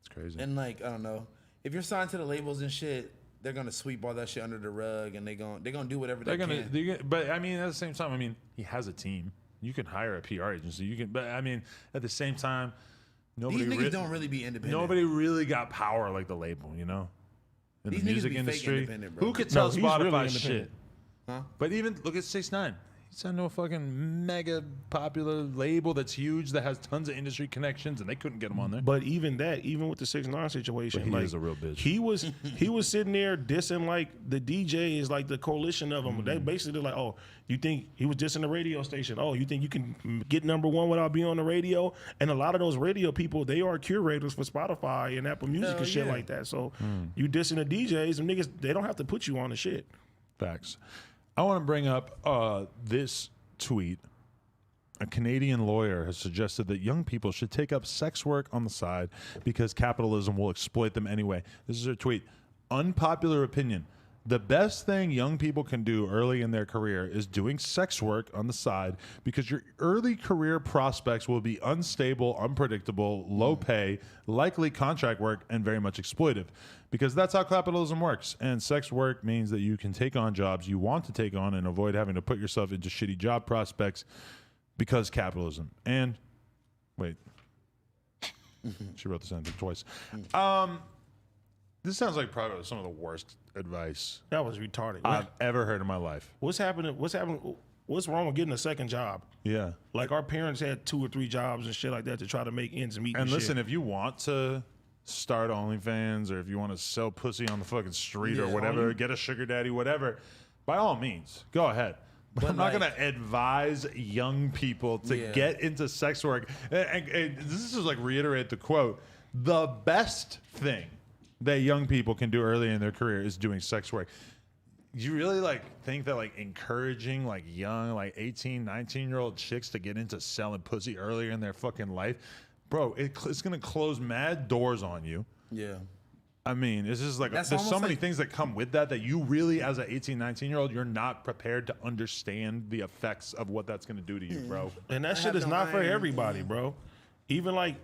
It's crazy. And like, I don't know, if you're signed to the labels and shit, they're gonna sweep all that shit under the rug and they're gonna do whatever They're can. gonna, but I mean, at the same time, I mean, he has a team. You can hire a PR agency. You can, but I mean, at the same time, nobody. These niggas don't really be independent. Nobody really got power like the label, you know. In These the niggas music be fake industry, independent, bro. who could tell No, he's really Spotify independent. shit? Huh? But even look at 6ix9ine. He's signed to a fucking mega popular label that's huge that has tons of industry connections, and they couldn't get him on there. But even with the 6ix9ine situation, But he like, is a real bitch. He was sitting there dissing like the DJ is like the coalition of them. They basically like, oh, you think he was dissing the radio station? Oh, you think you can get #1 without being on the radio? And a lot of those radio people, they are curators for Spotify and Apple Music Hell and shit yeah. like that. So you dissing the DJs, them niggas, they don't have to put you on the shit. Facts. I want to bring up this tweet. A Canadian lawyer has suggested that young people should take up sex work on the side because capitalism will exploit them anyway. This is her tweet. Unpopular opinion. The best thing young people can do early in their career is doing sex work on the side because your early career prospects will be unstable, unpredictable, low pay, likely contract work, and very much exploitive. Because that's how capitalism works. And sex work means that you can take on jobs you want to take on and avoid having to put yourself into shitty job prospects because capitalism. And wait. She wrote the sentence twice. This sounds like probably some of the worst advice That was retarded. I've ever heard in my life. What's happening? What's wrong with getting a second job? Yeah. Like our parents had 2 or 3 jobs and shit like that to try to make ends meet. And shit. listen, if you want to start OnlyFans or if you want to sell pussy on the fucking street or Yeah. whatever, get a sugar daddy, whatever, by all means, go ahead. But I'm not like- going to advise young people to Yeah. get into sex work. And this is like reiterate the quote. The best thing that young people can do early in their career is doing sex work. You really like think that like encouraging like young, like 18, 19-year-old chicks to get into selling pussy earlier in their fucking life, bro, it's going to close mad doors on you. Yeah. I mean, it's just like That's there's so almost many like- things that come with that you really, as an 18, 19-year-old, you're not prepared to understand the effects of what that's going to do to you, bro. And that I shit have is no not for idea. everybody, bro. Even like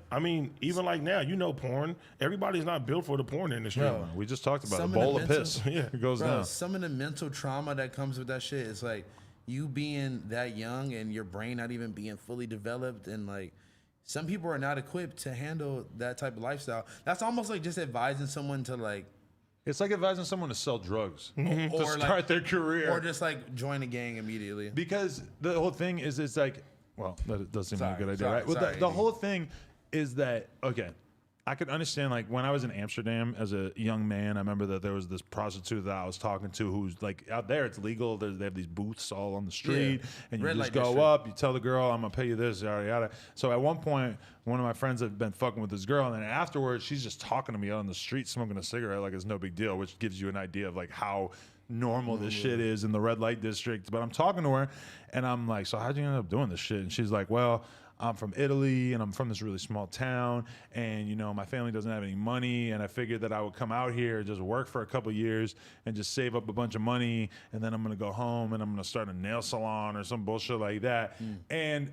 now, you know, porn. Everybody's not built for the porn industry. Bro. We just talked about a Some of the bowl of mental- piss. Yeah. It goes Bro, down. some of the mental trauma that comes with that shit is like you being that young and your brain not even being fully developed, and like some people are not equipped to handle that type of lifestyle. That's almost like just advising someone to like It's like advising someone to sell drugs to or start like, their career. or just like join a gang immediately. Because the whole thing is, it's like, well, that does seem like a good idea, right? Well, sorry. the whole thing is that, okay, I could understand, like, when I was in Amsterdam as a young man, I remember that there was this prostitute that I was talking to who's, like, out there, it's legal. They have these booths all on the street, and you Red just light go district. up, you tell the girl, I'm going to pay you this, yada, yada. So at one point, one of my friends had been fucking with this girl, and then afterwards, she's just talking to me out on the street, smoking a cigarette like it's no big deal, which gives you an idea of, like, how normal this shit is in the red light district. But I'm talking to her, and I'm like, so how'd you end up doing this shit? And she's like, well, I'm from Italy and I'm from this really small town, and you know my family doesn't have any money, and I figured that I would come out here, just work for a couple years, and just save up a bunch of money, and then I'm gonna go home and I'm gonna start a nail salon or some bullshit like that. And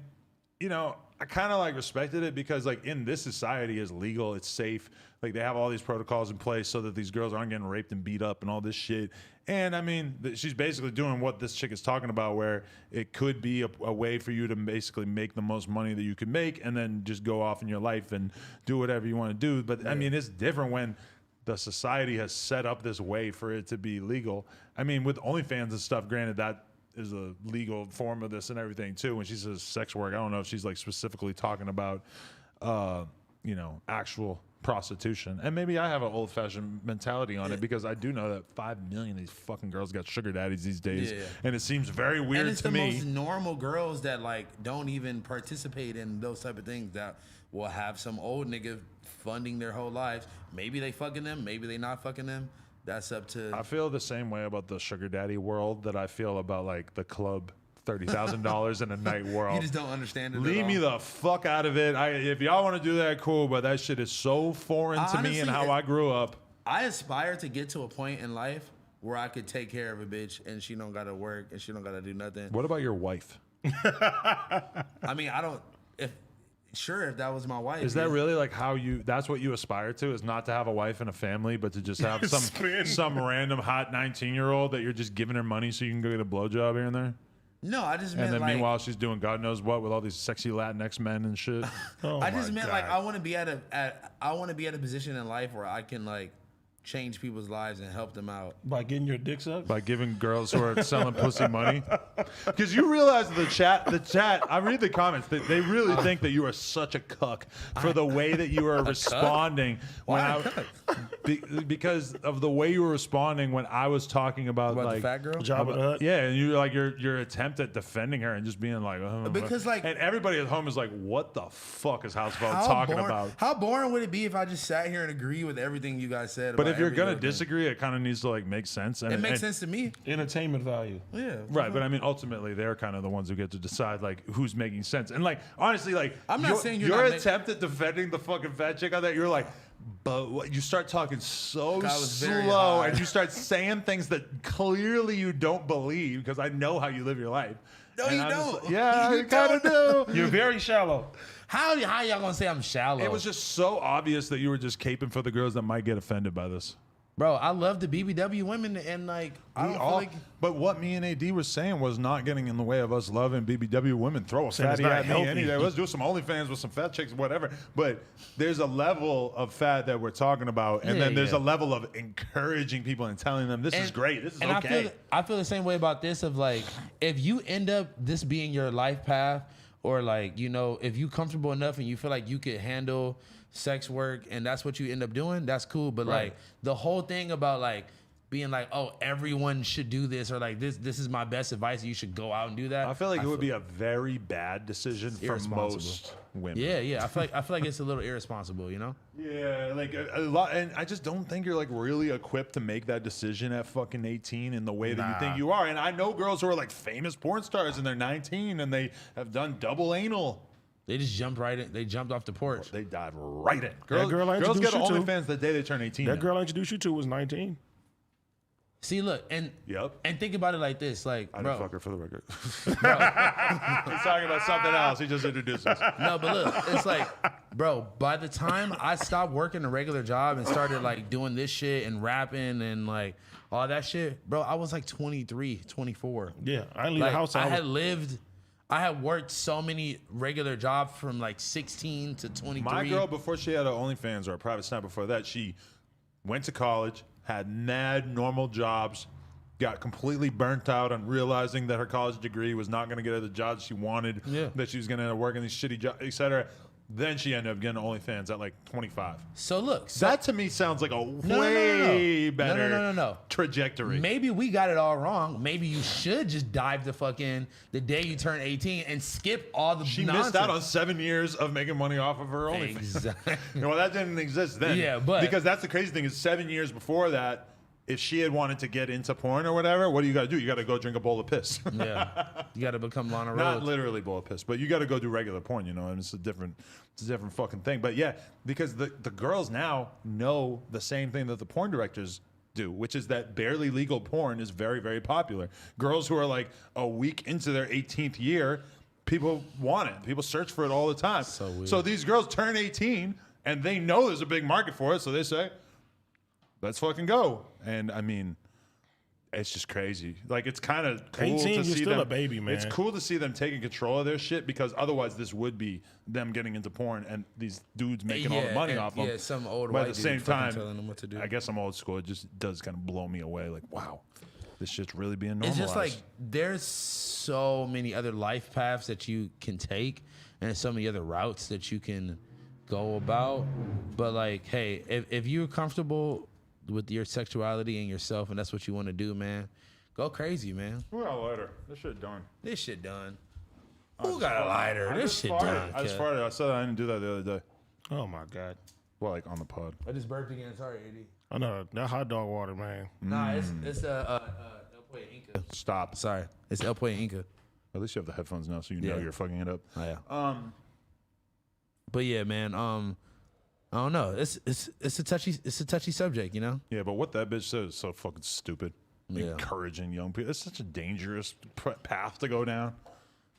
you know, I kind of like respected it because like in this society, it's legal, it's safe. Like they have all these protocols in place so that these girls aren't getting raped and beat up and all this shit. And I mean, she's basically doing what this chick is talking about, where it could be a way for you to basically make the most money that you can make and then just go off in your life and do whatever you want to do. But I mean, it's different when the society has set up this way for it to be legal. I mean, with OnlyFans and stuff, granted, that is a legal form of this and everything too. When she says sex work, I don't know if she's like specifically talking about, you know, actual prostitution. And maybe I have an old-fashioned mentality on it because I do know that 5 million of these fucking girls got sugar daddies these days, and it seems very weird and it's to the me. most normal girls that like don't even participate in those type of things that will have some old nigga funding their whole lives. Maybe they fucking them, maybe they not fucking them. That's up to. I feel the same way about the sugar daddy world that I feel about like the club $30,000 in a night world. You just don't understand it. Leave me the fuck out of it. If y'all want to do that, cool. But that shit is so foreign to me and how I grew up. I aspire to get to a point in life where I could take care of a bitch and she don't gotta work and she don't gotta do nothing. What about your wife? I mean, I don't. If that was my wife. Is that really like how you? That's what you aspire to? Is not to have a wife and a family, but to just have some random hot 19-year-old that you're just giving her money so you can go get a blowjob here and there? No, I just meant and then like, meanwhile she's doing God knows what with all these sexy Latinx men and shit. I just meant like I want to be at a position in life where I can like change people's lives and help them out by getting your dick sucked, by giving girls who are selling pussy money. Because you realize the chat. I read the comments. They really think that you are such a cuck for the way that you are responding because of the way you were responding when I was talking about like the fat girl. Jabba the Hutt? Yeah, and you like your attempt at defending her and just being like, because like, and everybody at home is like, what the fuck is Housephone talking about? How boring would it be if I just sat here and agree with everything you guys said? But if you're gonna disagree, it kind of needs to like make sense. And it makes sense to me. Entertainment value. Yeah. Right, but I mean, ultimately, they're kind of the ones who get to decide like who's making sense. And like, honestly, like, I'm not saying your attempt at defending the fucking fat chick on that, you're like, but what, you start talking so slow, and you start saying things that clearly you don't believe because I know how you live your life. No, and you I'm don't. Like, yeah, you kind of do. You're very shallow. How y'all gonna say I'm shallow? It was just so obvious that you were just caping for the girls that might get offended by this. Bro, I love the BBW women, and like I don't feel like. But what me and AD was saying was not getting in the way of us loving BBW women. Throw a Saying it's fatty not at me healthy. any day. Let's do some OnlyFans with some fat chicks, whatever. But there's a level of fat that we're talking about, and then there's a level of encouraging people and telling them this is great, this is okay. I feel the same way about this. Of like, if you end up this being your life path, or like, you know, if you comfortable enough and you feel like you could handle sex work and that's what you end up doing, that's cool. But like the whole thing about like being like, oh, everyone should do this, or like this is my best advice, you should go out and do that. I feel like it would be a very bad decision for most women. Yeah. I feel like it's a little irresponsible, you know? Yeah, like a lot, and I just don't think you're like really equipped to make that decision at fucking 18 in the way that you think you are. And I know girls who are like famous porn stars and they're 19 and they have done double anal. They just jumped right in. They jumped off the porch. They dive right in. Girls Girls get OnlyFans the day they turn 18. That girl I introduced you to was 19. See, look, and think about it like this, like, I bro. didn't fuck her for the record. He's talking about something else. He just introduced us. No, but look, it's like, bro, by the time I stopped working a regular job and started like doing this shit and rapping and like all that shit, bro, I was like 23, 24. Yeah, I didn't leave Like, the house. I had worked so many regular jobs from like 16 to 23. My girl, before she had an OnlyFans or a private snap before that, she went to college, had mad normal jobs, got completely burnt out on realizing that her college degree was not going to get her the jobs she wanted, that she was going to work in these shitty jobs, etc. Then she ended up getting OnlyFans at like 25. So look, that to me sounds like a way better trajectory. Maybe we got it all wrong. Maybe you should just dive the fuck in the day you turn 18 and skip all the She nonsense. missed out on 7 years of making money off of her OnlyFans. Exactly. Well, that didn't exist then. Yeah, but because that's the crazy thing is 7 years before that, if she had wanted to get into porn or whatever, what do you got to do? You got to go drink a bowl of piss. Yeah, you got to become Lana Not Rhodes. literally bowl of piss, but you got to go do regular porn, you know, and it's a different fucking thing. But yeah, because the girls now know the same thing that the porn directors do, which is that barely legal porn is very, very popular. Girls who are like a week into their 18th year, people want it. People search for it all the time. So weird. So these girls turn 18 and they know there's a big market for it, so they say, let's fucking go. And I mean, it's just crazy. Like, it's kind of cool 18, to you're see still them. a baby, man. It's cool to see them taking control of their shit, because otherwise this would be them getting into porn and these dudes making all the money off them. Yeah, some old But white at the dude same fucking time, telling them what to do. I guess I'm old school. It just does kind of blow me away. Like, wow, this shit's really being normalized. It's just like there's so many other life paths that you can take, and so many other routes that you can go about. But like, hey, if you're comfortable with your sexuality and yourself, and that's what you want to do, man, go crazy, man. Who got a lighter? This shit done. This shit done. Who got a lighter? This shit done. I just kid. farted. I said I didn't do that the other day. Oh my God. Well, like on the pod. I just burped again. Sorry, AD. I know that hot dog water, man. Nah, it's El Pollo Inca. Stop. Sorry, it's El Pollo Inca. At least you have the headphones now, so you know Yeah. you're fucking it up. Oh yeah. But yeah, man. I don't know. It's a touchy subject, you know. Yeah, but what that bitch said is so fucking stupid. Yeah. Encouraging young people. It's such a dangerous path to go down.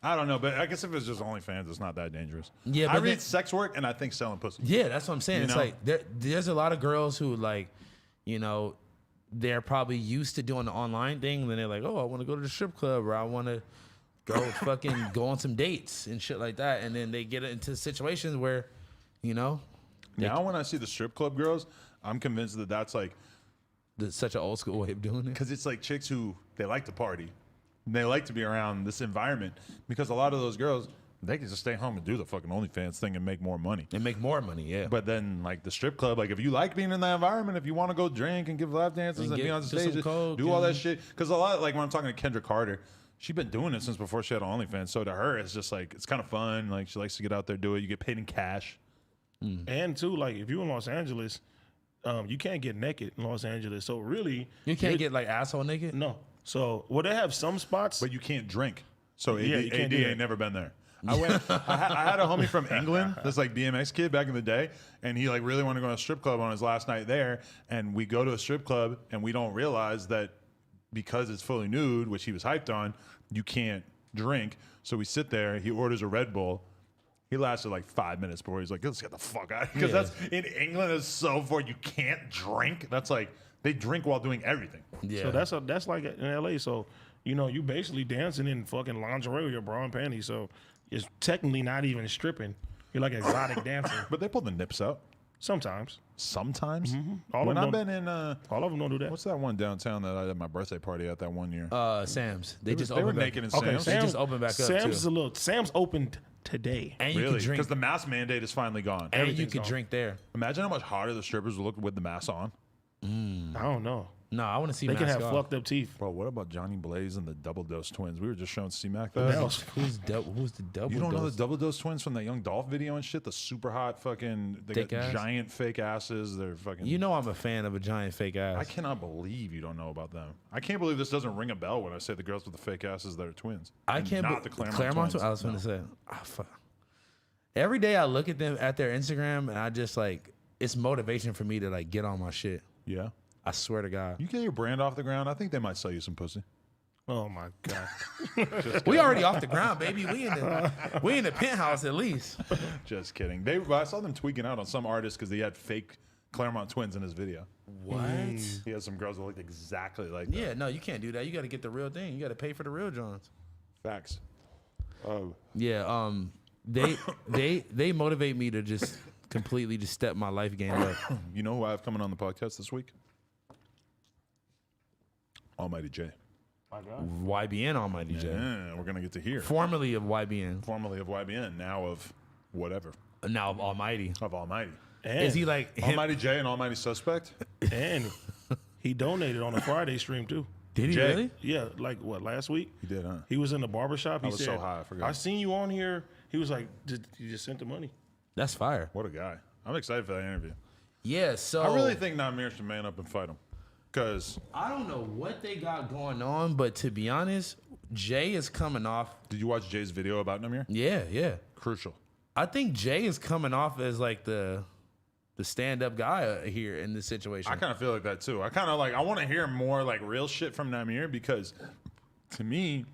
I don't know, but I guess if it's just OnlyFans, it's not that dangerous. Yeah, I but read then- sex work and I think selling pussy. Yeah, that's what I'm saying. You It's know? like there's a lot of girls who like, you know, they're probably used to doing the online thing, and then they're like, oh, I want to go to the strip club, or I want to go fucking go on some dates and shit like that, and then they get into situations where, you know, Now when I see the strip club girls, I'm convinced that that's like, there's such an old school way of doing it. because it's like chicks who, they like to party. And they like to be around this environment, because a lot of those girls, they can just stay home and do the fucking OnlyFans thing and make more money. And make more money, yeah. But then, like the strip club, like if you like being in that environment, if you want to go drink and give lap dances and And be on do some stage, coke do all that and- shit. Because a lot, like when I'm talking to Kendra Carter, she's been doing it since before she had OnlyFans. So to her, it's just like, it's kind of fun. Like she likes to get out there, do it. You get paid in cash. And too, like if you're in Los Angeles, you can't get naked in Los Angeles. So really, You can't get like asshole naked. no. So well, they have some spots. But you can't drink. So Yeah, AD, you can't AD do that. ain't never been there. I had a homie from England, this like BMX kid back in the day, and he like really wanted to go to a strip club on his last night there. And we go to a strip club and we don't realize that because it's fully nude, which he was hyped on, you can't drink. So we sit there, he orders a Red Bull. He lasted like 5 minutes before he's like, let's get the fuck out. Because Yeah. that's in England is so for you can't drink. That's like they drink while doing everything. Yeah. So that's like in LA. So you know, you basically dancing in fucking lingerie with your bra and panties. So it's technically not even stripping. You're like exotic dancing. But they pull the nips out Sometimes. sometimes. All When of I've them been in All of them don't do that. what's that one downtown that I had my birthday party at that one year? Sam's. They just they were opened back. naked in Okay, Sam's. They just opened back up, Sam's too. is a little. Sam's opened today. And you Really? can drink. Because the mask mandate is finally gone. And you everything's could gone. drink there. Imagine how much hotter the strippers would look with the mask on. I don't know. No, I want to see. They can mask have off. fucked up teeth. Bro, what about Johnny Blaze and the Double Dose Twins? We were just showing C-Mac That that. was- Who's the double? You don't know dose? the Double Dose Twins from that Young Dolph video and shit? The super hot fucking, they Thick got ass? giant fake asses. They're fucking. You know I'm a fan of a giant fake ass. I cannot believe you don't know about them. I can't believe this doesn't ring a bell when I say the girls with the fake asses that are twins. I And can't. Not be- the Claremont, twins. I was going to say. Fuck. Every day I look at them at their Instagram, and I just like it's motivation for me to like get on my shit. Yeah. I swear to God. You get your brand off the ground, I think they might sell you some pussy. Oh my god. We already off the ground, baby. We in the penthouse at least. Just kidding. I saw them tweaking out on some artist because they had fake Claremont twins in his video. What? He had some girls that looked exactly like that. Yeah, no, you can't do that. You got to get the real thing. You got to pay for the real Johns. Facts. Oh, Yeah. They motivate me to just completely just step my life game up. you know who I have coming on the podcast this week? Almighty J. YBN Almighty J. Yeah, we're gonna get to hear. Formerly of YBN. Formerly of YBN, now of whatever. Now of Almighty. Of Almighty. And, Is he like him? Almighty J and Almighty Suspect? and he donated on a Friday stream too. Did he Jay. really? Yeah, like what, last week? He did, huh? He was in the barbershop. He was said, so high, I forgot. seen you on here. He was like, you just sent the money. That's fire. What a guy. I'm excited for that interview. Yeah, so I really think Namir should man up and fight him. Because I don't know what they got going on, but to be honest, Jay is coming off. did you watch Jay's video about Namir? Yeah. Crucial. I think Jay is coming off as like the stand-up guy here in this situation. I kind of feel like that too. I kind of like, I want to hear more like real shit from Namir because to me,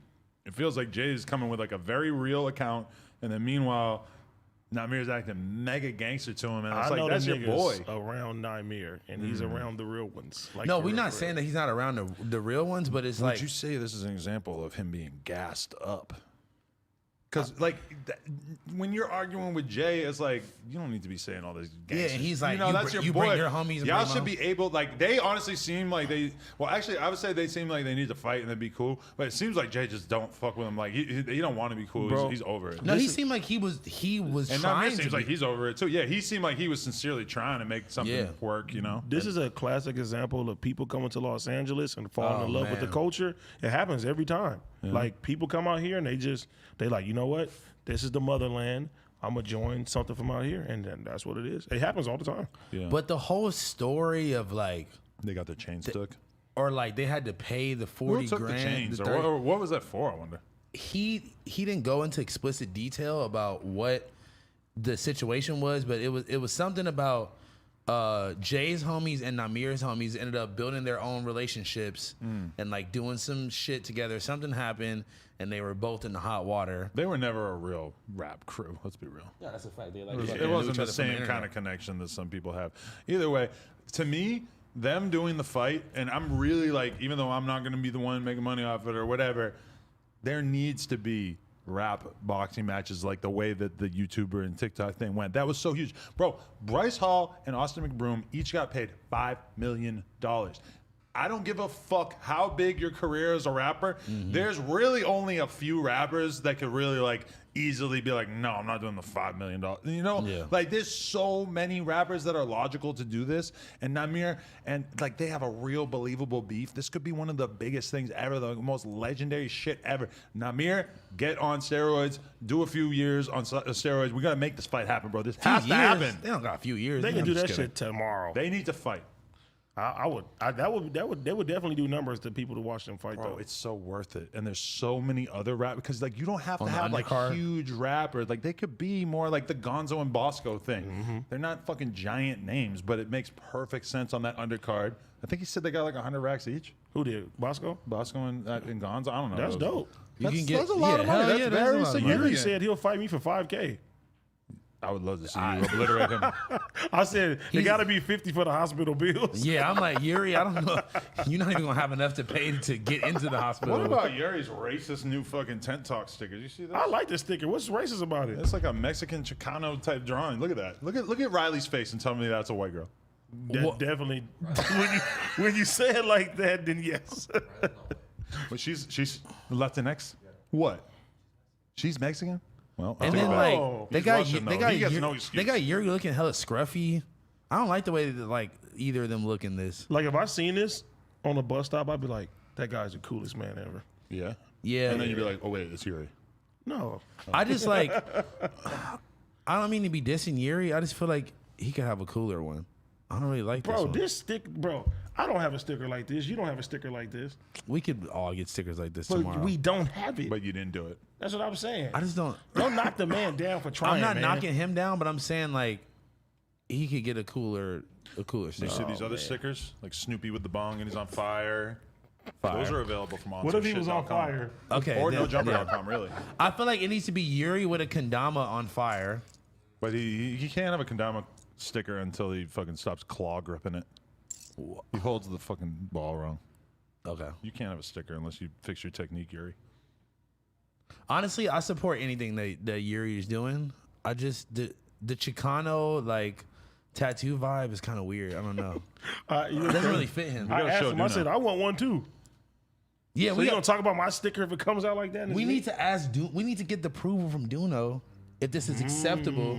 it feels like Jay is coming with like a very real account. And then meanwhile, Namir's acting mega gangster to him. And it's I like, know that's the your boy. around Namir, and he's around the real ones. Like no, for we're real, not for saying real. that he's not around the real ones, but it's like Would you say this is an example of him being gassed up? Because like when you're arguing with Jay, it's like you don't need to be saying all this. Yeah, gangster and he's shit. like, you know, you that's br- your you boy. bring your homies and Y'all bring should mine. be able. Like they honestly seem like they. Well, actually, I would say they seem like they need to fight and then be cool. But it seems like Jay just don't fuck with him. Like he don't want to be cool. Bro. He's over it. no, he seemed like he was and trying Namir to seems like be. he's over it too. Yeah, he seemed like he was sincerely trying to make something Yeah. work. You know. This is a classic example of people coming to Los Angeles and falling Oh, in love with the man. culture. It happens every time. Like people come out here and they like, you know what? This is the motherland. I'm gonna join something from out here, and then that's what it is. It happens all the time. Yeah. But the whole story of like, they got their chains took. or like they had to pay the Who 40 took grand. the chains? the Or 30 what was that for? I wonder. he didn't go into explicit detail about what the situation was, but it was something about Jay's homies and Namir's homies ended up building their own relationships and like doing some shit together. Something happened and they were both in the hot water. They were never a real rap crew. Let's be real. Yeah, that's a fact. They like It wasn't the same kind of connection that some people have. Either way, to me, them doing the fight, and I'm really like, even though I'm not going to be the one making money off it or whatever, there needs to be rap boxing matches like the way that the YouTuber and TikTok thing went. That was so huge. Bro, Bryce Hall and Austin McBroom each got paid $5 million. I don't give a fuck how big your career as a rapper. There's really only a few rappers that could really like easily be like, no, I'm not doing the $5 million. You know, Yeah. like there's so many rappers that are logical to do this. And Namir, and like they have a real believable beef. This could be one of the biggest things ever, the most legendary shit ever. Namir, get on steroids, do a few years on steroids. We got to make this fight happen, bro. This has to happen. They don't got a few years. They man. can do I'm that just kidding. shit tomorrow. They need to fight. They would definitely do numbers to people to watch them fight. Bro, though. it's so worth it. And there's so many other rap because like you don't have to On the have like undercard? huge rappers. Like they could be more like the Gonzo and Bosco thing. They're not fucking giant names, but it makes perfect sense on that undercard. I think he said they got like 100 racks each. Who did Bosco? Bosco and Gonzo. I don't know. That's dope. You can get that's a lot of money. hell That's yeah, very a lot of money. Yuri significant. said he'll fight me for $5K. I would love to see you obliterate him. I said it got to be 50 for the hospital bills. Yeah, I'm like, Yuri, I don't know. You're not even gonna have enough to pay to get into the hospital. What about Yuri's racist new fucking tent talk stickers? You see that? I like this sticker. What's racist about it? It's like a Mexican Chicano type drawing. Look at that. Look at Riley's face and tell me that's a white girl. Definitely. when you say it like that, then yes. But she's Latinx. What? She's Mexican? Well, I'll And take then it back. like they He's got Russian, they though. got He gets Yuri, no excuse. they got Yuri looking hella scruffy. I don't like the way that like either of them look in this. Like if I seen this on a bus stop, I'd be like, that guy's the coolest man ever. Yeah. Yeah, And then you'd be like, oh wait, it's Yuri. No. I just like I don't mean to be dissing Yuri. I just feel like he could have a cooler one. I don't really like this Bro, one. this stick, bro, I don't have a sticker like this. You don't have a sticker like this. We could all get stickers like this But tomorrow. we don't have it. But you didn't do it. That's what I'm saying. I just don't. Don't knock the man down for trying, I'm not man. knocking him down, but I'm saying like he could get a cooler You sticker. see these other stickers? Like Snoopy with the bong and he's on fire. Those are available from What if he was on fire? Okay, Or then- NoJumper.com, really. I feel like it needs to be Yuri with a kendama on fire. But he can't have a kendama sticker until he fucking stops claw gripping it. He holds the fucking ball wrong. Okay. You can't have a sticker unless you fix your technique, Yuri. Honestly, I support anything that Yuri is doing. I just the Chicano like tattoo vibe is kind of weird. I don't know. You It doesn't really fit him. I gotta asked show him, I Duno. said, I want one too. Yeah, So we you gonna talk about my sticker if it comes out like that? we need to ask. We need to get the approval from Duno. if this is acceptable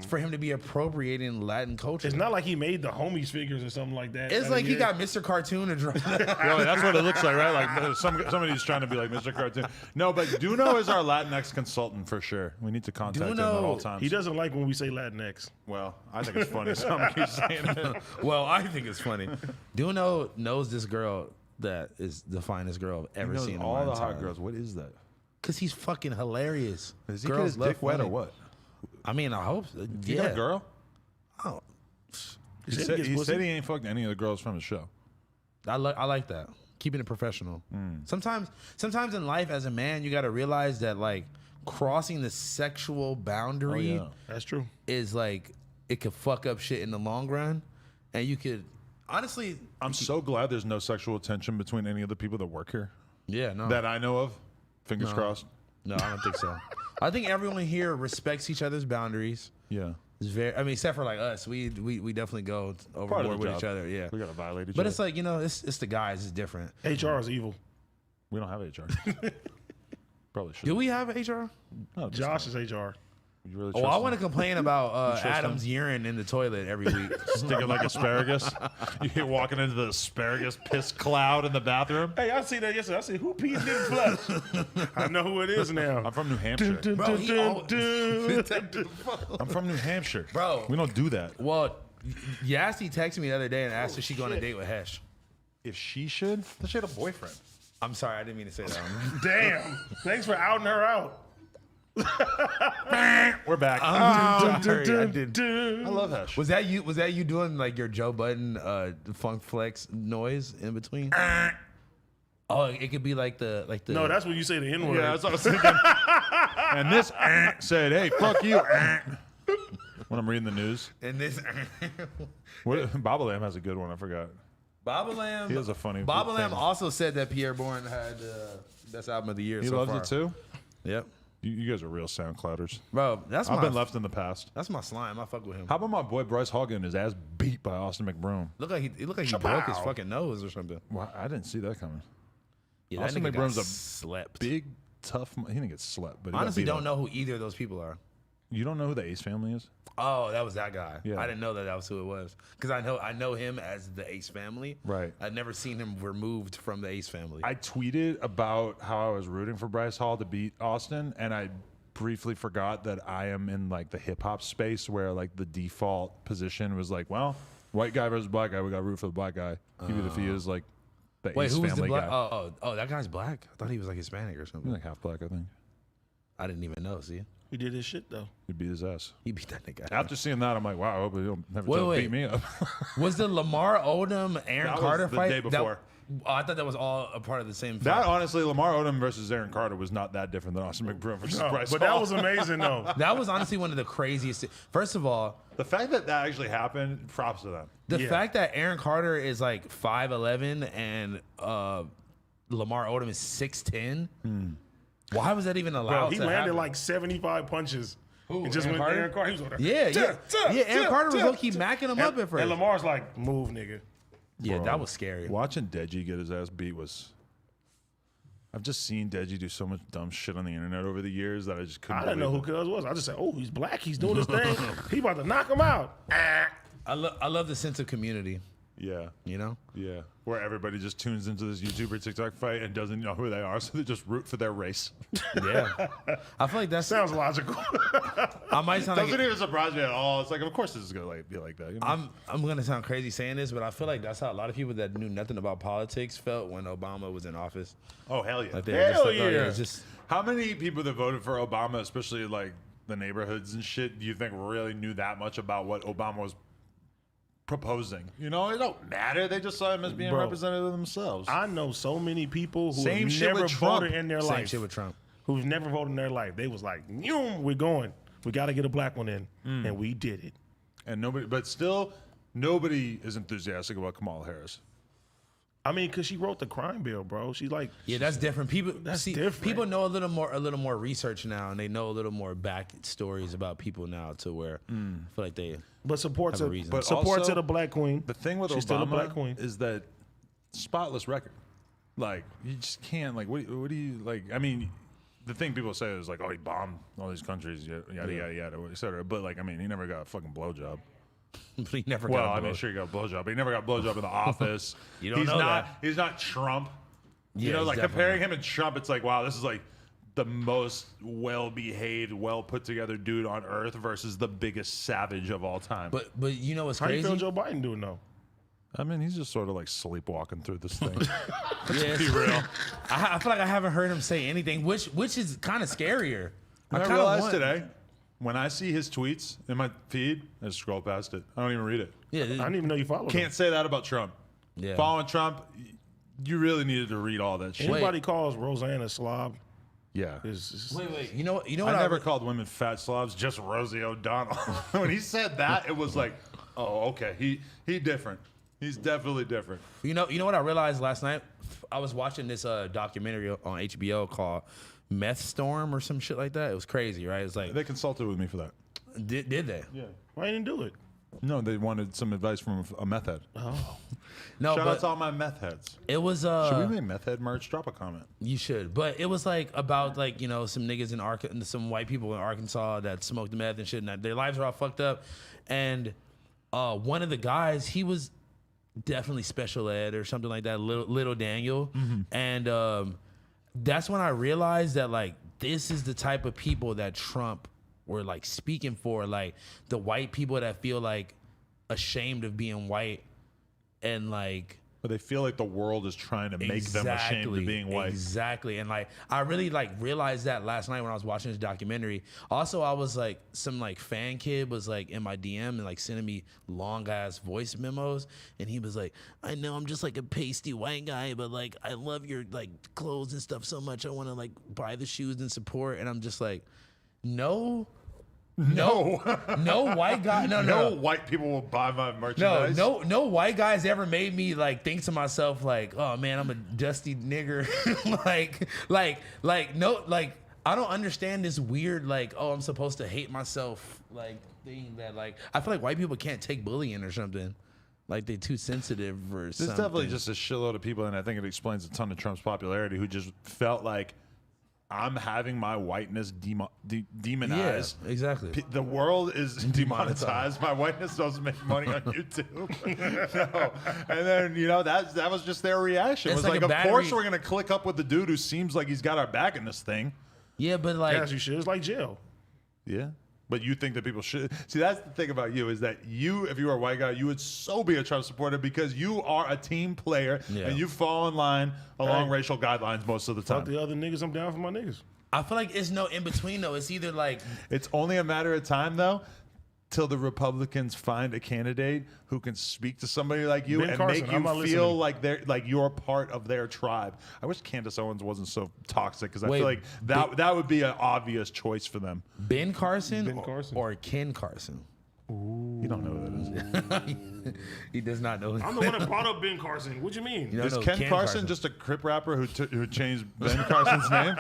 for him to be appropriating Latin culture. It's not like he made the homies figures or something like that. It's like he got Mr. Cartoon to draw. Well, that's what it looks like, right? Like somebody's trying to be like Mr. Cartoon. No, but Duno is our Latinx consultant for sure. We need to contact him at all times. He doesn't like when we say Latinx. Well, I think it's funny. Someone keeps saying it. Well, I think it's funny. Duno knows this girl that is the finest girl I've ever seen. All the hot girls. What is that? Because he's fucking hilarious. Does he get his dick wet or what? I mean, I hope so. You got a girl? Oh, He said he ain't fucked any of the girls from his show. I like that. Keeping it professional. Sometimes in life, as a man, you got to realize that like crossing the sexual boundary That's true. is like it could fuck up shit in the long run, and you could honestly. I'm so glad there's no sexual tension between any of the people that work here Yeah, no, that I know of. Fingers crossed. no, I don't think so. I think everyone here respects each other's boundaries. Yeah. It's very. I mean, except for like us, we definitely go overboard with each other. Yeah, We got to violate each but other. it's like it's the guys. It's different. HR is evil. We don't have HR. Probably should. Do we have HR? No, just Josh is HR. You really Oh, trust I him? want to complain about trust Adam's urine in the toilet every week. Sticking like asparagus. You're walking into the asparagus piss cloud in the bathroom. Hey, I see that yesterday. I said, who peed in the flush? I know who it is now. I'm from New Hampshire. Bro, he always- I'm from New Hampshire. Bro. We don't do that. Well, Yassi texted me the other day and asked if she go on a date with Hesh. If she should, then she had a boyfriend. I'm sorry, I didn't mean to say that. Damn. Thanks for outing her out. We're back. I'm sorry, I didn't. I love Hesh. Was that you? Was that you doing like your Joe Budden funk flex noise in between? Oh, it could be like the No, that's when you say the N word. Yeah, that's what I was thinking. And this said, "Hey, fuck you." When I'm reading the news, and this. Baba Lamb has a good one. I forgot. Baba Lamb. He has a funny. Baba Lamb thing. also said that Pierre Bourne had best album of the year. He so loves far. it too. Yep, You guys are real SoundClouders. bro. That's I've my been left in the past. That's my slime. I fuck with him. How about my boy Bryce Hall getting his ass beat by Austin McBroom? Look like he broke his fucking nose or something. Well, I didn't see that coming. Yeah, Austin that nigga got McBroom's a slept. Big, tough. He didn't get slept, but he got Honestly, beat don't up. know who either of those people are. You don't know who the Ace family is? Oh, that was that guy. Yeah. I didn't know that was who it was because I know him as the Ace family. Right. I'd never seen him removed from the Ace family. I tweeted about how I was rooting for Bryce Hall to beat Austin, and I briefly forgot that I am in like the hip hop space where like the default position was like, well, white guy versus black guy, we got to root for the black guy, even if he is like the Wait, Ace who was family the black? guy. Oh, that guy's black. I thought he was like Hispanic or He's something. like half black, I think. I didn't even know. See, He did his shit, though. He beat his ass. he beat that nigga. After seeing that, I'm like, wow, I hope he'll never Wait. beat me up. Was the Lamar Odom Aaron That was Carter the fight day before. I thought that was all a part of the same. That fight. honestly, Lamar Odom versus Aaron Carter was not that different than Austin McBroom versus Bryce But Hall. that was amazing, though. That was honestly one of the craziest. First of all, The fact that that actually happened, props to them. the Yeah. fact that Aaron Carter is like 5'11" and Lamar Odom is 6'10". Why was that even allowed? Bro, he to landed happen? like 75 punches. Who, And just Aaron went Carter? Aaron Carter. He was over there. Yeah. Aaron Carter was low-key macking him up at first. And Lamar's like, move, nigga. Yeah, Bro, that was scary. Watching Deji get his ass beat was. I've just seen Deji do so much dumb shit on the internet over the years that I just couldn't. I didn't know who believe Cuz was. I just said, oh, he's black. He's doing his thing. He about to knock him out. I love the sense of community. it. Yeah, You know, yeah. Where everybody just tunes into this YouTuber TikTok fight and doesn't know who they are, so they just root for their race. yeah. I feel like that's. Sounds logical. I might sound like Doesn't even surprise me at all. It's like, of course, this is gonna like be like that. You know? I'm gonna sound crazy saying this, but I feel like that's how a lot of people that knew nothing about politics felt when Obama was in office. Oh hell yeah! Like they Hell were just like, oh, yeah. it's just How many people that voted for Obama, especially like the neighborhoods and shit, do you think really knew that much about what Obama was proposing? You know, it don't matter. They just saw him as being Bro, representative of themselves. I know so many people who Same have shit never with Trump. voted in their same life. shit with Trump. Who've never voted in their life. They was like, "Nyum, we're going. We got to get a black one in. And we did it. And nobody, but still, nobody is enthusiastic about Kamala Harris. I mean, because she wrote the crime bill, bro. She's like, Yeah, that's different. People different. People know a little more research now, and they know a little more back stories about people now to where I feel like they. but support Have a to reason. But support also, to the black queen. The thing with She's still a black Obama queen. is that spotless record. Like, you just can't, like, what do you, like, I mean, the thing people say is like, oh, he bombed all these countries, yada yada yada, et cetera. But like, I mean, he never got a fucking blowjob. He never Well, got I mean, sure he got a blowjob, but he never got a blowjob in the office. You don't he's know not. that. He's not Trump. Yeah, You know, he's like definitely comparing him and Trump, it's like, wow, this is like the most well-behaved, well-put-together dude on earth versus the biggest savage of all time. But you know what's How do you crazy? feel Joe Biden doing though? I mean, he's just sort of like sleepwalking through this thing. Yeah, Be real. I feel like I haven't heard him say anything, which is kind of scarier. I kinda realized want- today, when I see his tweets in my feed, I just scroll past it. I don't even read it. Yeah, I didn't even know you followed Can't say that about Trump. yeah. Following Trump, you really needed to read all that shit. Anybody calls Roseanne a slob Yeah. is Wait. You know what? I never called women fat slobs, just Rosie O'Donnell. When he said that, it was like, oh, okay, he different. He's definitely different. You know what I realized last night? I was watching this documentary on HBO called Meth Storm or some shit like that. It was crazy, right? It's like They consulted with me for that. did they? Yeah. why didn't do it? No, they wanted some advice from a meth head. No, Shout out but to all my meth heads. it was Should we make meth head merch? Drop a comment. You should, but it was like about like some niggas in some white people in Arkansas that smoked meth and shit, and their lives are all fucked up. And one of the guys, he was definitely special ed or something like that, little Daniel, and that's when I realized that like this is the type of people that Trump were like speaking for, like the white people that feel like ashamed of being white and like. But they feel like the world is trying to make them ashamed of being white. Exactly. And like I really like realized that last night when I was watching this documentary. Also, I was like some like fan kid was like in my DM and like sending me long ass voice memos, and he was like, I know I'm just like a pasty white guy, but like I love your like clothes and stuff so much. I want to like buy the shoes and support. And I'm just like, no white guy. No. White people will buy my No, merchandise. no white guys ever made me like think to myself like, oh man, I'm a dusty nigger. like I don't understand this weird like, oh, I'm supposed to hate myself like thing that like I feel like white people can't take bullying or something. Like they too sensitive or There's something. definitely just a shitload of people, and I think it explains a ton of Trump's popularity, who just felt like I'm having my whiteness demonized. Yeah, exactly. The world is demonetized. My whiteness doesn't make money on YouTube. No. And then, that was just their reaction. It It's was like like, a of course battery- we're going to click up with the dude who seems like he's got our back in this thing. Yeah, but like As you should. It's like jail. Yeah. But you think that people should. See, that's the thing about you is that you, if you were a white guy, you would so be a Trump supporter because you are a team player Yeah. and you fall in line along Hey. racial guidelines most of the Fuck time. the other niggas, I'm down for my niggas. I feel like it's no in between though. It's either like It's only a matter of time, though, till the Republicans find a candidate who can speak to somebody like you Ben and Carson, make I'm you not feel listening. like you're part of their tribe. I wish Candace Owens wasn't so toxic because I Wait, feel like that would be an obvious choice for them. Ben Carson, Ben Carson. or Ken Carson. You don't know who that is. He does not know. I'm the one that brought up Ben Carson. What you mean? You know, Is no, Ken Carson just a Crip rapper who changed Ben Carson's name?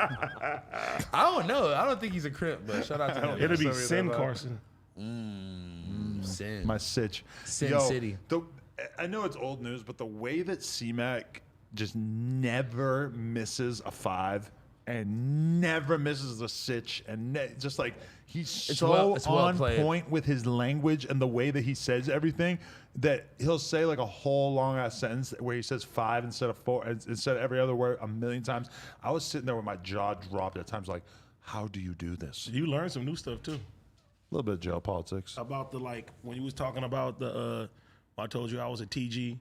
I don't know. I don't think he's a Crip, but shout out to him. It'll be Sorry Sin about that. Carson. Sin. My sitch. Sin City. I know it's old news, but the way that C-Mac just never misses a 5 and never misses a sitch and just like he's so it's well on played. point with his language and the way that he says everything that he'll say like a whole long ass sentence where he says 5 instead of 4 instead of every other word a million times. I was sitting there with my jaw dropped at times like, how do you do this? You learned some new stuff too. A little bit of geopolitics. About the like when you was talking about the I told you I was a TG.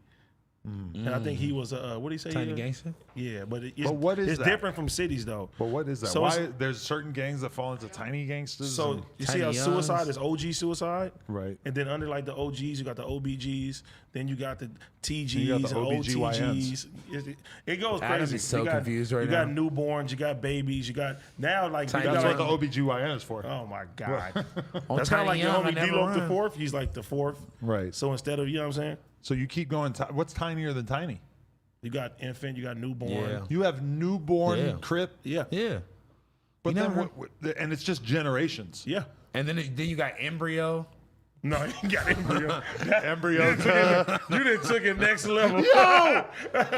And I think he was a what did he say? Tiny he- gangster. Yeah, but it's, But what is it's that? different from cities though. But what is that? So Why it's- there's certain gangs that fall into tiny gangsters? So and- you see how Tiny suicide Youngs. is OG suicide, Right. And then under like the OGs, you got the OBGs, then you got the TGs, You got the and OBGYNs. OTGs. It goes Adam crazy. is so you got, confused right you got now. newborns, you got babies, you got now like Tiny you got That's like, what the OBGYN is for. oh my god, On that's kind Tiny of like your Young, I homie never D-Lo the run. fourth. He's like the fourth, Right. So instead of you know what I'm saying, So you keep going. What's tinier than tiny? you got infant, you got newborn. Yeah. You have newborn Yeah. Crip, Yeah, Yeah. but You then never- and it's just generations. yeah. And then you got embryo. No, you got embryo. Embryo. You done took it next level. Yo,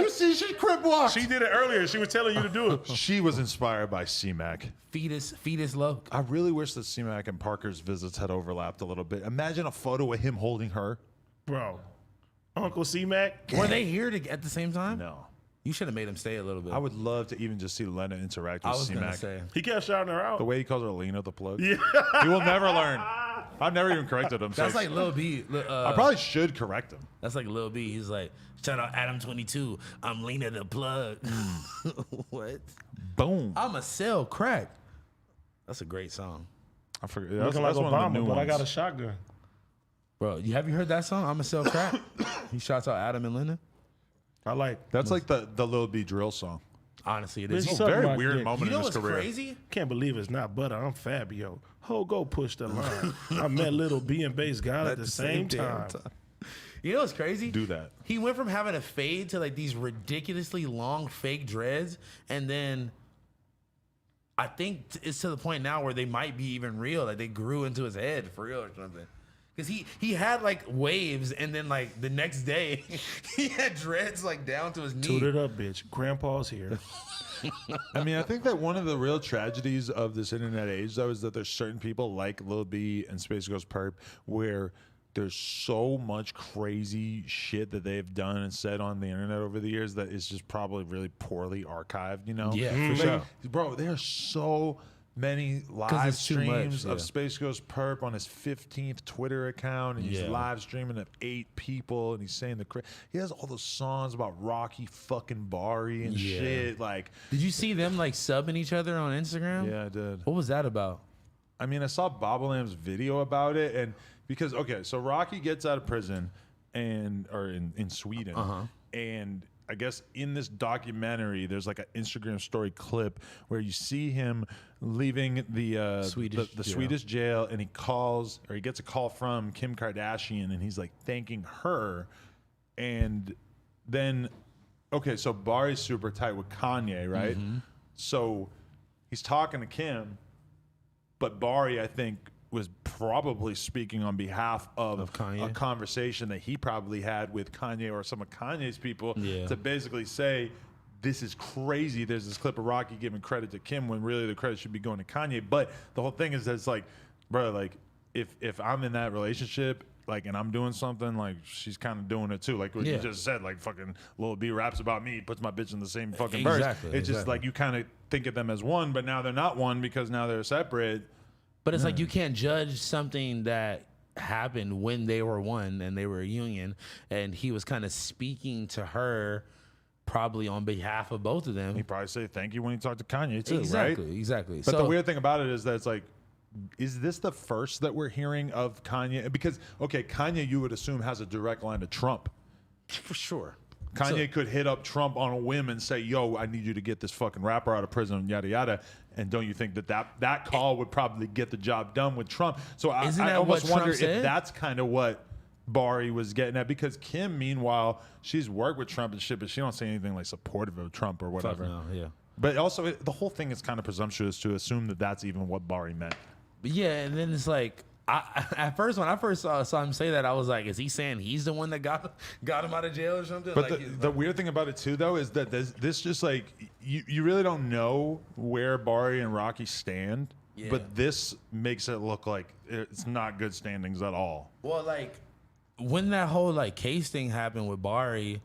you see, she crip walked. She did it earlier. She was telling you to do it. She was inspired by C-Mac. Fetus love. I really wish that C-Mac and Parker's visits had overlapped a little bit. Imagine a photo of him holding her. Bro, Uncle C-Mac. Were they here at the same time? No. You should have made him stay a little bit. I would love to even just see Lena interact I with was gonna C-Mac. say. He kept shouting her out. The way he calls her Lena the plug. Yeah. He will never learn. I've never even corrected him. That's so like Lil B. I probably should correct him. That's like Lil B. He's like, shout out Adam 22. I'm Lena the plug. What? Boom. I'ma sell crack. That's a great song, I forget. Looking like one of the Obama, new but I got a ones. shotgun. bro. Have you heard that song? I'ma sell crack. He shouts out Adam and Lena. I like. That's like the Lil B drill song. Honestly, it Bitch, is. It's a suck very my weird dick. moment You know in his what's career. crazy? Can't believe it's not butter. I'm Fabio. Ho, go push the line. I met Little B and Bass God at the same time. You know what's crazy? Do that. He went from having a fade to like these ridiculously long fake dreads, and then I think it's to the point now where they might be even real. Like they grew into his head for real or something. Because he had like waves, and then like the next day he had dreads like down to his knee. Toot it up, bitch. Grandpa's here. I mean, I think that one of the real tragedies of this internet age, though, is that there's certain people like Lil B and Space Ghost Perp where there's so much crazy shit that they've done and said on the internet over the years that is just probably really poorly archived, you know? Yeah, for Like, sure. Bro, there's so many live it's too much, streams yeah. of Space Ghost Perp on his 15th Twitter account, and he's Yeah. live streaming of 8 people, and he's saying he has all those songs about Rocky fucking Bari and Yeah. shit. Like, Did you see them like subbing each other on Instagram? yeah, I did. What was that about? I mean, I saw Bobbleham's video about it, and because so Rocky gets out of prison or in Sweden, and I guess in this documentary, there's like an Instagram story clip where you see him leaving the Swedish jail, and he gets a call from Kim Kardashian, and he's like thanking her, and then so Bari's super tight with Kanye, right? So he's talking to Kim, but Bari, I think, was probably speaking on behalf of Kanye? a conversation that he probably had with Kanye or some of Kanye's people to basically say, this is crazy. There's this clip of Rocky giving credit to Kim when really the credit should be going to Kanye. But the whole thing is that it's like, bro, like if I'm in that relationship, like, and I'm doing something, like, she's kind of doing it too. Like what you just said, like, fucking Lil B raps about me, puts my bitch in the same fucking verse. It's just like you kind of think of them as one, but now they're not one because now they're separate. But it's like you can't judge something that happened when they were one and they were a union, and he was kind of speaking to her probably on behalf of both of them. He probably say thank you when he talked to Kanye too, Exactly, right? exactly. But the weird thing about it is that it's like, is this the first that we're hearing of Kanye? Because, Kanye, you would assume, has a direct line to Trump. for sure. Kanye could hit up Trump on a whim and say, yo, I need you to get this fucking rapper out of prison, yada, yada. And don't you think that call would probably get the job done with Trump? So I almost what wonder Trump said? if that's kind of what Bari was getting at. Because Kim, meanwhile, she's worked with Trump and shit, but she don't say anything like supportive of Trump or whatever. Fuck no, yeah. But also, the whole thing is kind of presumptuous to assume that that's even what Bari meant. But yeah, and then it's like, at first, when I first saw him say that, I was like, is he saying he's the one that got him out of jail or something? But like, the weird thing about it too, though, is that this just like you really don't know where Bari and Rocky stand. Yeah. But this makes it look like it's not good standings at all. well, like when that whole like case thing happened with Bari,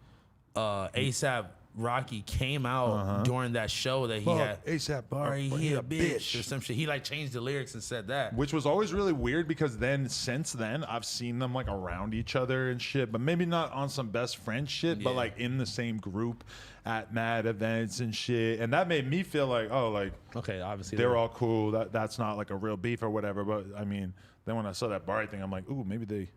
ASAP Rocky came out during that show that he had. ASAP Bari, he a bitch or some shit. He like changed the lyrics and said that. Which was always really weird because since then, I've seen them like around each other and shit, but maybe not on some best friend shit, but like in the same group at mad events and shit. And that made me feel like, Okay, obviously they're all cool. That's not like a real beef or whatever. But I mean, then when I saw that Bari thing, I'm like, ooh, maybe they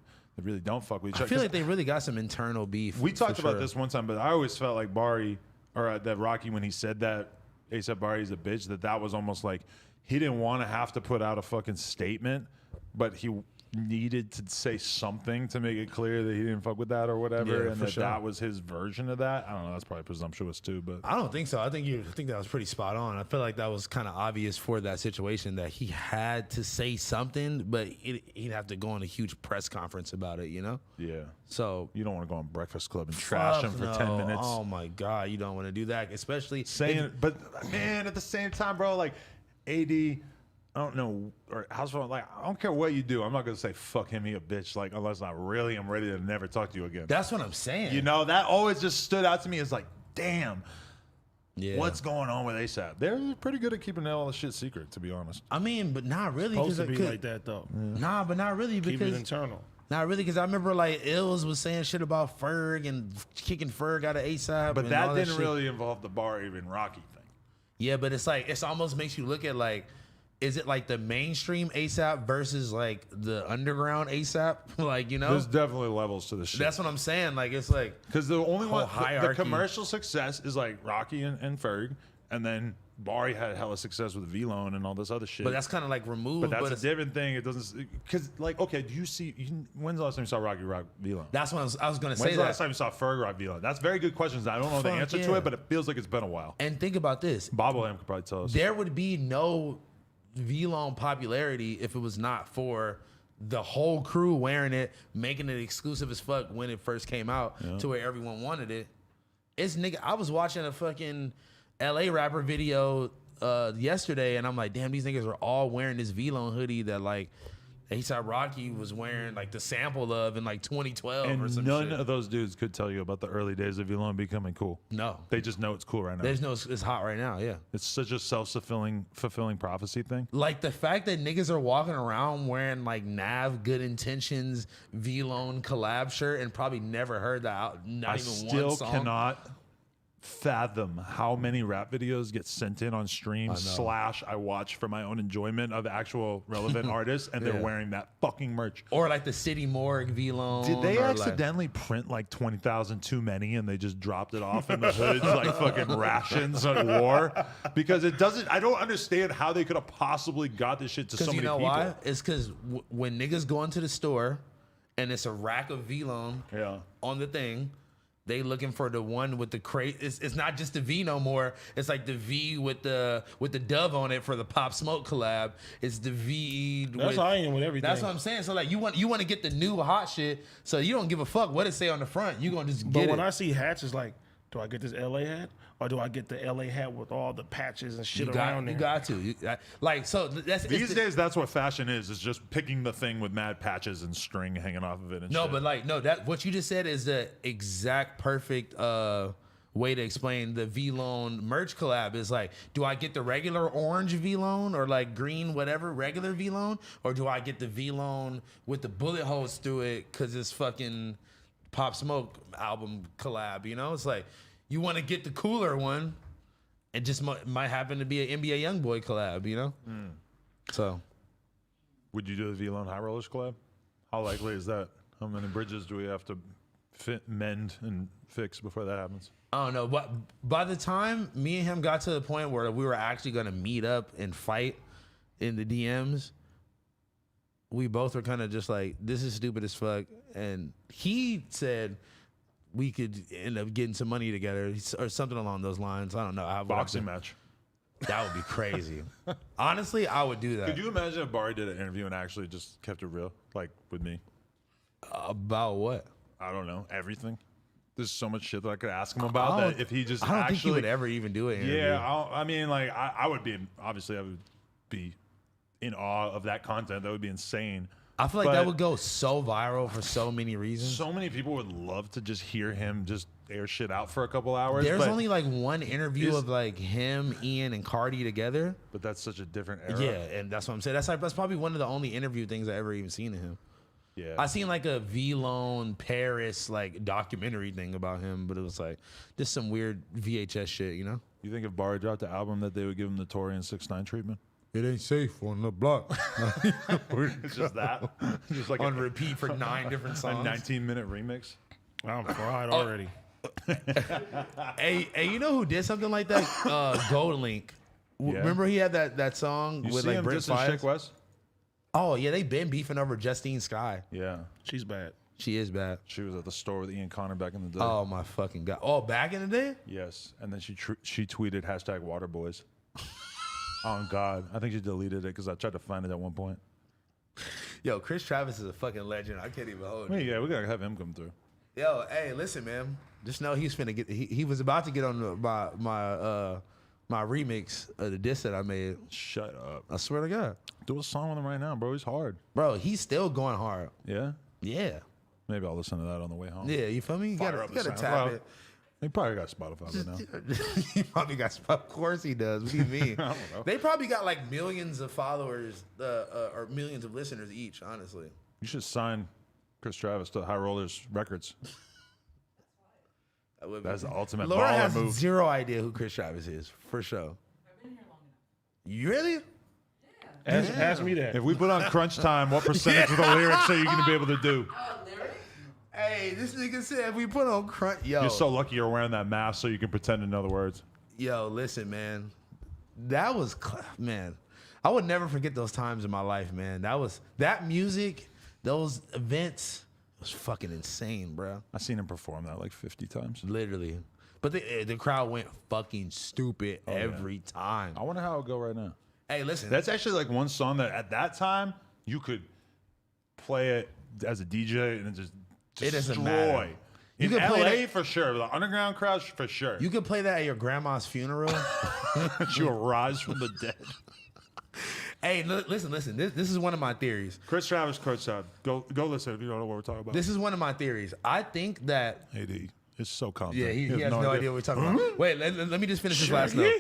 really don't fuck with each other. I feel like they really got some internal beef. We talked for about sure. this one time, but I always felt like Bari, or that Rocky, when he said that ASAP Bari's a bitch, that was almost like he didn't want to have to put out a fucking statement, but he needed to say something to make it clear that he didn't fuck with that or whatever, Yeah, and for that sure. that was his version of that. I don't know. That's probably presumptuous too, but I don't think so. I think that was pretty spot on. I feel like that was kind of obvious for that situation that he had to say something, but he'd have to go on a huge press conference about it, you know? yeah. So You don't want to go on Breakfast Club and trash him for 10 minutes. Oh my God, you don't want to do that, especially Saying, but man, at the same time, bro, like AD, I don't know, or Housephone, like I don't care what you do. I'm not gonna say fuck him, he a bitch, like unless I'm ready to never talk to you again. That's what I'm saying. You know, that always just stood out to me as like, damn, yeah. what's going on with ASAP? They're pretty good at keeping all the shit secret, to be honest. I mean, but not really. Supposed to 'cause- be like that though. Nah, but not really Keep it because internal. not really because I remember like Ills was saying shit about Ferg and kicking Ferg out of ASAP. But and that all didn't shit. really involve the bar even Rocky thing. Yeah, but it's like it's almost makes you look at like, is it like the mainstream ASAP versus like the underground ASAP? Like, you know, There's definitely levels to this shit. that's what I'm saying. Like it's like Because the only whole one, the hierarchy. commercial success is like Rocky and Ferg, and then Barry had hella success with V-Lone and all this other shit. but that's kind of like removed. But that's a it's- different thing. It doesn't, because like, okay, do you see? When's the last time you saw Rocky rock V-Lone? That's what I was gonna say. When's the That. last time you saw Ferg rock V-Lone? That's very good questions. I don't know the Fuck answer to yeah. it, but it feels like it's been a while. And think about this: Bobblehead could probably tell us. there would be no V-Long popularity if it was not for the whole crew wearing it, making it exclusive as fuck when it first came out to where everyone wanted it. It's nigga. I was watching a fucking LA rapper video yesterday, and I'm like, damn, these niggas are all wearing this V-Long hoodie that like A$AP Rocky was wearing like the sample of in like 2012 or And some none shit. of those dudes could tell you about the early days of V-Lone becoming cool. No, They just know it's cool right now. there's no. It's hot right now. Yeah. It's such a fulfilling prophecy thing. Like the fact that niggas are walking around wearing like Nav Good Intentions V-Lone collab shirt and probably never heard that out. Not I even still one song. cannot fathom how many rap videos get sent in on stream / I watch for my own enjoyment of actual relevant artists, and Yeah. they're wearing that fucking merch. Or like the City Morgue V-Lone. Did they or, accidentally print like 20,000 too many and they just dropped it off in the hoods like fucking rations at war? Because it doesn't, I don't understand how they could have possibly got this shit to so Because many you know people. why? It's because when niggas go into the store and it's a rack of V-Lone Yeah. on the thing, they looking for the one with the crate. It's not just the V no more. It's like the V with the dove on it for the Pop Smoke collab. It's the V. That's with, how I am with everything. That's what I'm saying. So like you want to get the new hot shit. So you don't give a fuck what it say on the front. You gonna just But get when it. I see hats, it's like, do I get this LA hat or do I get the LA hat with all the patches and shit you around got there? to. Like so. That's These it's the- days, that's what fashion is just picking the thing with mad patches and string hanging off of it and No, shit. but like no. That what you just said is the exact perfect way to explain the V-Lone merch collab. Is like, do I get the regular orange V-Lone or like green whatever regular V-Lone, or do I get the V-Lone with the bullet holes through it because it's fucking Pop Smoke album collab? You know, it's like you want to get the cooler one. It just might happen to be an NBA YoungBoy collab. You know, so. Would you do the V-Lone High Rollers collab? How likely is that? How many bridges do we have to mend and fix before that happens? I don't know, but by the time me and him got to the point where we were actually going to meet up and fight in the DMs, we both were kind of just like, this is stupid as fuck. And he said we could end up getting some money together or something along those lines. I don't know. Boxing match. That would be crazy. Honestly, I would do that. Could you imagine if Barry did an interview and actually just kept it real, like with me? About what? I don't know, everything. There's so much shit that I could ask him about that if he just I don't actually, think he would ever even do it. Yeah, I mean, like, I would be, obviously, I would be in awe of that content. That would be insane. I feel like that But- would go so viral for so many reasons. So many people would love to just hear him just air shit out for a couple hours. There's but, only like one interview is- of like him, Ian, and Cardi together. but that's such a different era. Yeah, and that's what I'm saying. That's probably one of the only interview things I ever even seen of him. Yeah. I seen like a V-Lone Paris like documentary thing about him, but it was like just some weird VHS shit, you know? You think if Barry dropped the album that they would give him the Tory and 6ix9ine treatment? It ain't safe on the block. It's just that. Just like On repeat for 9 different a songs. 19-minute remix. I'm fried Oh. already. Hey, you know who did something like that? Gold Link. Yeah. Remember he had that song You with see like him Brent dissing Fires? Chick West? Oh yeah, they been beefing over Justine Skye. Yeah. She's bad. She is bad. She was at the store with Ian Connor back in the day. Oh my fucking god. Oh, back in the day. Yes. And then she tweeted #waterboys. Oh God. I think she deleted it because I tried to find it at one point. Yo, Chris Travis is a fucking legend. I can't even hold. Yeah, we gotta have him come through. Yo, hey, listen, man. Just know he's finna get. He was about to get on my remix of the diss that I made. Shut up. I swear to God, Do a song with him right now, bro. He's hard. bro. He's still going hard. Yeah. Yeah, Maybe I'll listen to that on the way home. yeah. You feel me? You Fire gotta, up you gotta the tap SoundCloud. it. He probably got Spotify by now. He probably got. Of course he does. What do you mean? I don't know. They probably got like millions of followers or millions of listeners each. Honestly, You should sign Chris Travis to High Rollers Records. that would be- That's the ultimate Laura baller has move. zero idea who Chris Travis is for sure. You really? Ask me that. If we put on crunch time, what percentage of the lyrics are you going to be able to do? Hey, this nigga said if we put on crunch, yo, You're so lucky you're wearing that mask so you can pretend to know the words. yo, listen, man, that was man. I would never forget those times in my life, man. That music, those events was fucking insane, bro. I've seen him perform that like 50 times. Literally, but the crowd went fucking stupid every time. I wonder how it'll go right now. Hey, listen, That's actually like one song that at that time you could play it as a DJ and it just It doesn't destroy. matter. You In could play LA that- for sure, the underground crowd for sure. you could play that at your grandma's funeral. You arise from the dead. Hey, listen. This is one of my theories. Chris Travis, courtside. Go listen if you don't know what we're talking about. This is one of my theories. I think that. AD is so confident. Yeah, he has no idea what we're talking about. Wait, let me just finish this last note.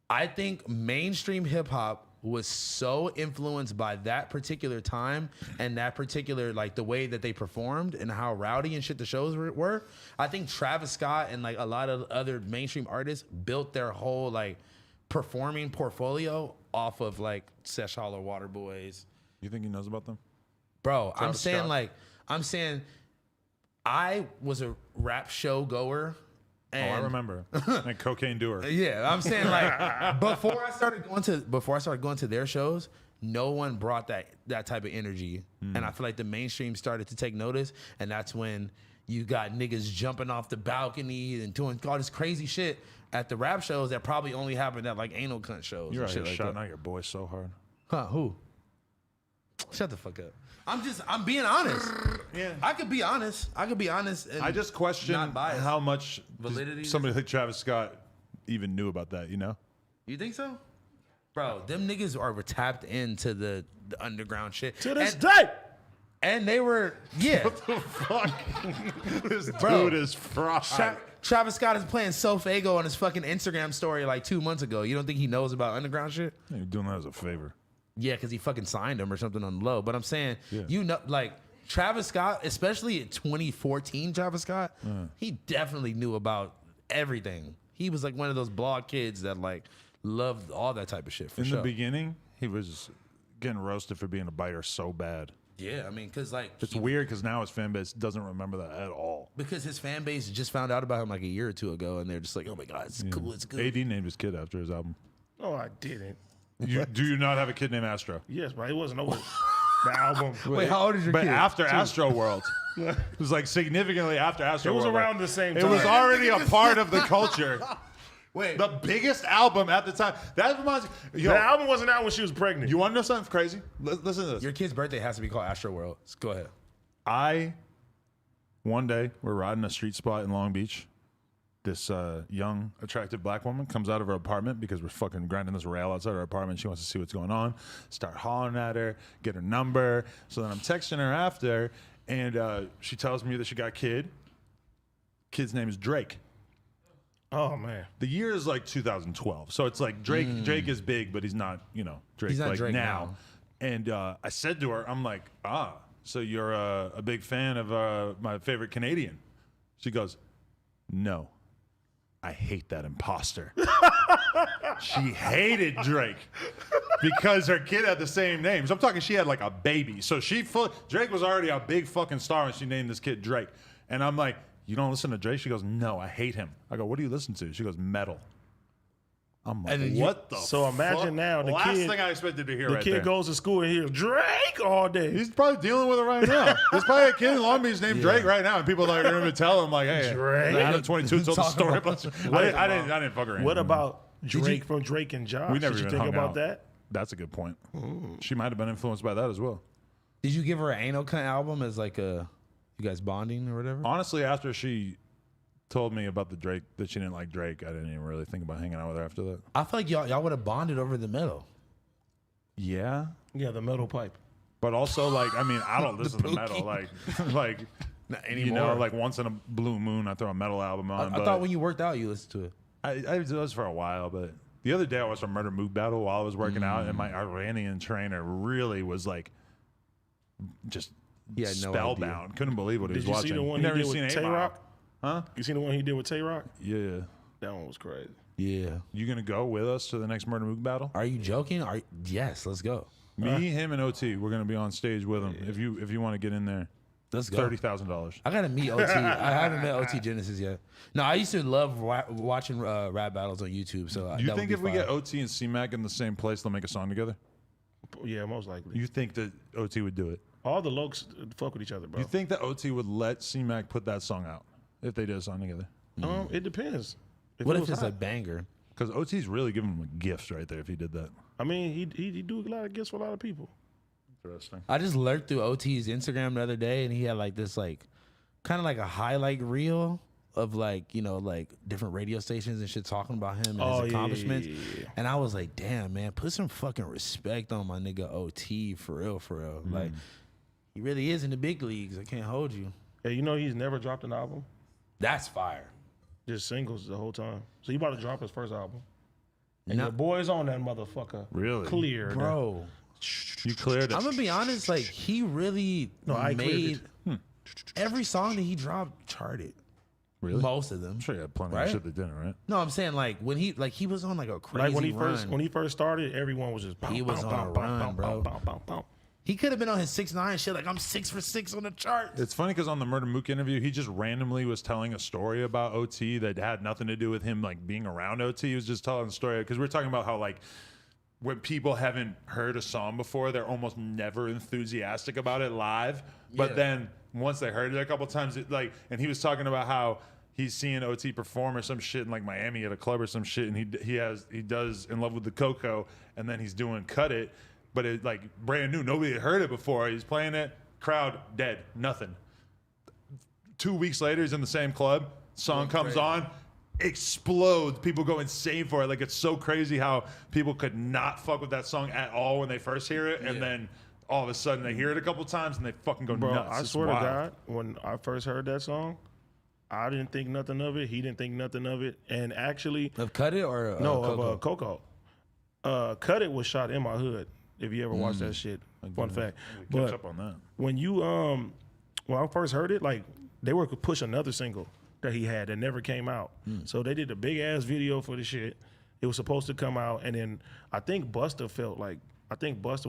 I think mainstream hip hop was so influenced by that particular time and that particular, like, the way that they performed and how rowdy and shit the shows were. I think Travis Scott and like a lot of other mainstream artists built their whole like performing portfolio off of like Sesh Holler, Waterboys. You think he knows about them? Bro, Travis Scott. I'm saying I was a rap show goer. Oh, And I remember. And cocaine doer. yeah, I'm saying like before I started going to their shows, no one brought that type of energy, and I feel like the mainstream started to take notice, and that's when you got niggas jumping off the balcony and doing all this crazy shit at the rap shows that probably only happened at like anal cunt shows. You're and out shit here like shouting that. out your boy so hard. Huh? Who? Shut the fuck up. I'm being honest. Yeah. I could be honest. And I just question not biased. how much Validity somebody like Travis Scott even knew about that, you know? You think so? Bro, them niggas are tapped into the underground shit. To this And- day. And they were, yeah. Fuck. This Bro. dude is fried. Travis Scott is playing Sofago on his fucking Instagram story like 2 months ago. You don't think he knows about underground shit? You're doing that as a favor. Yeah, because he fucking signed him or something on the low. But I'm saying, Yeah. you know, like Travis Scott, especially in 2014, Travis Scott, he definitely knew about everything. He was like one of those blog kids that like loved all that type of shit for In sure. the beginning, he was getting roasted for being a biter so bad. Yeah, I mean, because like It's weird because now his fan base doesn't remember that at all. because his fan base just found out about him like a year or two ago, and they're just like, oh my god, it's cool, it's good. AD named his kid after his album. No, I didn't. Do you not have a kid named Astro? Yes, but it wasn't over the album. Wait, how old is your But kid? after Astro World. It was like significantly after Astro It was World. around the same It time. was already a part of the culture. Wait, The biggest album at the time. That reminds me. Yo, The album wasn't out when she was pregnant. you want to know something crazy? Listen to this. your kid's birthday has to be called Astro World. Go ahead. One day, we're riding a street spot in Long Beach. This young, attractive black woman comes out of her apartment because we're fucking grinding this rail outside her apartment. She wants to see what's going on. Start hollering at her, get her number. So then I'm texting her after, and she tells me that she got a kid. Kid's name is Drake. Oh man. The year is like 2012, so it's like Drake. Drake is big, but he's not, Drake He's not like Drake now. And I said to her, I'm like, so you're a big fan of my favorite Canadian? She goes, no, I hate that imposter. She hated Drake because her kid had the same name. So I'm talking, she had like a baby. So Drake was already a big fucking star, and she named this kid Drake. And I'm like, you don't listen to Drake? She goes, no, I hate him. I go, what do you listen to? She goes, metal. I'm like, And then what the So imagine fuck? now the last kid- thing I expected to hear The right kid there. goes to school and hears Drake all day. He's probably dealing with it right now. There's probably a kid in Long Beach named Drake right now, and people are going to tell him like, "Hey, Drake? Adam 22 told the Talk story." about- I didn't fuck around. What about Drake from Drake and Josh? We never Did you even think hung about out. that? That's a good point. She might have been influenced by that as well. Did you give her an Anal Cunt album as like a you guys bonding or whatever? Honestly, after she told me about the Drake that she didn't like Drake, I didn't even really think about hanging out with her after that. I feel like y'all would have bonded over the metal. Yeah, Yeah, the metal pipe. but also like I mean I don't listen to metal like Not you know like once in a blue moon I throw a metal album on. I but thought when you worked out you listened to it. I was for a while, but the other day I watched a Murder Mook battle while I was working out, and my Iranian trainer really was like just He had no spellbound. Couldn't believe what he Did was you watching. see the one You he never did seen with 8 Tay Mile? Rock? Huh? You seen the one he did with Tay Rock? Yeah. That one was crazy. Yeah. You gonna go with us to the next Murder Mook battle? Are you joking? Yes, let's go. Me, him, and OT. We're gonna be on stage with him. If you want to get in there, Let's go. $30,000. I gotta meet OT. I haven't met OT Genesis yet. No, I used to love watching rap battles on YouTube. So Do you think if we get OT and C-Mac in the same place, they'll make a song together? Yeah, most likely. You think that OT would do it? All the lokes fuck with each other, bro. You think that OT would let C-Mac put that song out if they did a song together? It depends. what it if was it's hot. a banger? Because OT's really giving him a gift right there if he did that. I mean, he do a lot of gifts for a lot of people. Interesting. I just lurked through OT's Instagram the other day, and he had like this like kind of like a highlight reel of like like different radio stations and shit talking about him and his accomplishments. Yeah. And I was like, damn man, put some fucking respect on my nigga OT for real, for real. Like he really is in the big leagues. I can't hold you. Hey, he's never dropped an album. That's fire. Just singles the whole time. So he about to drop his first album. And No- the boys on that motherfucker. Really? Clear. Bro, You cleared it. I'm gonna be honest, like he really I made cleared every song that he dropped charted. Really? Most of them. I'm sure you had plenty Right? of shit that didn't, right? No, I'm saying like when he was on like a crazy Like when he run. first started, everyone was just He was on a run, bro. He could have been on his 6ix9ine shit. Like I'm 6 for 6 on the chart. It's funny because on the Murder Mook interview, he just randomly was telling a story about OT that had nothing to do with him like being around OT. He was just telling the story because we were talking about how like when people haven't heard a song before, they're almost never enthusiastic about it live. But Yeah. then once they heard it a couple times, and he was talking about how he's seeing OT perform or some shit in like Miami at a club or some shit, and he does In Love with the Coco, and then he's doing Cut It, but it like brand new, nobody had heard it before. He's playing it, crowd dead, nothing. 2 weeks later, he's in the same club. Song comes on, explodes. People go insane for it. Like it's so crazy how people could not fuck with that song at all when they first hear it, and then all of a sudden they hear it a couple times and they fucking go Bro, nuts. I It's swear wild. to God, when I first heard that song, I didn't think nothing of it. He didn't think nothing of it. And actually, Of Cut It or no, Coco? of Coco. Cut It was shot in my hood. If you ever watched that shit, fun fact. Catch But up on that. when you when I first heard it, like they were to push another single that he had that never came out. So they did a big ass video for the shit. It was supposed to come out, and then I think Busta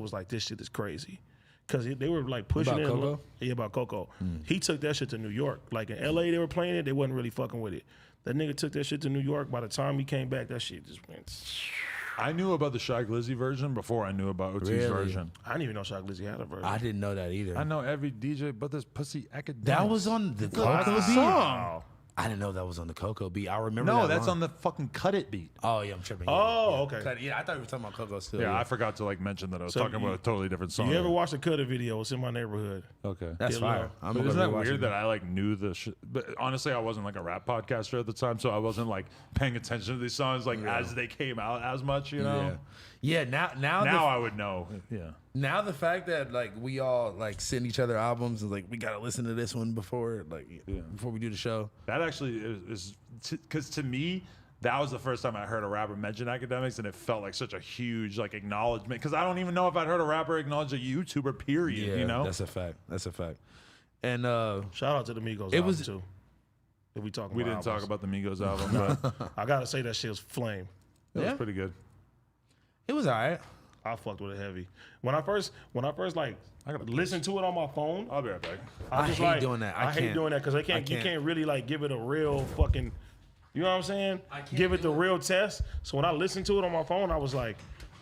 was like, this shit is crazy. Cause they were like pushing About it. Coco? Yeah, about Coco. He took that shit to New York. Like in LA, they were playing it. They wasn't really fucking with it. That nigga took that shit to New York. By the time he came back, that shit just went. I knew about the Shy Glizzy version before I knew about OT's Really? version. I didn't even know Shock Lizzy had a version. I didn't know that either. I know every DJ but this pussy academic. That was on the That's Coco the beat. song. I didn't know that was on the Coco beat. I remember. No, that that's line. on the fucking Cut It beat. Oh yeah, I'm tripping. Oh, okay. Cut It. Yeah, I thought we were talking about Coco still. Yeah, I forgot to like mention that I was So talking about a totally different song. You ever watched the Cutter video? It's in my neighborhood. Okay. That's Yeah, fire. Lil. I'm But gonna isn't that rewatch weird it. that I like knew the shit? But honestly, I wasn't like a rap podcaster at the time, so I wasn't like paying attention to these songs like as they came out as much, you know? Yeah. Now Now I would know. Yeah. now the fact that like we all like send each other albums and like we gotta listen to this one before before we do the show. That actually is because to me, that was the first time I heard a rapper mention academics, and it felt like such a huge like acknowledgement. Because I don't even know if I'd heard a rapper acknowledge a YouTuber. Period. Yeah, You know. that's a fact. That's a fact. And Shout out to the Migos It album was- too. If we talk, we didn't talk about the Migos album, but I gotta say that shit was flame. it Yeah. was pretty good. it was alright. I fucked with it heavy. When I first like I gotta listen to it on my phone, I'll be right back. I just hate like, doing that. I hate can't. doing that because you can't. can't really like give it a real fucking. You know what I'm saying? Give it the real test. So when I listened to it on my phone, I was like,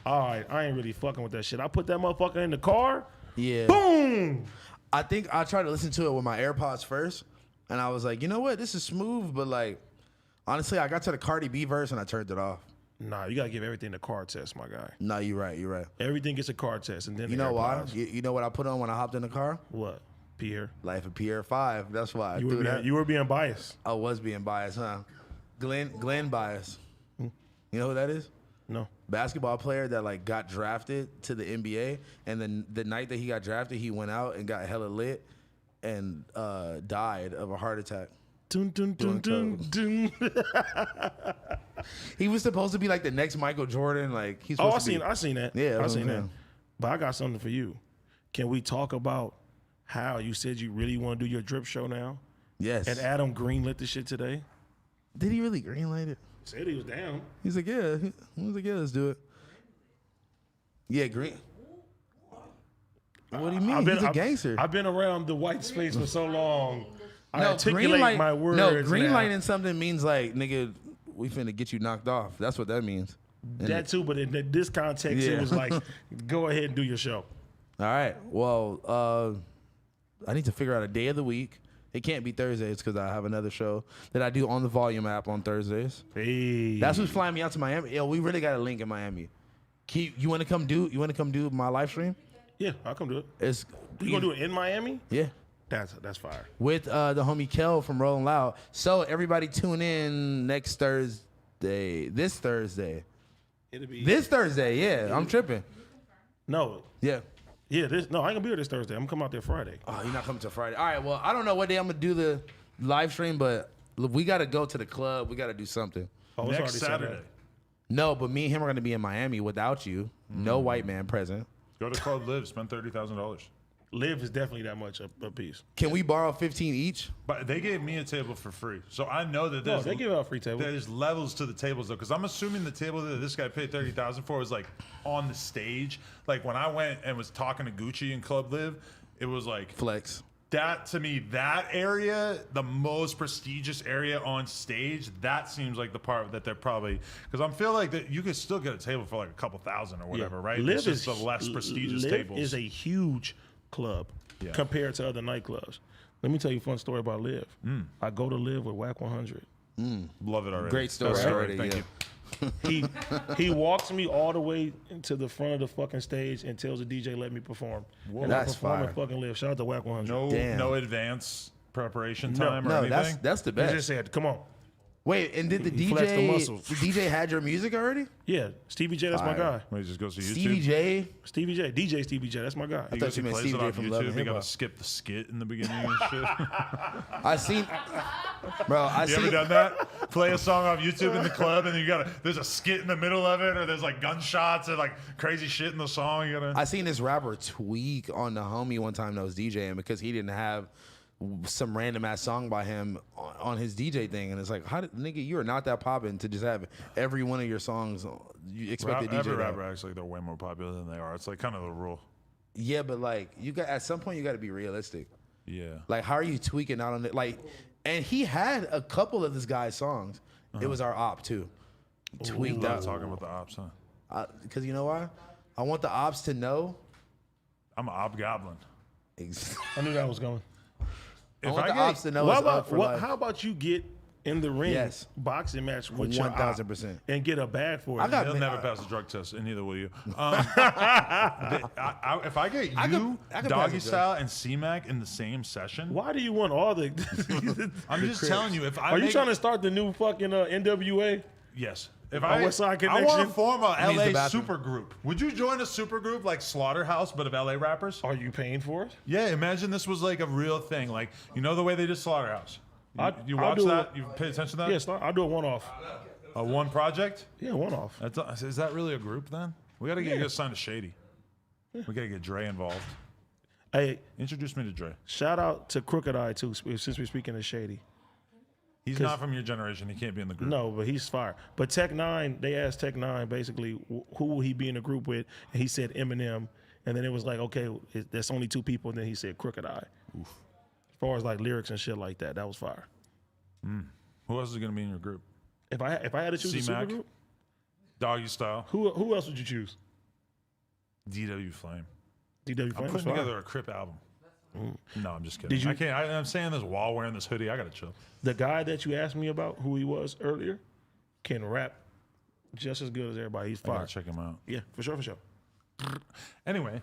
all right, I ain't really fucking with that shit. I put that motherfucker in the car. Yeah. Boom. I think I tried to listen to it with my AirPods first, and I was like, you know what? This is smooth, but like, honestly, I got to the Cardi B verse and I turned it off. Nah, you gotta give everything the car test, my guy. No, you're right. You're right. Everything gets a car test, and then You the know why? AirPods. You know what I put on when I hopped in the car? What? Pierre. Life of Pierre 5. That's why I You threw that. were being biased. I was being biased, huh? Glenn bias. You know who that is? No. Basketball player that like got drafted to the NBA, and then the night that he got drafted, he went out and got hella lit and died of a heart attack. Dun, dun, dun, dun, dun. He was supposed to be like the next Michael Jordan. Like he's Oh, supposed I seen that. Yeah, I that's seen what I'm that. saying. But I got something for you. Can we talk about how you said you really want to do your drip show now? Yes. And Adam greenlit the shit today. Did he really greenlight it? Said he was down. He's like, yeah. He was like, yeah, let's do it. Yeah, green. What do you mean? He's a gangster. I've been around the white space for so long. I No, articulate my words. No, green now. lighting something means like, nigga, we finna get you knocked off. That's what that means. That too, but in this context, Yeah. it was like, go ahead and do your show. All right. Well, I need to figure out a day of the week. It can't be Thursdays because I have another show that I do on the Volume app on Thursdays. Hey, That's who's flying me out to Miami. Yo, we really got a link in Miami. You want to come do? You want to come do my live stream? yeah, I'll come do it. It's You gonna do it in Miami? Yeah. That's fire. With the homie Kel from Rolling Loud. So everybody tune in next Thursday. This Thursday. It'll be This Thursday, yeah. I'm tripping. no, Yeah. yeah. I ain't gonna be here this Thursday. I'm gonna come out there Friday. Oh, you're not coming till Friday. All right, well, I don't know what day I'm going to do the live stream, but look, we got to go to the club. We got to do something. Oh, it's Next already set Saturday. up. No, but me and him are going to be in Miami without you. No white man present. Go to Club Live, spend $30,000. Live is definitely that much a piece. Can we borrow 15 each? But they gave me a table for free, so I know that No, there's they give out free table. there's levels to the tables though, because I'm assuming the table that this guy paid $30,000 for was like on the stage. Like when I went and was talking to Gucci in Club Live, it was like Flex. that to me. That area, the most prestigious area on stage, that seems like the part that they're probably because I'm feel like that you could still get a table for like a couple thousand or whatever, right? Live It's just the less prestigious Live tables. is a huge club Yeah. compared to other nightclubs. Let me tell you a fun story about Live. I go to Live with Whack 100. Love it already. Great story That's already, Thank yeah. you. He walks me all the way to the front of the fucking stage and tells the DJ let me perform. And That's I perform fire. at fucking Live. Shout out to Whack 100. No, Damn. no advance preparation No, time or No, anything. that's the He best. just said, come on. Wait, and did the He flexed the DJ muscles. the DJ had your music already? Yeah, Stevie J, that's my Fire. guy. Well, he just goes to YouTube. Stevie J. Stevie J, DJ Stevie J, that's my guy. He thought goes, you he meant plays Stevie it J on from Love YouTube. and You Hip gotta Hop. skip the skit in the beginning and shit. I seen, bro. I You ever seen. done that? Play a song off YouTube in the club, and there's a skit in the middle of it, or there's like gunshots and like crazy shit in the song. You gotta. I seen this rapper tweak on the homie one time that was DJing because he didn't have some random ass song by him on his DJ thing, and it's like, how did nigga? You are not that popping to just have every one of your songs. You expect a DJ. Every to have. rapper acts like they're way more popular than they are. It's like kind of the rule. Yeah, but like you got at some point you got to be realistic. Yeah. Like, how are you tweaking out on it? Like, and he had a couple of this guy's songs. It was our op too. Tweaked Not out talking about the ops, huh? because you know why? I want the ops to know. I'm an op goblin. I knew that was going. I If want I the get- ops to know What it's up about, for life. how about you get in the ring Yes. boxing match with your op 1000%. and get a bag for it? I got- They'll never pass a drug test, and neither will you. If I get you, I could pass Doggy a drug. Style, and C-Mac in the same session, Why do you want all the? I'm just telling you. If I Are you make- trying to start the new fucking NWA? Yes. If West Side I want Connection? to form a needs the LA bathroom. super group. Would you join a super group like Slaughterhouse, but of LA rappers? Are you paying for it? Yeah, imagine this was like a real thing. Like, you know the way they did Slaughterhouse? You I'll watch do that? it. You pay attention to that? Yes, I'll do it one off. A one project? Yeah, one off. Is that really a group then? We got to get you guys signed to Shady. We got to get Dre involved. Hey, Introduce me to Dre. shout out to Crooked Eye too, since we're speaking of Shady. He's not from your generation. He can't be in the group. No, but he's fire. But Tech Nine, they asked Tech Nine basically who will he be in a group with, and he said Eminem, and then it was like, okay, there's only two people, and then he said Crooked Eye. As far as like lyrics and shit like that, that was fire. Who else is going to be in your group? If I had to choose a C-Mac. supergroup, Doggy Style. who else would you choose? DW Flame. DW I'm Flame. putting together a Crip album. No, I'm just kidding. Did you- I can't. I'm saying this while wearing this hoodie. I gotta chill. The guy that you asked me about, who he was earlier, can rap just as good as everybody. He's I gotta fire. check him out. Yeah, for sure. Anyway,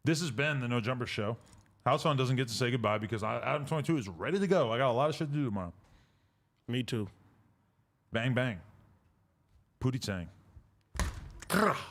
this has been the No Jumper Show. Housephone doesn't get to say goodbye because Adam 22 is ready to go. I got a lot of shit to do tomorrow. Me too. Bang bang. Pootie tang.